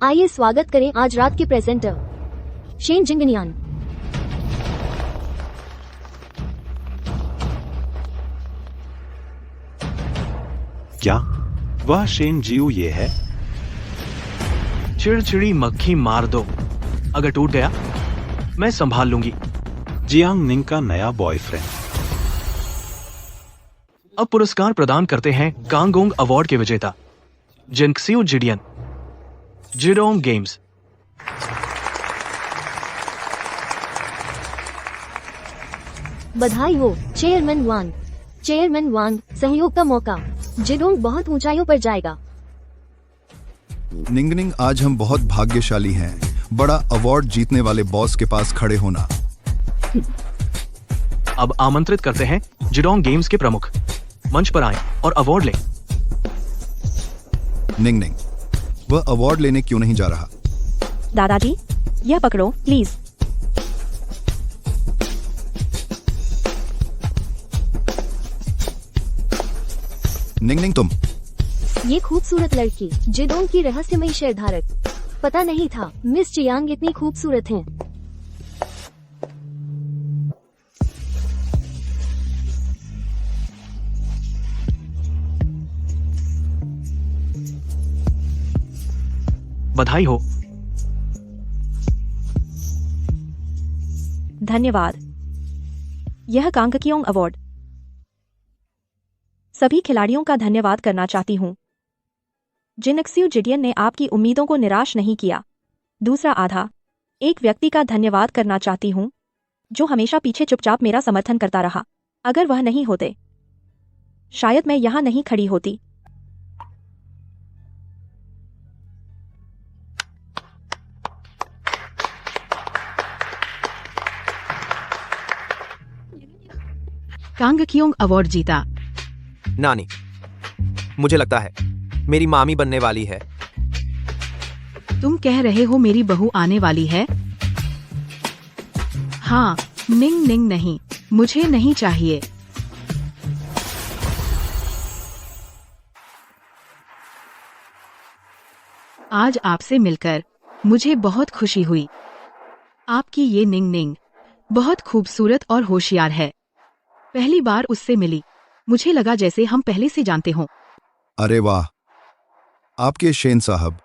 [SPEAKER 4] आइए स्वागत करें आज रात के प्रेजेंटर शेन जिंगनियान।
[SPEAKER 1] क्या वह शेन जियू ये है?
[SPEAKER 6] चिड़चिड़ी मक्खी मार दो, अगर टूट गया मैं संभाल लूंगी।
[SPEAKER 1] जियांग निंग का नया बॉयफ्रेंड।
[SPEAKER 6] अब पुरस्कार प्रदान करते हैं कांगोंग अवार्ड के विजेता जिनक्सियो जिडियन, जिडोंग गेम्स।
[SPEAKER 4] बधाई हो चेयरमैन वांग। चेयरमैन वांग, सहयोग का मौका। जिडोंग बहुत ऊंचाइयों पर जाएगा।
[SPEAKER 7] निंगनिंग, आज हम बहुत भाग्यशाली हैं बड़ा अवार्ड जीतने वाले बॉस के पास खड़े होना।
[SPEAKER 6] अब आमंत्रित करते हैं जिडोंग गेम्स के प्रमुख, मंच पर आएं और अवार्ड लें।
[SPEAKER 7] निंगनिंग, वह अवार्ड लेने क्यों नहीं जा रहा?
[SPEAKER 2] दादाजी, यह पकड़ो प्लीज।
[SPEAKER 7] निंगनिंग, तुम।
[SPEAKER 4] ये खूबसूरत लड़की जिडोंग की रहस्यमयी शेरधारक। पता नहीं था मिस जियांग इतनी खूबसूरत हैं।
[SPEAKER 6] बधाई हो।
[SPEAKER 2] धन्यवाद। यह कांगकियोंग अवार्ड सभी खिलाड़ियों का धन्यवाद करना चाहती हूँ। जिनक्सियो जिडियन ने आपकी उम्मीदों को निराश नहीं किया। दूसरा आधा, एक व्यक्ति का धन्यवाद करना चाहती हूँ जो हमेशा पीछे चुपचाप मेरा समर्थन करता रहा। अगर वह नहीं होते, शायद मैं यहाँ नहीं खड़ी होती।
[SPEAKER 8] कांगकियोंग अवार्ड जीता।
[SPEAKER 5] नानी, मुझे लगता है मेरी मामी बनने वाली है।
[SPEAKER 8] तुम कह रहे हो मेरी बहू आने वाली है? हाँ, निंग निंग नहीं, मुझे नहीं चाहिए। आज आपसे मिलकर मुझे बहुत खुशी हुई। आपकी ये निंग निंग बहुत खूबसूरत और होशियार है। पहली बार उससे मिली, मुझे लगा जैसे हम पहले से जानते हों।
[SPEAKER 7] अरे वाह, आपके शेन साहब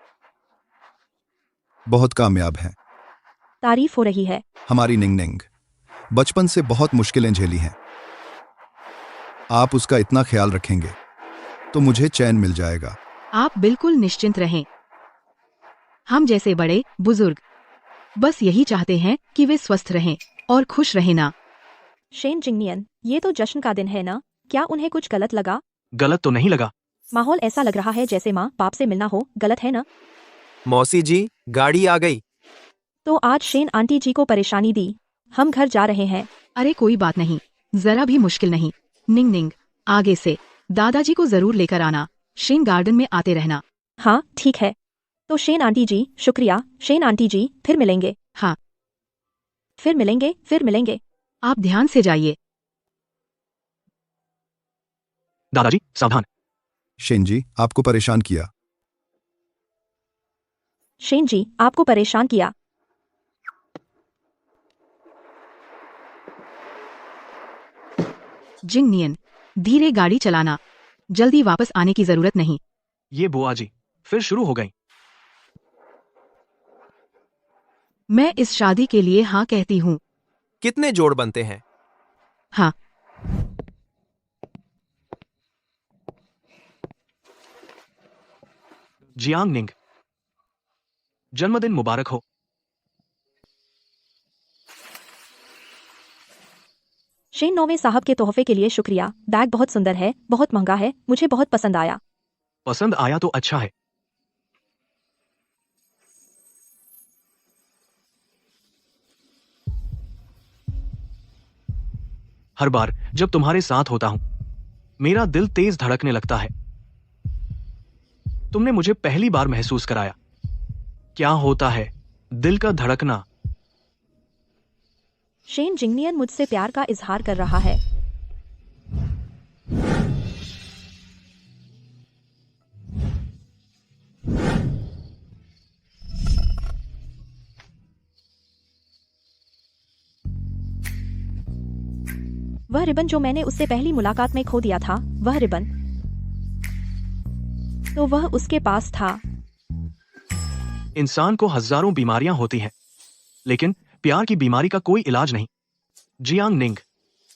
[SPEAKER 7] बहुत कामयाब हैं।
[SPEAKER 2] तारीफ हो रही है।
[SPEAKER 7] हमारी निंग निंग बचपन से बहुत मुश्किलें झेली हैं। आप उसका इतना ख्याल रखेंगे तो मुझे चैन मिल जाएगा।
[SPEAKER 8] आप बिल्कुल निश्चिंत रहें। हम जैसे बड़े बुजुर्ग बस यही चाहते हैं कि वे स्वस्थ रहें और खुश रहें ना।
[SPEAKER 2] शेन जिंगनियन, ये तो जश्न का दिन है ना? क्या उन्हें कुछ गलत लगा?
[SPEAKER 6] गलत तो नहीं लगा।
[SPEAKER 2] माहौल ऐसा लग रहा है जैसे माँ बाप से मिलना हो, गलत है ना?
[SPEAKER 5] मौसी जी, गाड़ी आ गई।
[SPEAKER 2] तो आज शेन आंटी जी को परेशानी दी। हम घर जा रहे हैं।
[SPEAKER 8] अरे कोई बात नहीं, जरा भी मुश्किल नहीं। निंग निंग, आगे से दादाजी को जरूर लेकर आना। शेन गार्डन में आते रहना।
[SPEAKER 2] हाँ ठीक है। तो शेन आंटी जी, शुक्रिया। शेन आंटी जी, फिर मिलेंगे।
[SPEAKER 8] हाँ,
[SPEAKER 2] फिर मिलेंगे, फिर मिलेंगे।
[SPEAKER 8] आप ध्यान से जाइए।
[SPEAKER 6] दादाजी सावधान।
[SPEAKER 7] शेन जी, आपको परेशान किया।
[SPEAKER 2] शेन जी, आपको परेशान किया।
[SPEAKER 8] जिंगनियन, धीरे गाड़ी चलाना। जल्दी वापस आने की जरूरत नहीं।
[SPEAKER 6] ये बुआ जी फिर शुरू हो गई।
[SPEAKER 8] मैं इस शादी के लिए हाँ कहती हूँ।
[SPEAKER 5] कितने जोड़ बनते हैं?
[SPEAKER 8] हाँ,
[SPEAKER 6] जियांग निंग, जन्मदिन मुबारक हो।
[SPEAKER 2] शेन नौवे साहब के तोहफे के लिए शुक्रिया। बैग बहुत सुंदर है, बहुत महंगा है, मुझे बहुत पसंद आया।
[SPEAKER 6] पसंद आया तो अच्छा है। हर बार जब तुम्हारे साथ होता हूं, मेरा दिल तेज धड़कने लगता है। तुमने मुझे पहली बार महसूस कराया क्या होता है दिल का धड़कना।
[SPEAKER 2] शेन जिंगनियन मुझसे प्यार का इजहार कर रहा है। वह रिबन जो मैंने उससे पहली मुलाकात में खो दिया था, वह रिबन तो वह उसके पास था।
[SPEAKER 6] इंसान को हजारों बीमारियां होती हैं, लेकिन प्यार की बीमारी का कोई इलाज नहीं। जियांग निंग,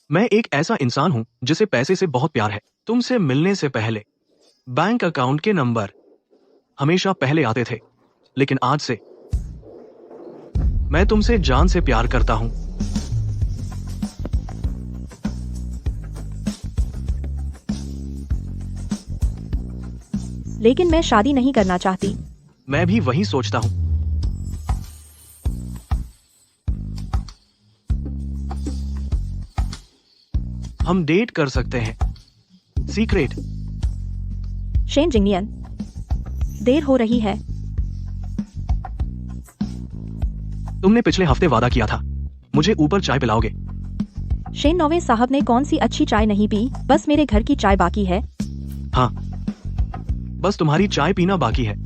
[SPEAKER 6] मैं एक ऐसा इंसान हूं जिसे पैसे से बहुत प्यार है। तुमसे मिलने से पहले बैंक अकाउंट के नंबर हमेशा पहले आते थे, लेकिन आज से मैं तुमसे जान से प्यार करता हूं।
[SPEAKER 2] लेकिन मैं शादी नहीं करना चाहती।
[SPEAKER 6] मैं भी वही सोचता हूं। हम डेट कर सकते हैं, सीक्रेट।
[SPEAKER 2] शेन जिंगनियन, देर हो रही है।
[SPEAKER 6] तुमने पिछले हफ्ते वादा किया था मुझे ऊपर चाय पिलाओगे।
[SPEAKER 2] शेन नौवे साहब ने कौन सी अच्छी चाय नहीं पी, बस मेरे घर की चाय बाकी है।
[SPEAKER 6] हाँ, बस तुम्हारी चाय पीना बाकी है।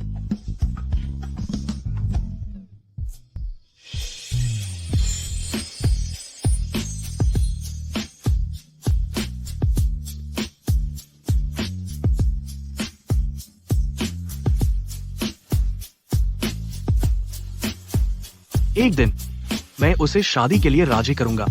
[SPEAKER 6] एक दिन मैं उसे शादी के लिए राजी करूंगा।